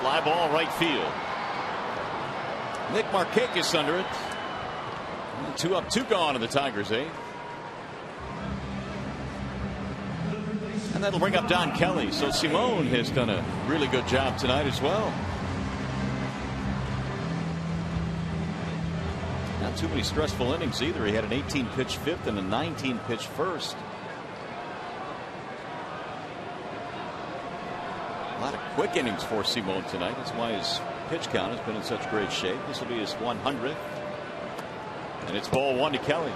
Fly ball right field. Nick Markakis under it. 2 up, 2 gone in the Tigers' 8th. And that'll bring up Don Kelly. So Simone has done a really good job tonight as well. Not too many stressful innings either. He had an 18-pitch fifth and a 19-pitch first. A lot of quick innings for Simone tonight. That's why his pitch count has been in such great shape. This will be his 100th. And it's ball one to Kelly.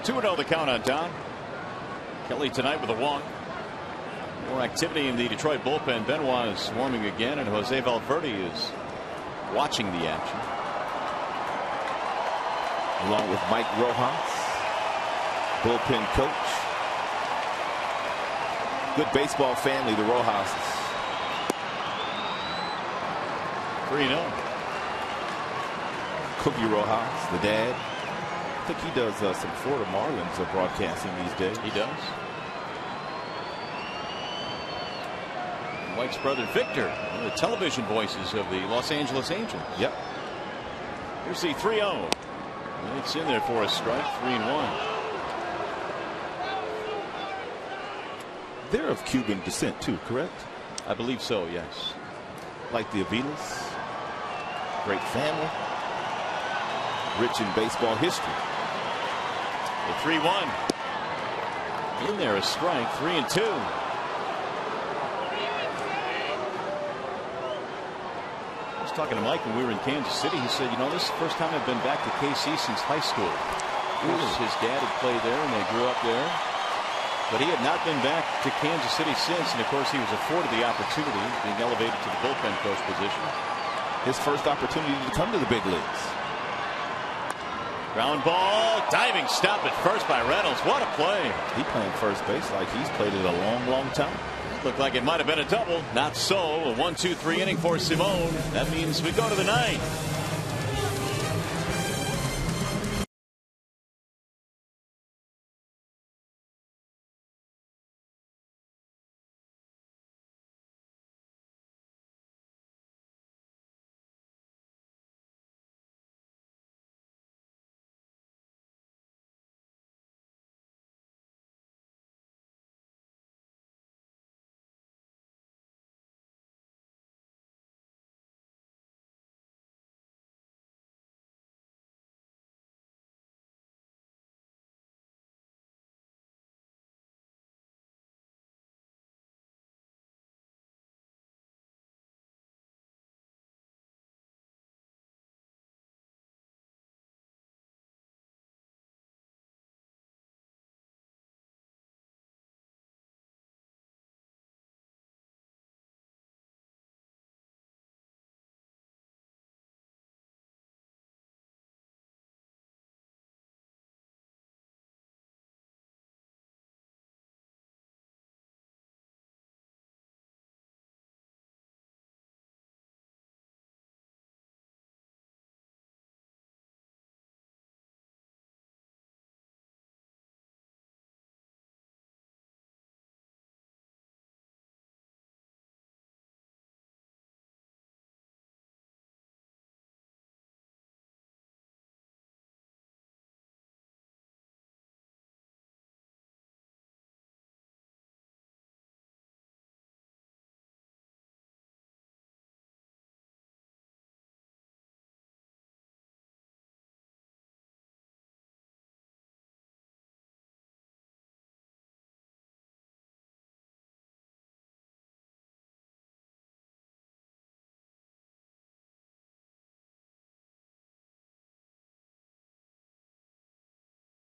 Two and 0 the count on Don. Kelly tonight with a walk. More activity in the Detroit bullpen. Benoit is warming again, and Jose Valverde is watching the action. Along with Mike Rojas, bullpen coach. Good baseball family, the Rojas's. 3-0. Cookie Rojas, the dad. I think he does some Florida Marlins broadcasting these days. He does. Mike's brother Victor, one of the television voices of the Los Angeles Angels. Yep. Here's the 3-0. It's in there for a strike. 3-1. They're of Cuban descent too, correct? I believe so, yes. Like the Avilas. Great family. Rich in baseball history. The 3-1. In there, a strike. 3-2. I was talking to Mike when we were in Kansas City. He said, you know, this is the first time I've been back to KC since high school. His dad had played there and they grew up there. But he had not been back to Kansas City since. And of course, he was afforded the opportunity, being elevated to the bullpen coach position. His first opportunity to come to the big leagues. Ground ball, diving stop at first by Reynolds. What a play. He playing first base like he's played it a long time. Looked like it might have been a double. Not so. A 1-2-3 inning for Simone. That means we go to the ninth.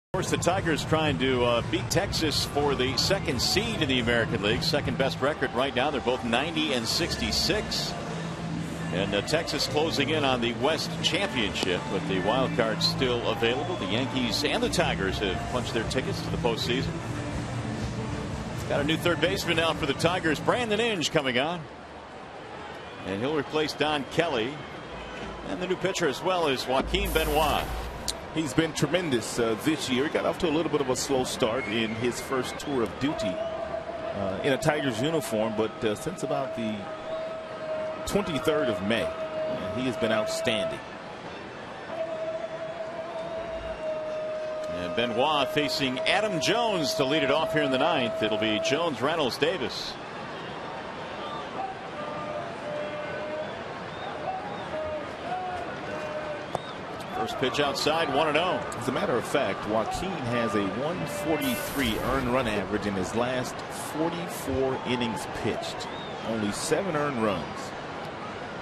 Of course, the Tigers trying to beat Texas for the second seed in the American League. Second best record right now. They're both 90 and 66. And Texas closing in on the West Championship, but the wild card still available. The Yankees and the Tigers have punched their tickets to the postseason. Got a new third baseman now for the Tigers. Brandon Inge coming on. And he'll replace Don Kelly. And the new pitcher as well is Joaquin Benoit. He's been tremendous this year. He got off to a little bit of a slow start in his first tour of duty in a Tigers uniform, but since about the 23rd of May, he has been outstanding. And Benoit facing Adam Jones to lead it off here in the ninth. It'll be Jones, Reynolds, Davis. First pitch outside, 1-0. As a matter of fact, Joaquin has a 143 earned run average in his last 44 innings pitched. Only 7 earned runs,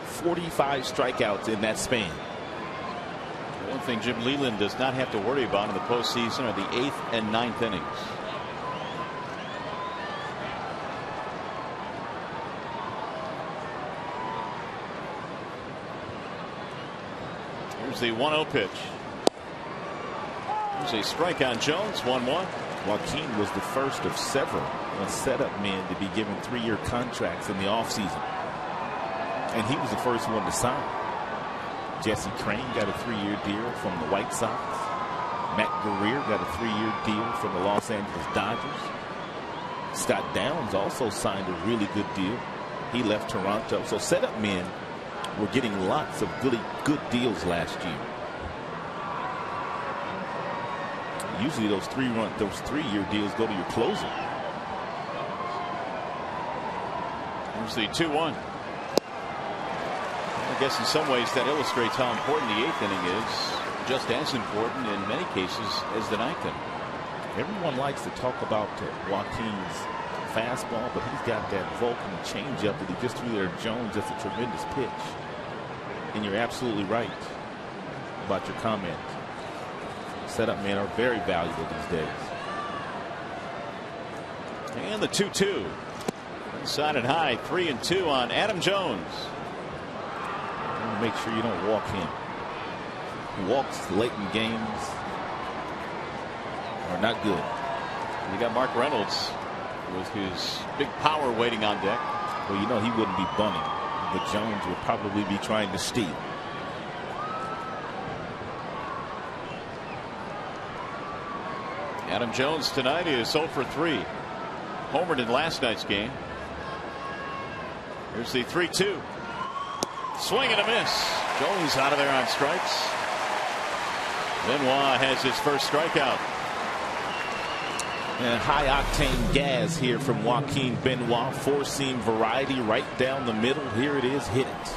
45 strikeouts in that span. One thing Jim Leyland does not have to worry about in the postseason are the 8th and 9th innings. Here's the 1-0 pitch. There's a strike on Jones, 1-1. Joaquin was the first of several setup men to be given 3-year contracts in the offseason. And he was the first one to sign. Jesse Crain got a 3-year deal from the White Sox. Matt Guerrier got a 3-year deal from the Los Angeles Dodgers. Scott Downs also signed a really good deal. He left Toronto. So setup men were getting lots of really good deals last year. Usually those 3-year deals go to your closer. Here's the 2-1. I guess in some ways that illustrates how important the 8th inning is. Just as important in many cases as the 9th inning. Everyone likes to talk about Joaquin's fastball, but he's got that Vulcan changeup that he just threw there. Jones, that's a tremendous pitch. And you're absolutely right about your comment. Setup men are very valuable these days. And the 2-2. Inside and high, 3-2 on Adam Jones. You want to make sure you don't walk him. Walks late in games are not good. You got Mark Reynolds with his big power waiting on deck. Well, you know he wouldn't be bunting, but Jones would probably be trying to steal. Adam Jones tonight is 0 for 3. Homered in last night's game. Here's the 3-2. Swing and a miss. Jones out of there on strikes. Benoit has his first strikeout. And high octane gas here from Joaquin Benoit. 4-seam variety right down the middle. Here it is. Hit it.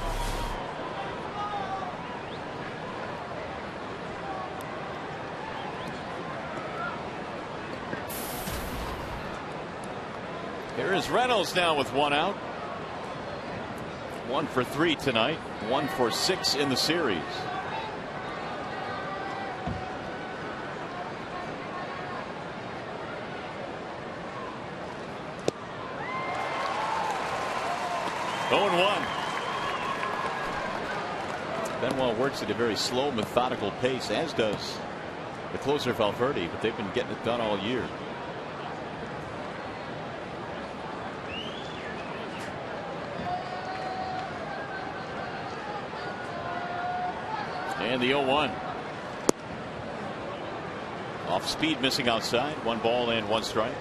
Here is Reynolds now with 1 out. 1 for 3 tonight. 1 for 6 in the series. Going 1. Benoit works at a very slow, methodical pace, as does the closer Valverde, but they've been getting it done all year. And the 0-1. Off speed, missing outside. 1 ball and 1 strike.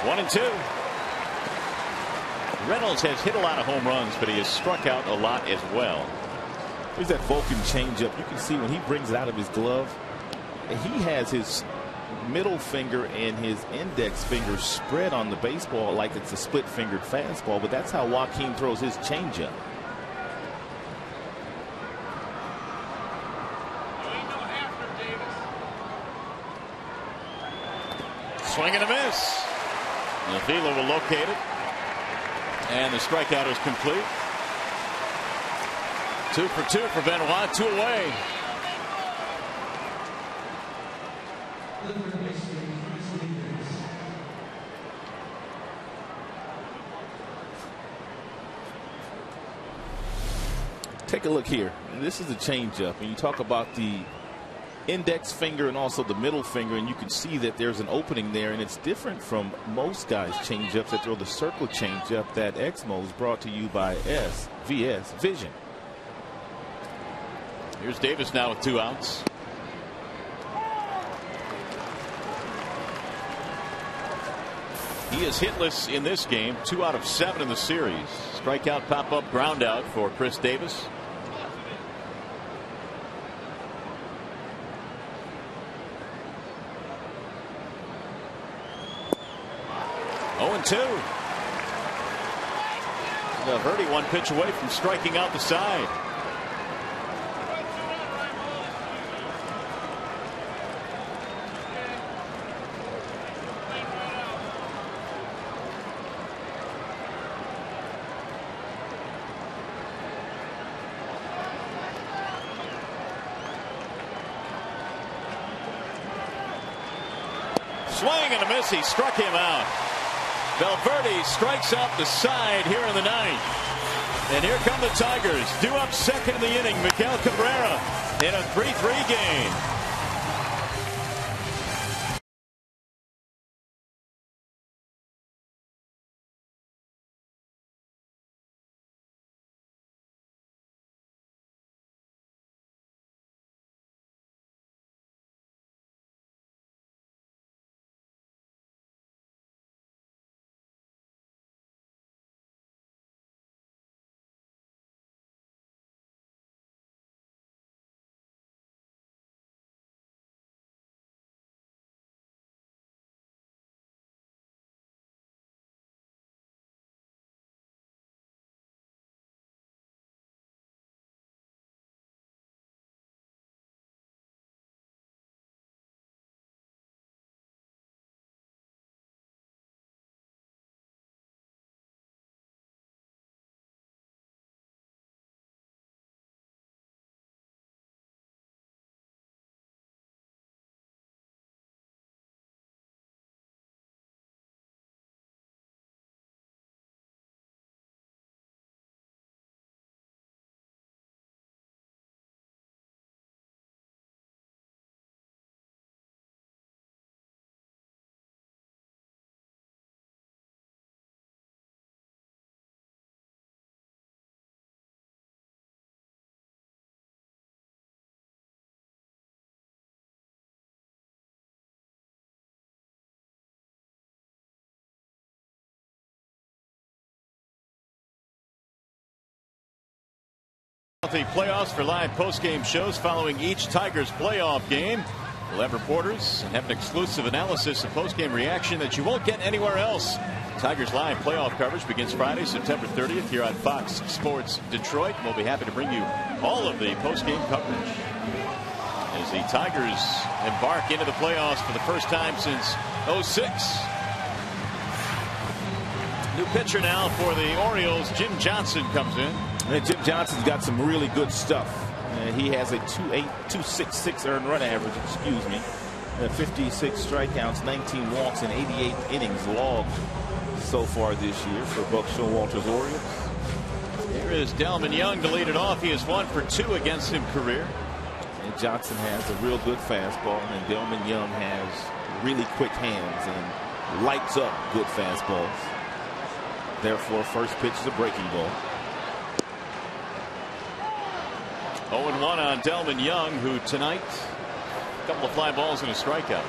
One and 2. Reynolds has hit a lot of home runs, but he has struck out a lot as well. There's that Vulcan changeup. You can see when he brings it out of his glove, he has his middle finger and his index finger spread on the baseball like it's a split-fingered fastball, but that's how Joaquin throws his changeup. Swing and a miss. The fielder will locate it. And the strikeout is complete. 2 for 2 for Benoit. 2 away. Take a look here. This is a changeup, and you talk about the index finger and also the middle finger, and you can see that there's an opening there, and it's different from most guys' changeups that throw the circle changeup. That Exmo is brought to you by SVS Vision. Here's Davis now with 2 outs. He is hitless in this game, 2 out of 7 in the series. Strikeout, pop up, ground out for Chris Davis. Oh, 2. Verdi 1 pitch away from striking out the side. Swing and a miss. He struck him out. Valverde strikes out the side here in the 9th. And here come the Tigers. Due up second in the inning. Miguel Cabrera in a 3-3 game. The playoffs for live post-game shows following each Tigers playoff game. We'll have reporters and have an exclusive analysis and post-game reaction that you won't get anywhere else. Tigers live playoff coverage begins Friday, September 30th here on Fox Sports Detroit. We'll be happy to bring you all of the post-game coverage as the Tigers embark into the playoffs for the first time since '06. New pitcher now for the Orioles. Jim Johnson comes in. And Jim Johnson's got some really good stuff. He has a 2.66 earned run average, 56 strikeouts, 19 walks, and 88 innings logged so far this year for Buck Showalter's Orioles. Here is Delman Young to lead it off. He is 1 for 2 against him career. And Johnson has a real good fastball, and Delman Young has really quick hands and lights up good fastballs. Therefore, first pitch is a breaking ball. 0-1 on Delman Young, who tonight, a couple of fly balls and a strikeout.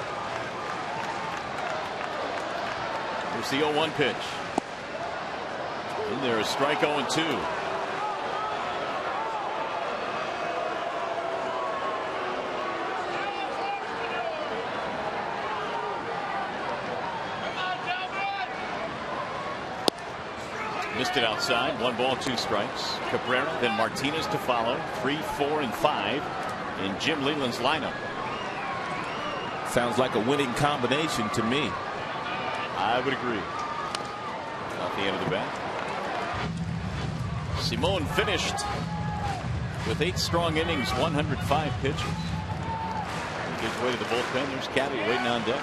Here's the 0-1 pitch. In there, a strike 0-2. Missed it outside. 1 ball, 2 strikes. Cabrera, then Martinez to follow. 3, 4, and 5 in Jim Leyland's lineup. Sounds like a winning combination to me. I would agree. Off the end of the bat. Simone finished with 8 strong innings, 105 pitches. He gives way to the bullpen. There's Caddy waiting on deck.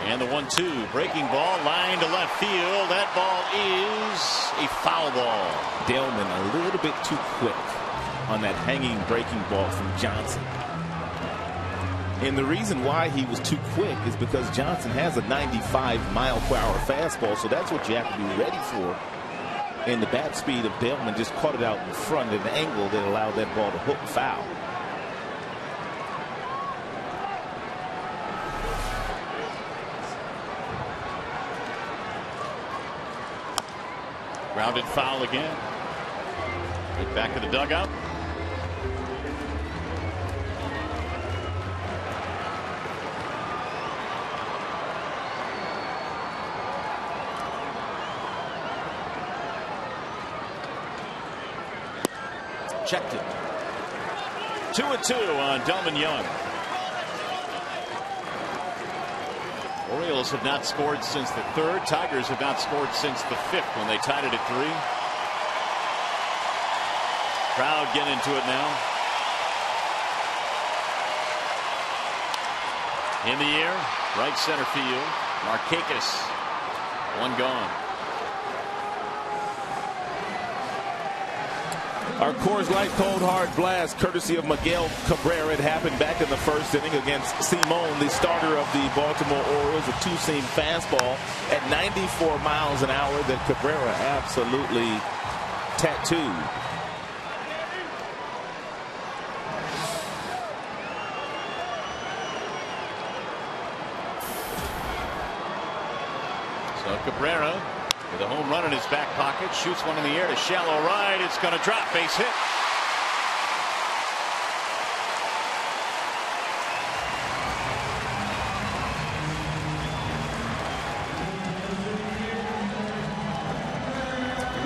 And the 1-2 breaking ball, line to left field. That ball is a foul ball. Delman a little bit too quick on that hanging breaking ball from Johnson. And the reason why he was too quick is because Johnson has a 95-mile-per-hour fastball, so that's what you have to be ready for. And the bat speed of Delman just caught it out in front at an angle that allowed that ball to hook foul. Grounded foul again. Get back to the dugout. Checked it. 2-2 on Delman Young. Orioles have not scored since the third. Tigers have not scored since the fifth when they tied it at 3. Crowd getting into it now. In the air, right center field. Markakis, one gone. Our Coors Light Cold Hard Blast, courtesy of Miguel Cabrera. It happened back in the first inning against Simone, the starter of the Baltimore Orioles. A two-seam fastball at 94 miles an hour that Cabrera absolutely tattooed. So Cabrera, with a home run in his back pocket, shoots one in the air to shallow right. It's going to drop. Base hit.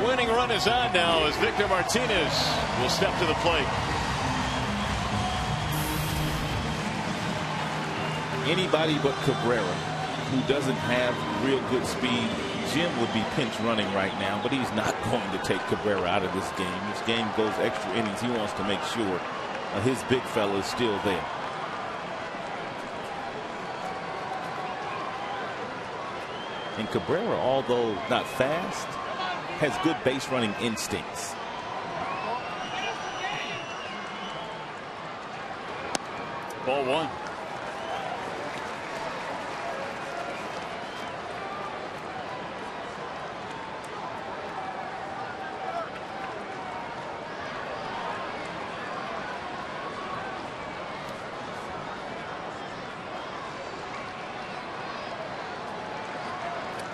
Winning run is on now as Victor Martinez will step to the plate. Anybody but Cabrera who doesn't have real good speed, Jim would be pinch running right now, but he's not going to take Cabrera out of this game. This game goes extra innings. He wants to make sure his big fella is still there. And Cabrera, although not fast, has good base running instincts. Ball 1.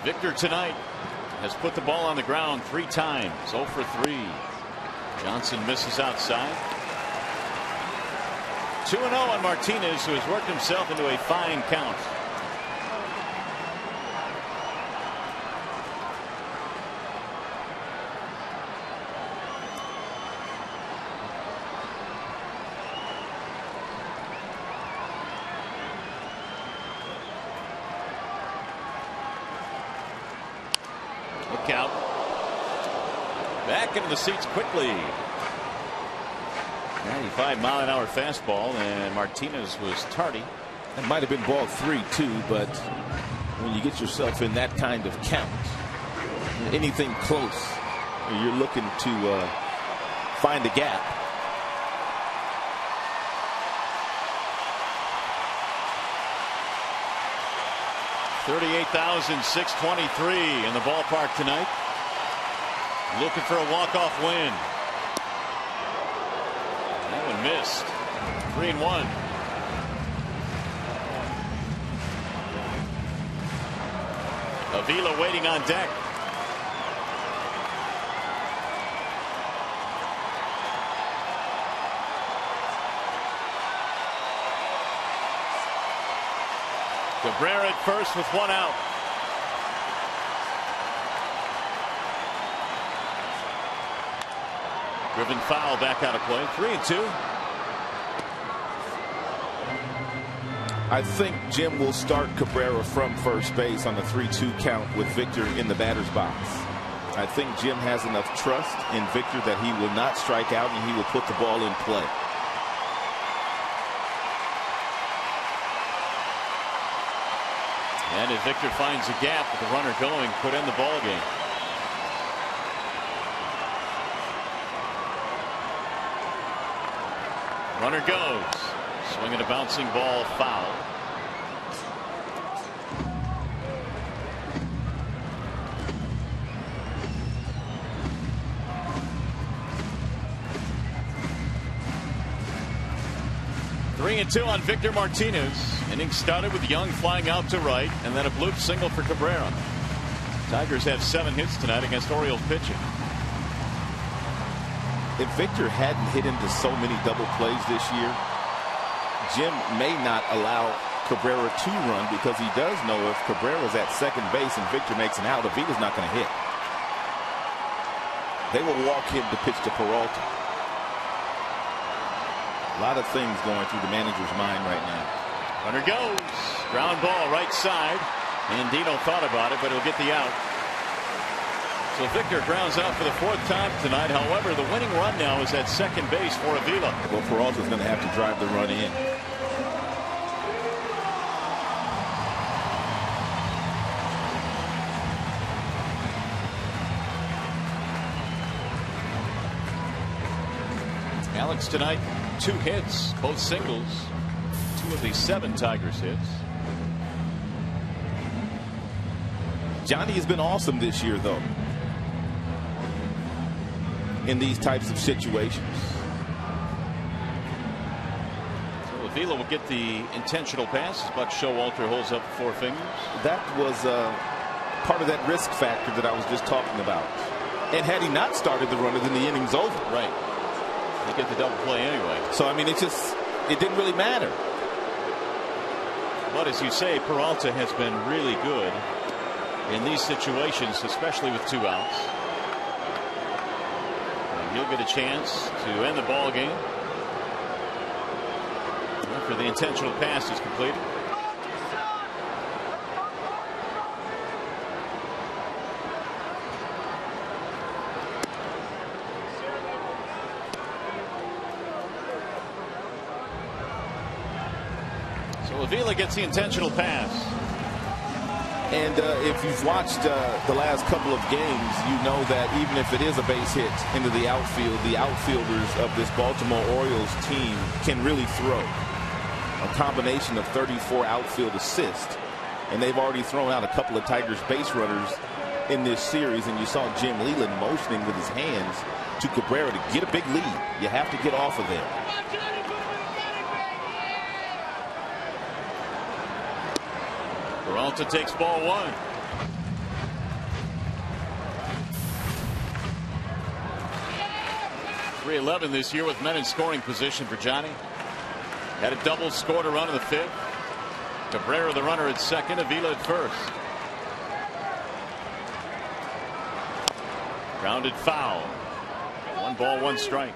Victor tonight has put the ball on the ground 3 times. 0 for 3. Johnson misses outside. 2-0 on Martinez, who has worked himself into a fine count. Look out. Back into the seats quickly. 95-mile-an-hour fastball, and Martinez was tardy. That might have been ball 3 too, but when you get yourself in that kind of count, anything close, you're looking to find a gap. $38,623 in the ballpark tonight. Looking for a walk-off win. That one missed. 3-1. Avila waiting on deck. Cabrera at first with 1 out. Driven foul back out of play. 3-2. I think Jim will start Cabrera from first base on the 3-2 count with Victor in the batter's box. I think Jim has enough trust in Victor that he will not strike out and he will put the ball in play. And if Victor finds a gap with the runner going, could end the ball game. Runner goes. Swinging a bouncing ball, foul. Three and two on Victor Martinez. Inning started with Young flying out to right, and then a bloop single for Cabrera. Tigers have 7 hits tonight against Orioles pitching. If Victor hadn't hit into so many double plays this year, Jim may not allow Cabrera to run, because he does know if Cabrera's at second base and Victor makes an out, Avita's not going to hit. They will walk him to pitch to Peralta. A lot of things going through the manager's mind right now. Runner goes. Ground ball right side. And Dino thought about it, but he'll get the out. So Victor grounds out for the 4th time tonight. However, the winning run now is at second base for Avila. Well, Peralta's going to have to drive the run in. Alex tonight, 2 hits, both singles. 2 of the 7 Tigers hits. Johnny has been awesome this year, though, in these types of situations. So Avila will get the intentional pass as Buck Showalter holds up 4 fingers. That was part of that risk factor that I was just talking about. And had he not started the runner, then the inning's over. Right. You get the double play anyway. So, I mean, it didn't really matter. But as you say, Peralta has been really good in these situations, especially with 2 outs. And he'll get a chance to end the ball game after the intentional pass is completed. Avila gets the intentional pass. And if you've watched the last couple of games, you know that even if it is a base hit into the outfield, the outfielders of this Baltimore Orioles team can really throw. A combination of 34 outfield assists. And they've already thrown out a couple of Tigers base runners in this series. And you saw Jim Leyland motioning with his hands to Cabrera to get a big lead. You have to get off of there. Peralta takes ball 1. .311 this year with men in scoring position for Johnny. Had a double, scored a run in the 5th. Cabrera the runner at second, Avila at first. Grounded foul. 1 ball, 1 strike.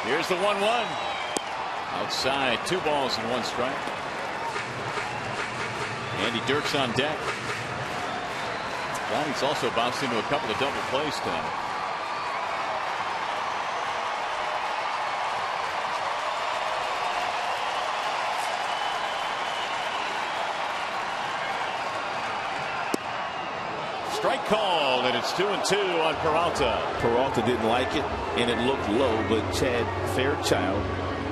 Here's the 1-1. Outside, 2 balls and 1 strike. Andy Dirks on deck. Johnny's also bounced into a couple of double plays tonight. Strike called, and it's 2-2 on Peralta. Peralta didn't like it, and it looked low, but Chad Fairchild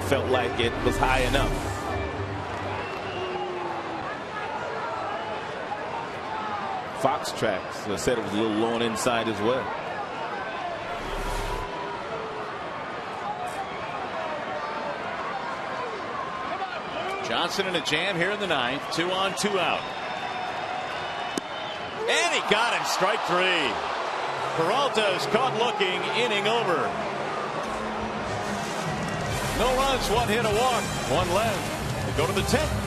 felt like it was high enough. Fox Tracks said it was a little low and inside as well. Johnson in a jam here in the 9th. 2 on, 2 out. And he got him, strike 3. Peralta is caught looking, inning over. No runs, 1 hit, a walk, 1 left. They go to the 10th.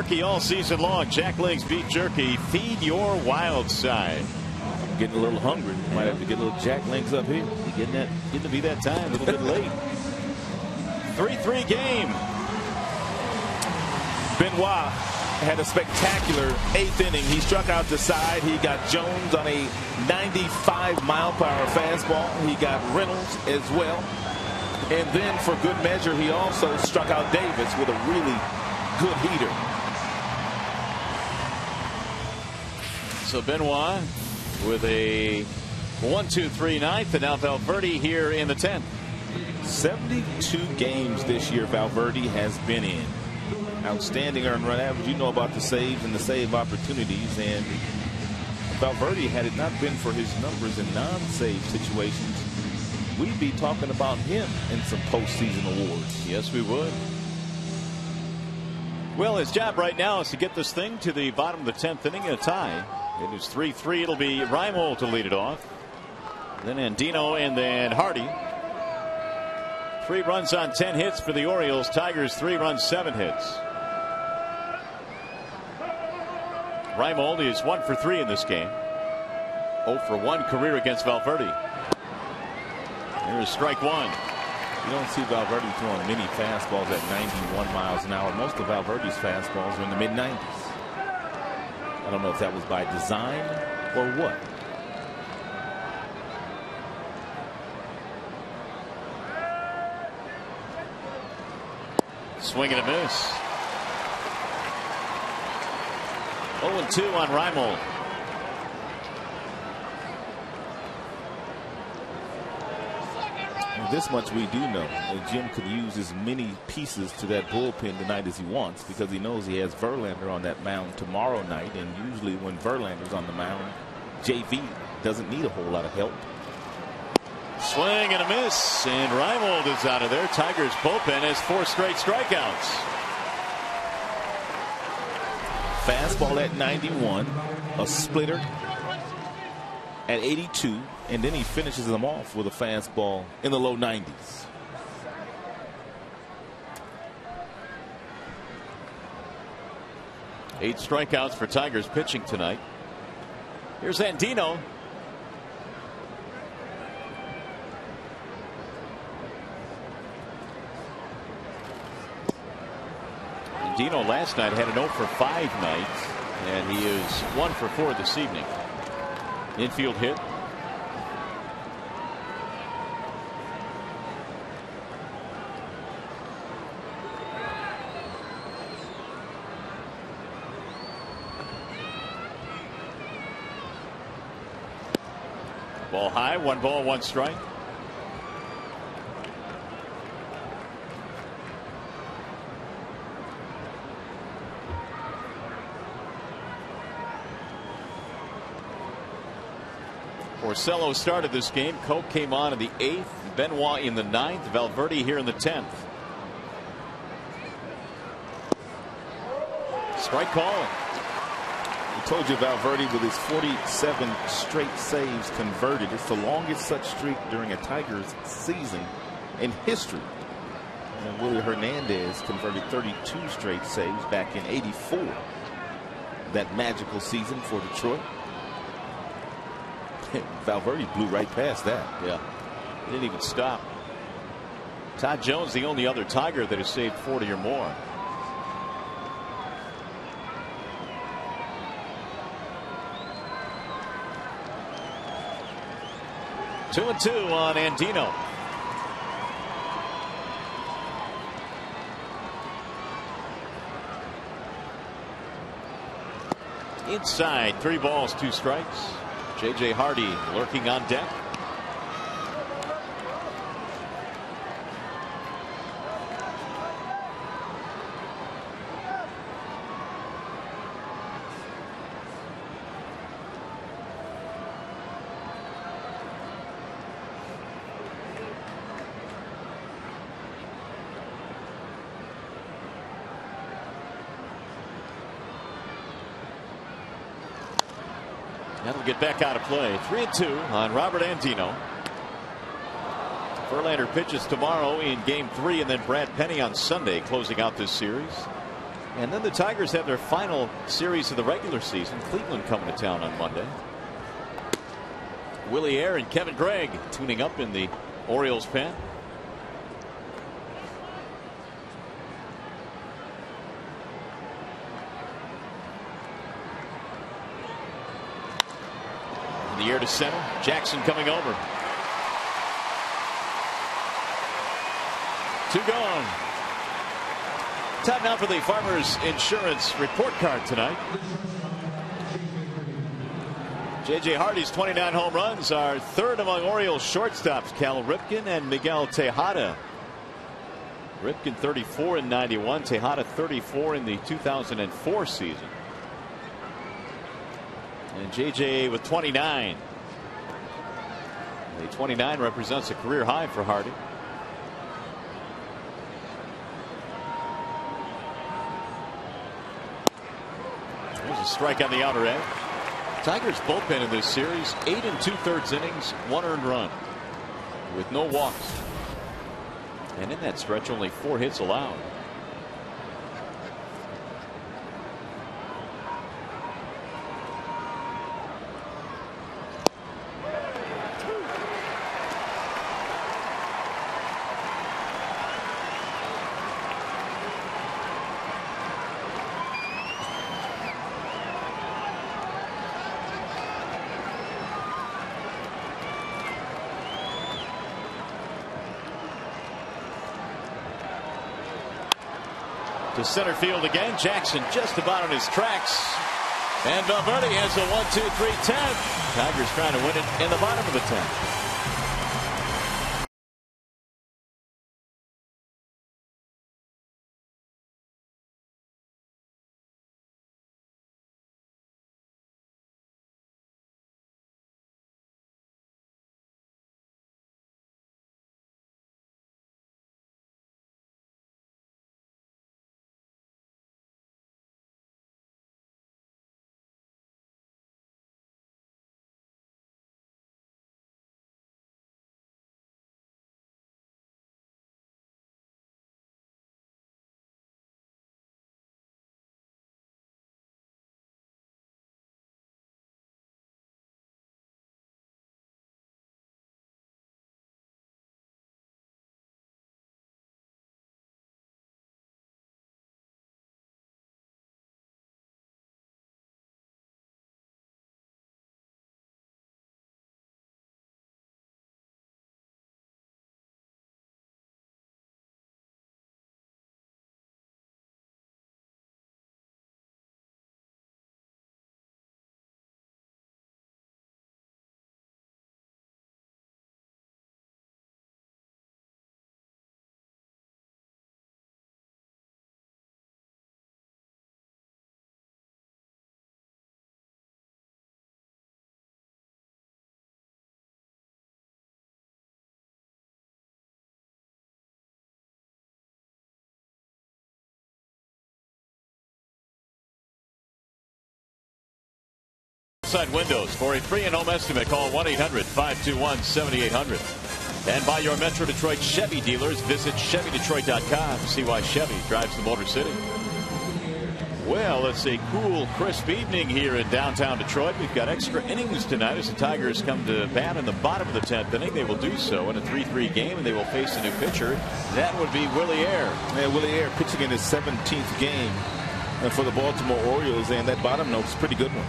Jerky all season long. Jack Link's beef jerky. Feed your wild side. I'm getting a little hungry. Might have to get a little Jack Links up here. Getting to be that time. A little bit late. 3-3 game. Benoit had a spectacular 8th inning. He struck out the side. He got Jones on a 95-mile-per-hour fastball. He got Reynolds as well. And then for good measure, he also struck out Davis with a really good heater. So Benoit with a 1-2-3 ninth, and now Valverde here in the 10th. 72 games this year Valverde has been in. Outstanding earned run average. You know about the saves and the save opportunities, and Valverde, had it not been for his numbers in non-save situations, we'd be talking about him in some postseason awards. Yes, we would. Well, his job right now is to get this thing to the bottom of the 10th inning in a tie. It is 3-3. It'll be Reimold to lead it off. Then Andino, and then Hardy. 3 runs on 10 hits for the Orioles. Tigers 3 runs, 7 hits. Reimold is 1 for 3 in this game. 0 for 1 career against Valverde. Here's strike 1. You don't see Valverde throwing many fastballs at 91 miles an hour. Most of Valverde's fastballs are in the mid-90s. I don't know if that was by design or what. Swing and a miss. 0-2 on Reimold. This much we do know. Jim could use as many pieces to that bullpen tonight as he wants, because he knows he has Verlander on that mound tomorrow night, and usually when Verlander's on the mound, JV doesn't need a whole lot of help. Swing and a miss, and Reimold is out of there. Tigers bullpen has 4 straight strikeouts. Fastball at 91, a splitter at 82, and then he finishes them off with a fastball in the low 90s. Eight strikeouts for Tigers pitching tonight. Here's Andino. Andino last night had an 0 for 5 night, and he is 1 for 4 this evening. Infield hit. Ball high, 1 ball, 1 strike. Porcello started this game. Koch came on in the 8th. Benoit in the 9th. Valverde here in the 10th. Strike call. I told you Valverde with his 47 straight saves converted. It's the longest such streak during a Tigers season in history. And Willie Hernandez converted 32 straight saves back in '84. That magical season for Detroit. Valverde blew right past that. Yeah. He didn't even stop. Todd Jones, the only other Tiger that has saved 40 or more. Two and 2 on Andino. Inside, 3 balls, 2 strikes. J.J. Hardy lurking on deck. That'll get back out of play. 3-2 on Robert Andino. Verlander pitches tomorrow in game 3, and then Brad Penny on Sunday closing out this series. And then the Tigers have their final series of the regular season. Cleveland coming to town on Monday. Willie Air and Kevin Gregg tuning up in the Orioles pen. In the air to center. Jackson coming over. 2 gone. Time now for the Farmers Insurance report card tonight. J.J. Hardy's 29 home runs are third among Orioles shortstops. Cal Ripken and Miguel Tejada. Ripken 34 in 91. Tejada 34 in the 2004 season. And J.J. with 29. The 29 represents a career high for Hardy. There's a strike on the outer edge. Tigers bullpen in this series, 8 2/3 innings, 1 earned run with no walks. And in that stretch, only 4 hits allowed. To center field again. Jackson just about on his tracks. And Valverde has a 1-2-3-10. Tigers trying to win it in the bottom of the 10th. Side windows for a free and home estimate. Call 1-800-521-7800. And by your Metro Detroit Chevy dealers, visit ChevyDetroit.com to see why Chevy drives the Motor City. Well, it's a cool, crisp evening here in downtown Detroit. We've got extra innings tonight as the Tigers come to bat in the bottom of the 10th inning. They will do so in a 3-3 game, and they will face a new pitcher. That would be Willie Air. Yeah, Willie Air pitching in his 17th game for the Baltimore Orioles, and that bottom note's a pretty good one.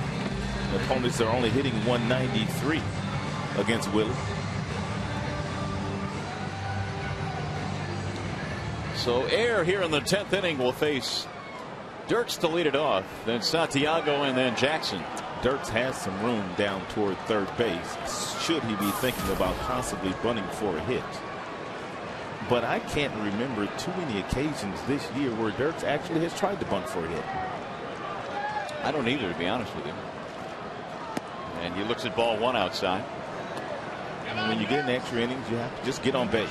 The opponents are only hitting 193 against Willie. So Air here in the 10th inning will face Dirks to lead it off, then Santiago, and then Jackson. Dirks has some room down toward third base. Should he be thinking about possibly bunting for a hit? But I can't remember too many occasions this year where Dirks actually has tried to bunt for a hit. I don't either, to be honest with you. And he looks at ball 1 outside. And when you get in extra innings, you have to just get on base.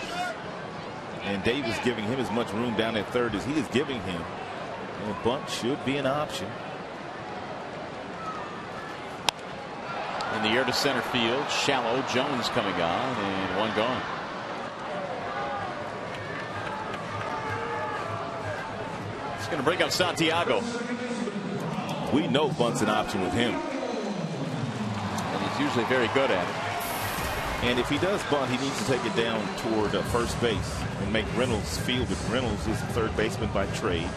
And Dave is giving him as much room down at third as he is giving him. And a bunt should be an option. In the air to center field, shallow. Jones coming on, and 1 gone. going to bring up Santiago. We know bunt's an option with him. And he's usually very good at it. And if he does bunt, he needs to take it down toward first base and make Reynolds field it. Reynolds is the third baseman by trade.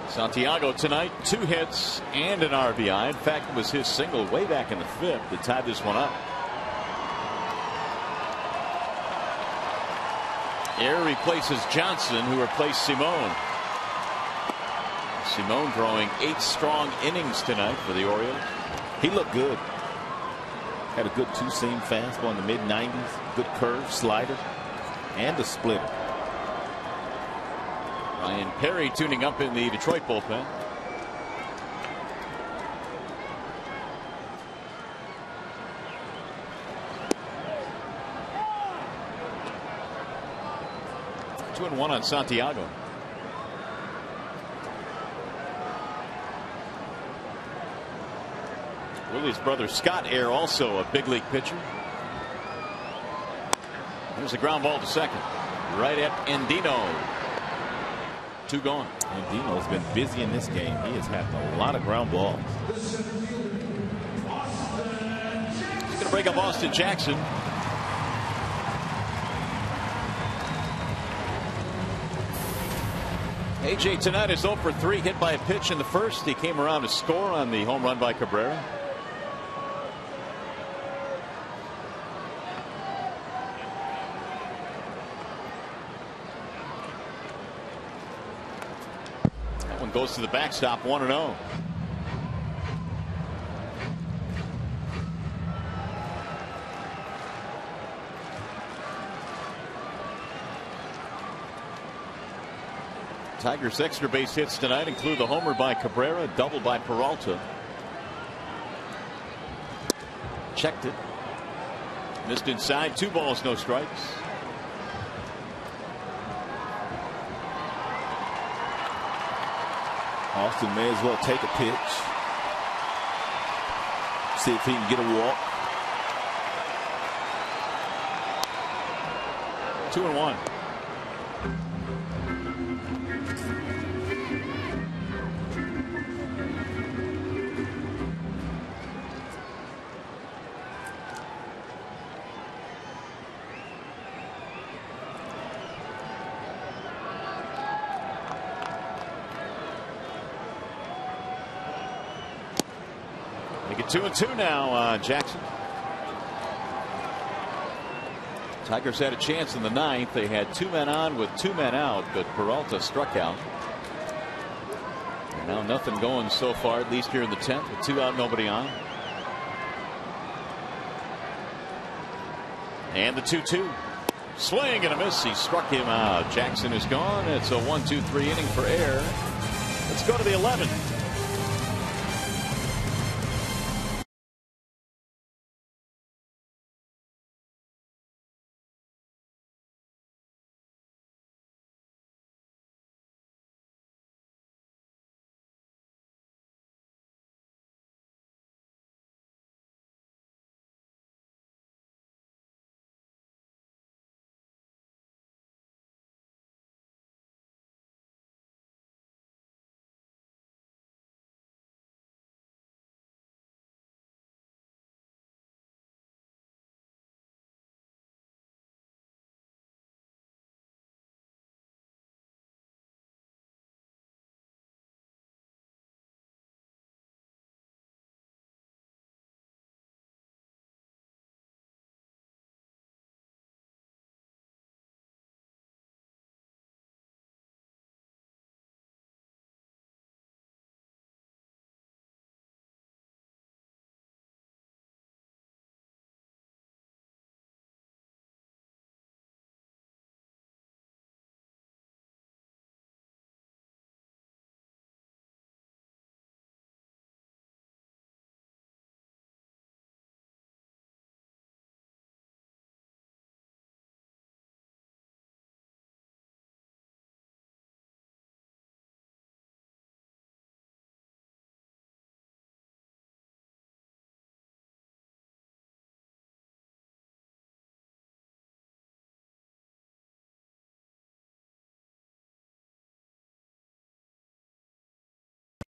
Santiago tonight, 2 hits and an RBI. In fact, it was his single way back in the 5th that tied this one up. Air replaces Johnson, who replaced Simone. Simone throwing 8 strong innings tonight for the Orioles. He looked good. Had a good two-seam fastball in the mid-90s. Good curve, slider, and a splitter. Ryan Perry tuning up in the Detroit bullpen. Two and one on Santiago. Willie's brother Scott Air, also a big league pitcher. There's a ground ball to second. Right at Endino. 2 gone. Endino's been busy in this game. He has had a lot of ground balls. He's going to break up Austin Jackson. AJ tonight is 0 for 3, hit by a pitch in the first. He came around to score on the home run by Cabrera. That one goes to the backstop, 1-0. Tigers' extra base hits tonight include the homer by Cabrera, double by Peralta. Checked it. Missed inside, 2 balls, no strikes. Austin may as well take a pitch. See if he can get a walk. 2-1. Make it 2-2 now, Jackson. Tigers had a chance in the 9th. They had 2 men on with 2 men out, but Peralta struck out. And now nothing going so far, at least here in the 10th, with 2 out, nobody on. And the 2-2. Swing and a miss. He struck him out. Jackson is gone. It's a 1-2-3 inning for Air. Let's go to the 11th.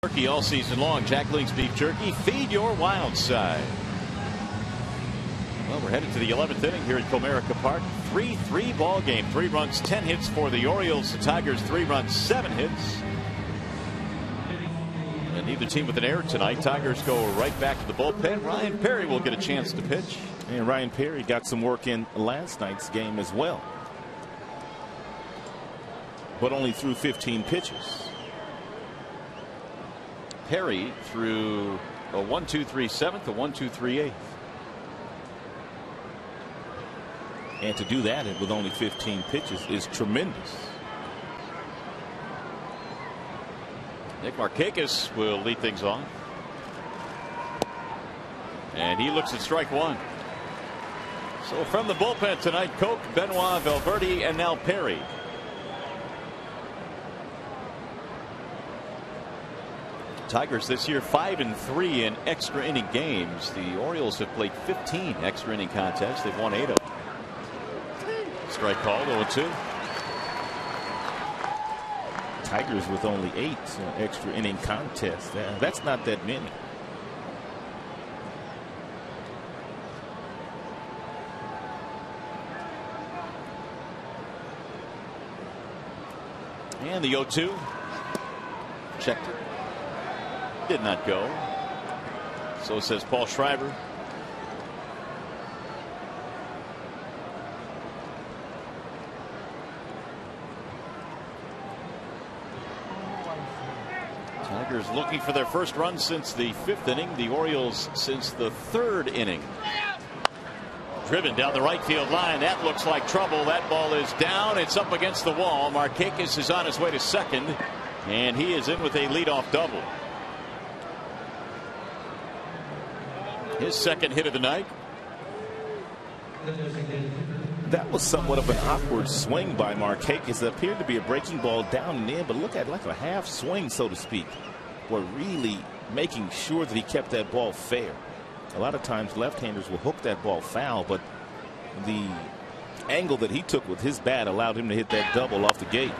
Jerky all season long. Jack Link's beef jerky. Feed your wild side. Well, we're headed to the 11th inning here at Comerica Park. 3-3 ball game. 3 runs, 10 hits for the Orioles. The Tigers 3 runs, 7 hits. And neither team with an error tonight. Tigers go right back to the bullpen. Ryan Perry will get a chance to pitch. And Ryan Perry got some work in last night's game as well, but only threw 15 pitches. Perry threw a 1-2-3 7th, a 1-2-3 8th. And to do that with only 15 pitches is tremendous. Nick Markakis will lead things on. And he looks at strike one. So from the bullpen tonight, Koch, Benoit, Valverde, and now Perry. Tigers this year 5-3 in extra inning games. The Orioles have played 15 extra inning contests. They've won 8 of them. Strike called, 0-2. Tigers with only 8 extra inning contests. That's not that many. And the 0-2. Checked it. Did not go. So says Paul Schreiber. Tigers looking for their first run since the 5th inning. The Orioles since the 3rd inning. Driven down the right field line. That looks like trouble. That ball is down. It's up against the wall. Markakis is on his way to second. And he is in with a leadoff double. His second hit of the night. That was somewhat of an awkward swing by Markakis. It appeared to be a breaking ball down and in, but look at it like a half swing, so to speak. We're really making sure that he kept that ball fair. A lot of times left-handers will hook that ball foul, but the angle that he took with his bat allowed him to hit that double off the gate.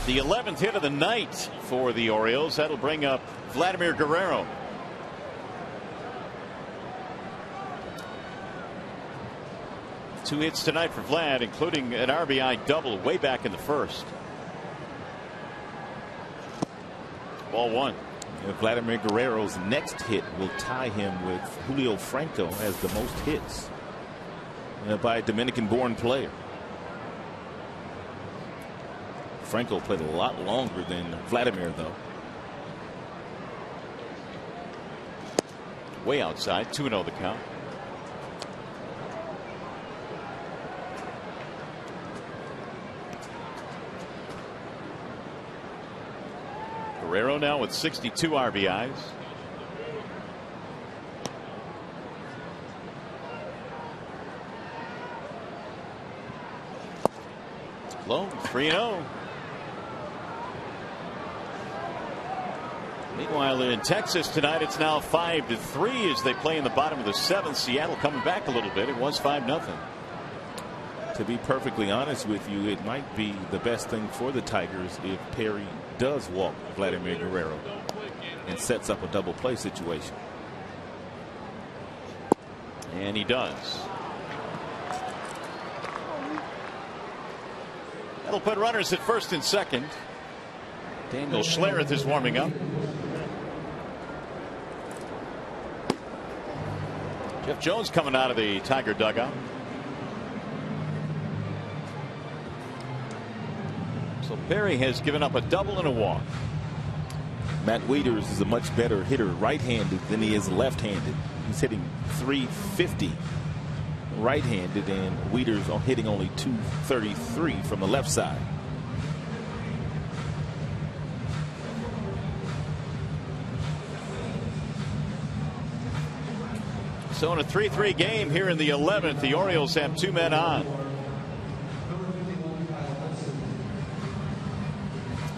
The 11th hit of the night for the Orioles. That'll bring up Vladimir Guerrero. Two hits tonight for Vlad, including an RBI double way back in the 1st. Ball 1. And Vladimir Guerrero's next hit will tie him with Julio Franco as the most hits by a Dominican-born player. Franco played a lot longer than Vladimir, though. Way outside, 2-0 the count. Guerrero now with 62 RBIs. Low, 3-0. Meanwhile, in Texas tonight, it's now 5-3 as they play in the bottom of the 7th. Seattle coming back a little bit. It was 5-0. To be perfectly honest with you, it might be the best thing for the Tigers if Perry does walk Vladimir Guerrero and sets up a double play situation. And he does. That'll put runners at first and second. Daniel Schlereth is warming up. Jeff Jones coming out of the Tiger dugout. So Perry has given up a double and a walk. Matt Wieters is a much better hitter right-handed than he is left-handed. He's hitting .350 right-handed, and Wieters are hitting only .233 from the left side. So in a 3-3 game here in the 11th, the Orioles have 2 men on.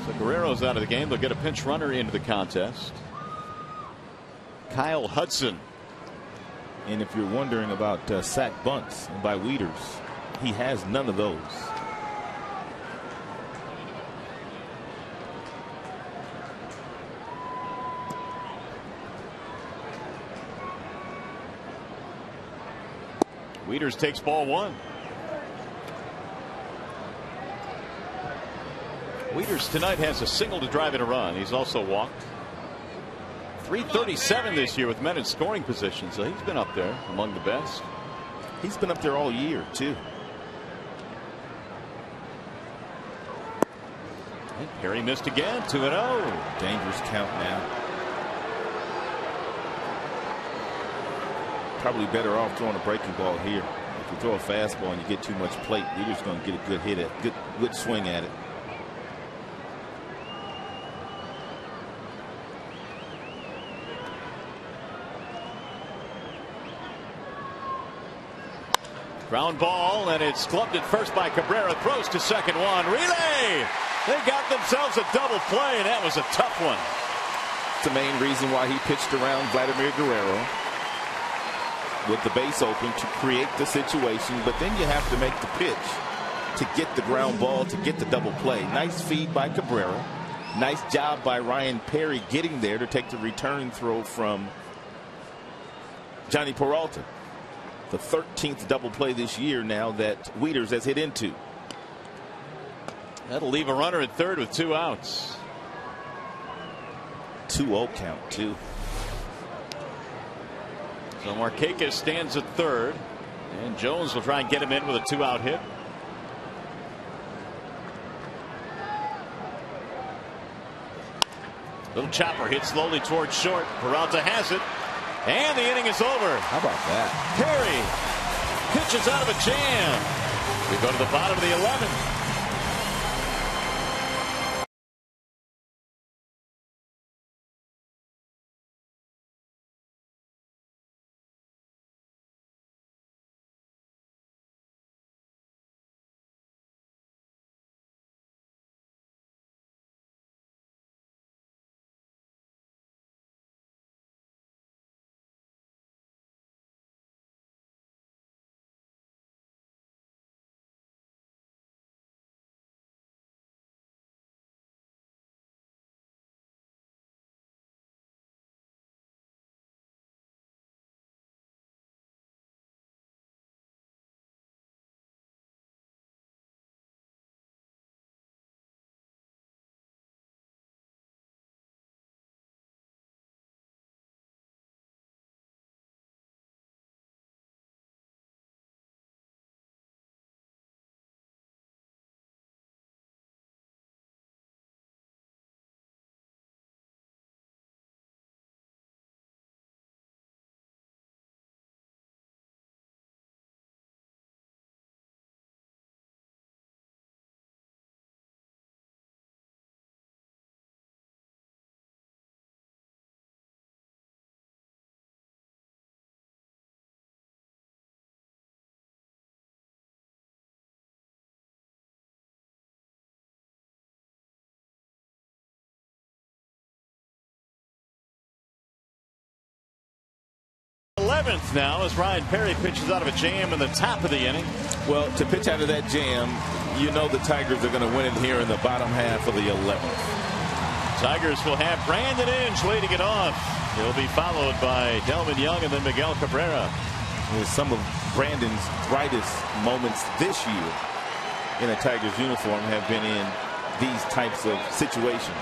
So Guerrero's out of the game. They'll get a pinch runner into the contest. Kyle Hudson. And if you're wondering about sack bunts by Wieters, he has none of those. Wieters takes ball one. Wieters tonight has a single to drive in a run. He's also walked. .337 this year with men in scoring position, so he's been up there among the best. He's been up there all year too. And Perry missed again. 2-0. Dangerous count now. Probably better off throwing a breaking ball here. If you throw a fastball and you get too much plate, you're just going to get a good hit at good swing at it. Ground ball, and it's gloved at first by Cabrera. Throws to second one. Relay! They got themselves a double play, and that was a tough one. It's the main reason why he pitched around Vladimir Guerrero with the base open to create the situation, but then you have to make the pitch to get the ground ball, to get the double play. Nice feed by Cabrera. Nice job by Ryan Perry getting there to take the return throw from Johnny Peralta. The 13th double play this year now that Wieters has hit into. That'll leave a runner at third with 2 outs. 2-0 count too. So Markakis stands at third, and Jones will try and get him in with a 2-out hit. Little chopper hit slowly towards short. Peralta has it. And the inning is over. How about that? Perry pitches out of a jam. We go to the bottom of the 11th. Now as Ryan Perry pitches out of a jam in the top of the inning. Well, to pitch out of that jam, you know the Tigers are going to win it here in the bottom half of the 11th. Tigers will have Brandon Inge leading it off. He'll be followed by Delvin Young and then Miguel Cabrera. Some of Brandon's brightest moments this year in a Tigers uniform have been in these types of situations.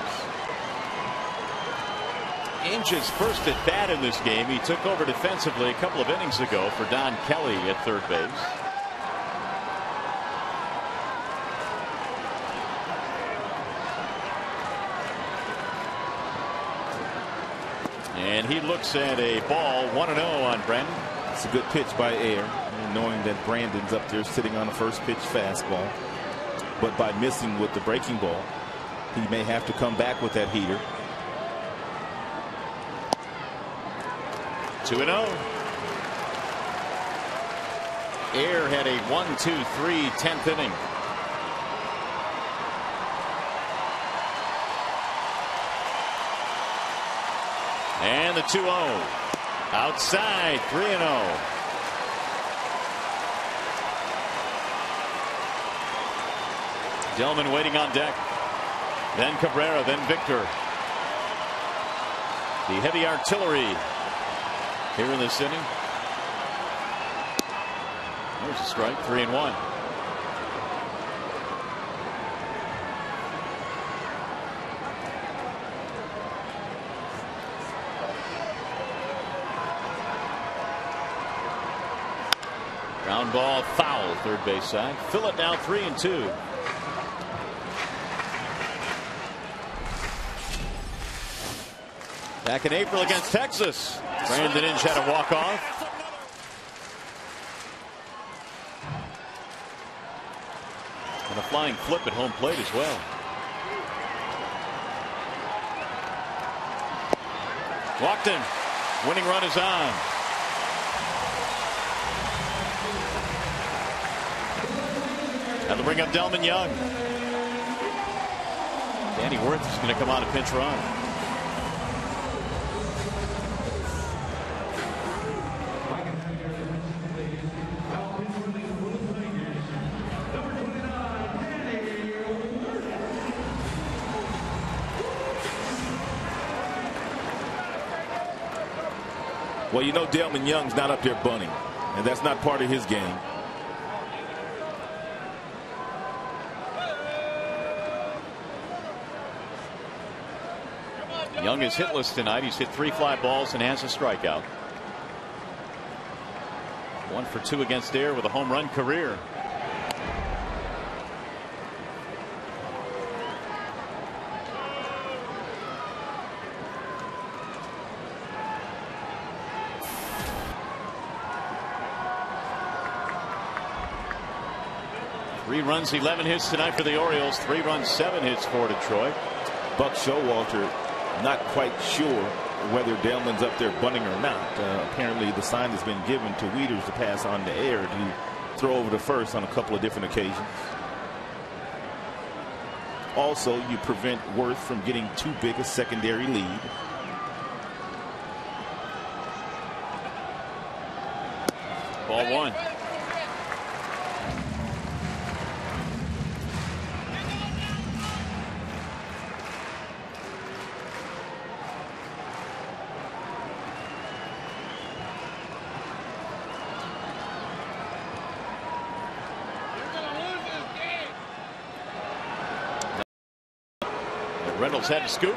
Inge's first at bat in this game. He took over defensively a couple of innings ago for Don Kelly at third base. And he looks at a ball. 1-0 on Brandon. It's a good pitch by Air, knowing that Brandon's up there sitting on a first pitch fastball. But by missing with the breaking ball, he may have to come back with that heater. 2-0. Air had a 1-2-3 10th inning. And the 2-0 outside. 3-0. Dillman waiting on deck. Then Cabrera, then Victor. The heavy artillery here in this inning. There's a strike. 3-1. Ground ball, foul, third base side. Fill it now, 3-2. Back in April against Texas, Brandon Inge had a walk-off. And a flying flip at home plate as well. Walked in. Winning run is on. Now to bring up Delman Young. Danny Wirth is going to come on a pinch run. Well, you know Delman Young's not up there bunting, and that's not part of his game. Young is hitless tonight. He's hit 3 fly balls and has a strikeout. 1 for 2 against Air with a home run career. Three runs, 11 hits tonight for the Orioles. 3 runs, 7 hits for Detroit. Buck Showalter not quite sure whether Delman's up there bunting or not. Apparently the sign has been given to Wieters to pass on to Air to throw over to first on a couple of different occasions. Also, you prevent Wirth from getting too big a secondary lead. Ball 1. Reynolds had to scoop.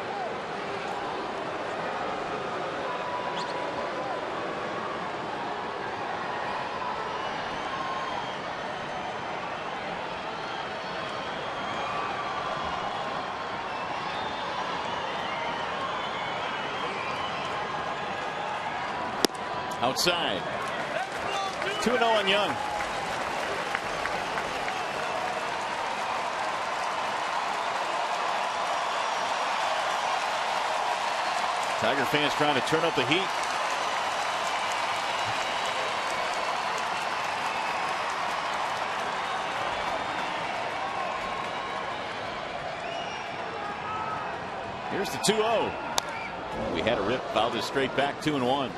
Outside. 2-0 on Young. Tiger fans trying to turn up the heat. Here's the 2-0. We had a rip, fouled it straight back, 2-1.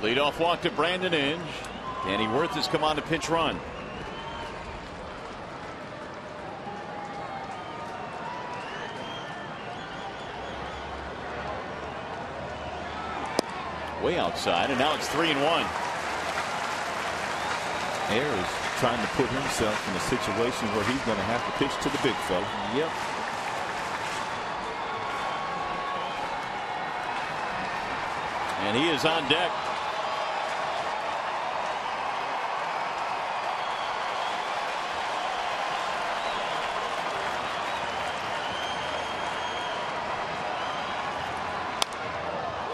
Leadoff walk to Brandon Inge. Danny Wirth has come on to pinch run. Way outside, and now it's 3-1. Air is trying to put himself in a situation where he's going to have to pitch to the big fella. Yep. And he is on deck.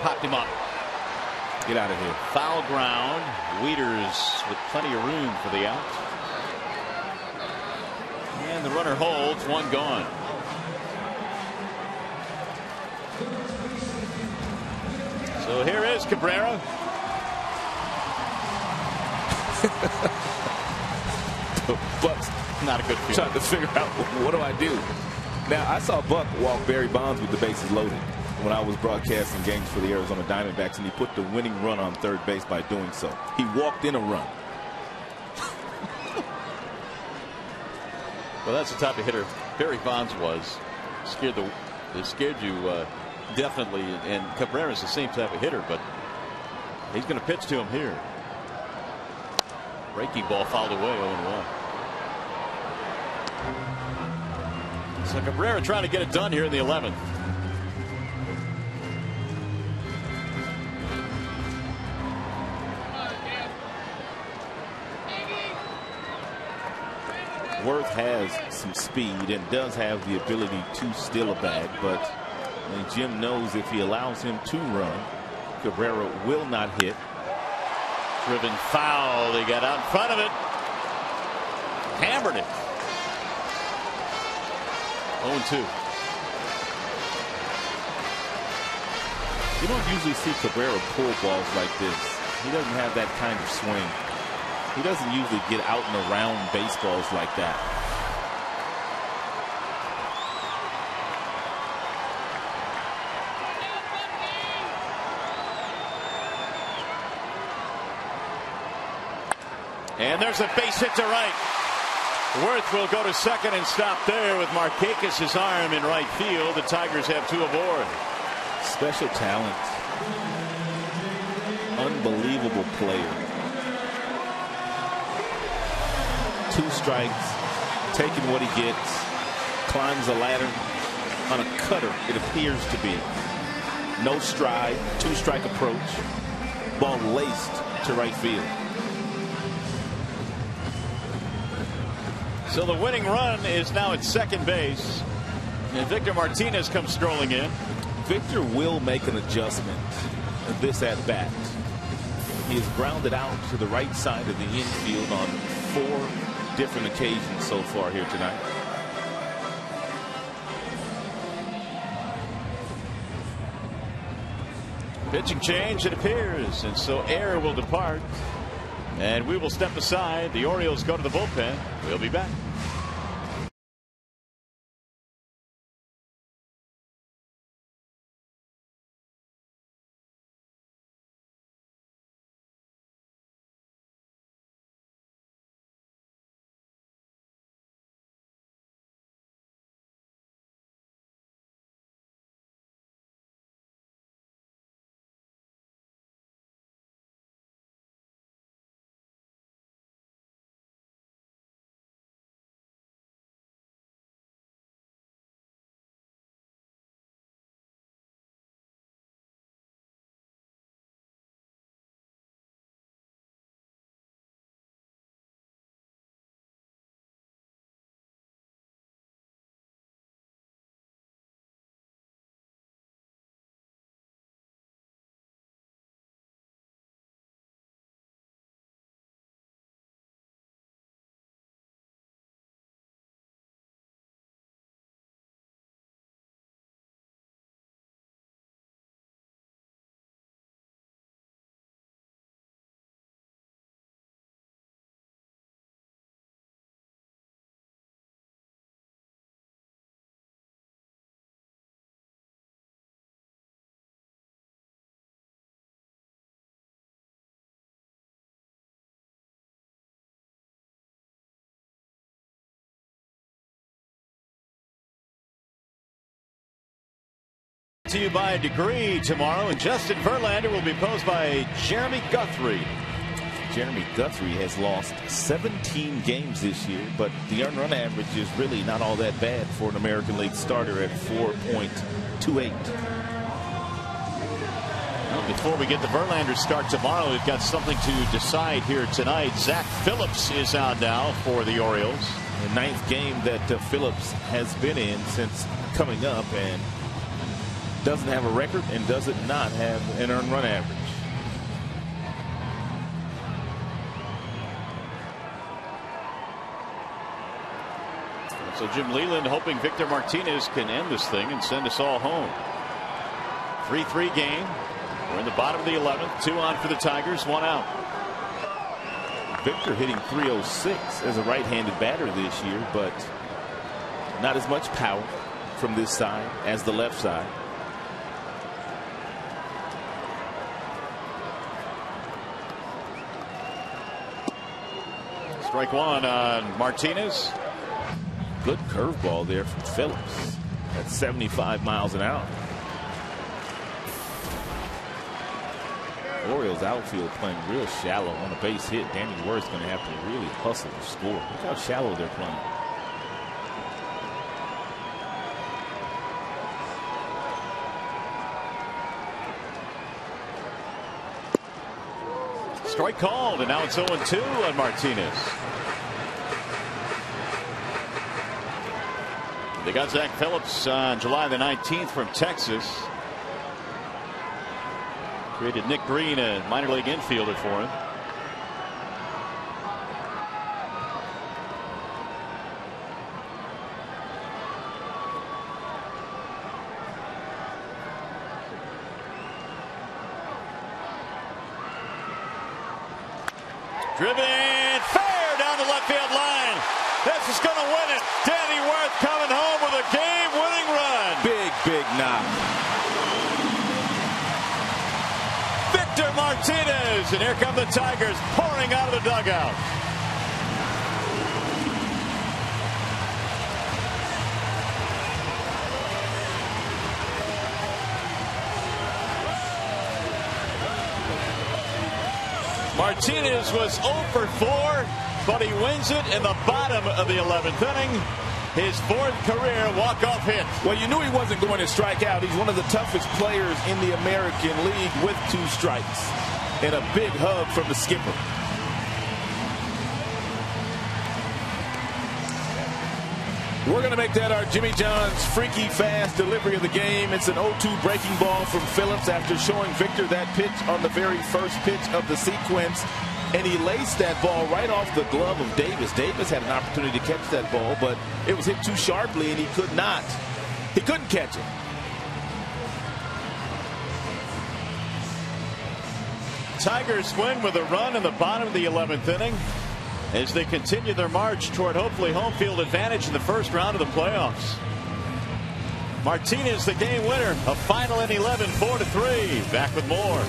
Popped him up. Get out of here. Foul ground. Wieters with plenty of room for the out. And the runner holds. 1 gone. So here is Cabrera. Buck's not a good feeling. Trying to figure out what do I do. Now I saw Buck walk Barry Bonds with the bases loaded when I was broadcasting games for the Arizona Diamondbacks, and he put the winning run on third base by doing so. He walked in a run. Well, that's the type of hitter Barry Bonds was. They scared you definitely. And Cabrera's the same type of hitter, but he's going to pitch to him here. Breaking ball fouled away, 0-1. So Cabrera trying to get it done here in the 11th. Worth has some speed and does have the ability to steal a bag, but Jim knows if he allows him to run, Cabrera will not hit. Driven foul. He got out in front of it. Hammered it. 0-2. You don't usually see Cabrera pull balls like this. He doesn't have that kind of swing. He doesn't usually get out and around baseballs like that. And there's a base hit to right. Worth will go to second and stop there with Markakis' arm in right field. The Tigers have 2 aboard. Special talent. Unbelievable player. 2 strikes, taking what he gets, climbs a ladder on a cutter, it appears to be. No stride, 2-strike approach, ball laced to right field. So the winning run is now at second base, and Victor Martinez comes strolling in. Victor will make an adjustment this at bat. He is grounded out to the right side of the infield on 4 different occasions so far here tonight. Pitching change, it appears, and so air will depart, and we will step aside. The Orioles go to the bullpen. We'll be back. To you by a degree tomorrow, and Justin Verlander will be posed by Jeremy Guthrie. Jeremy Guthrie has lost 17 games this year, but the earned run average is really not all that bad for an American League starter at 4.28. Well, before we get the Verlander start tomorrow, we've got something to decide here tonight. Zach Phillips is out now for the Orioles. The 9th game that Phillips has been in since coming up, and doesn't have a record and doesn't not have an earned run average. So Jim Leyland hoping Victor Martinez can end this thing and send us all home. 3-3 game. We're in the bottom of the 11th. 2 on for the Tigers, 1 out. Victor hitting .306 as a right-handed batter this year, but not as much power from this side as the left side. Strike 1 on Martinez. Good curveball there from Phillips at 75 miles an hour. Orioles outfield playing real shallow. On a base hit, Danny Werth's going to have to really hustle to score. Look how shallow they're playing. Strike called, and now it's 0-2 on Martinez. They got Zach Phillips on July the 19th from Texas. Created Nick Green, a minor league infielder, for him. Driven fair down the left field line. This is going to win it. Danny Werth coming home with a game-winning run. Big knock. Victor Martinez, and here come the Tigers pouring out of the dugout. Martinez was 0 for 4, but he wins it in the bottom of the 11th inning. His 4th career walk-off hit. Well, you knew he wasn't going to strike out. He's one of the toughest players in the American League with 2 strikes. And a big hug from the skipper. We're going to make that our Jimmy John's freaky fast delivery of the game. It's an 0-2 breaking ball from Phillips after showing Victor that pitch on the very first pitch of the sequence. And he laced that ball right off the glove of Davis. Davis had an opportunity to catch that ball, but it was hit too sharply, and he could not. He couldn't catch it. Tigers win with a run in the bottom of the 11th inning as they continue their march toward hopefully home field advantage in the first round of the playoffs. Martinez, the game winner, a final in 11, 4-3. Back with more.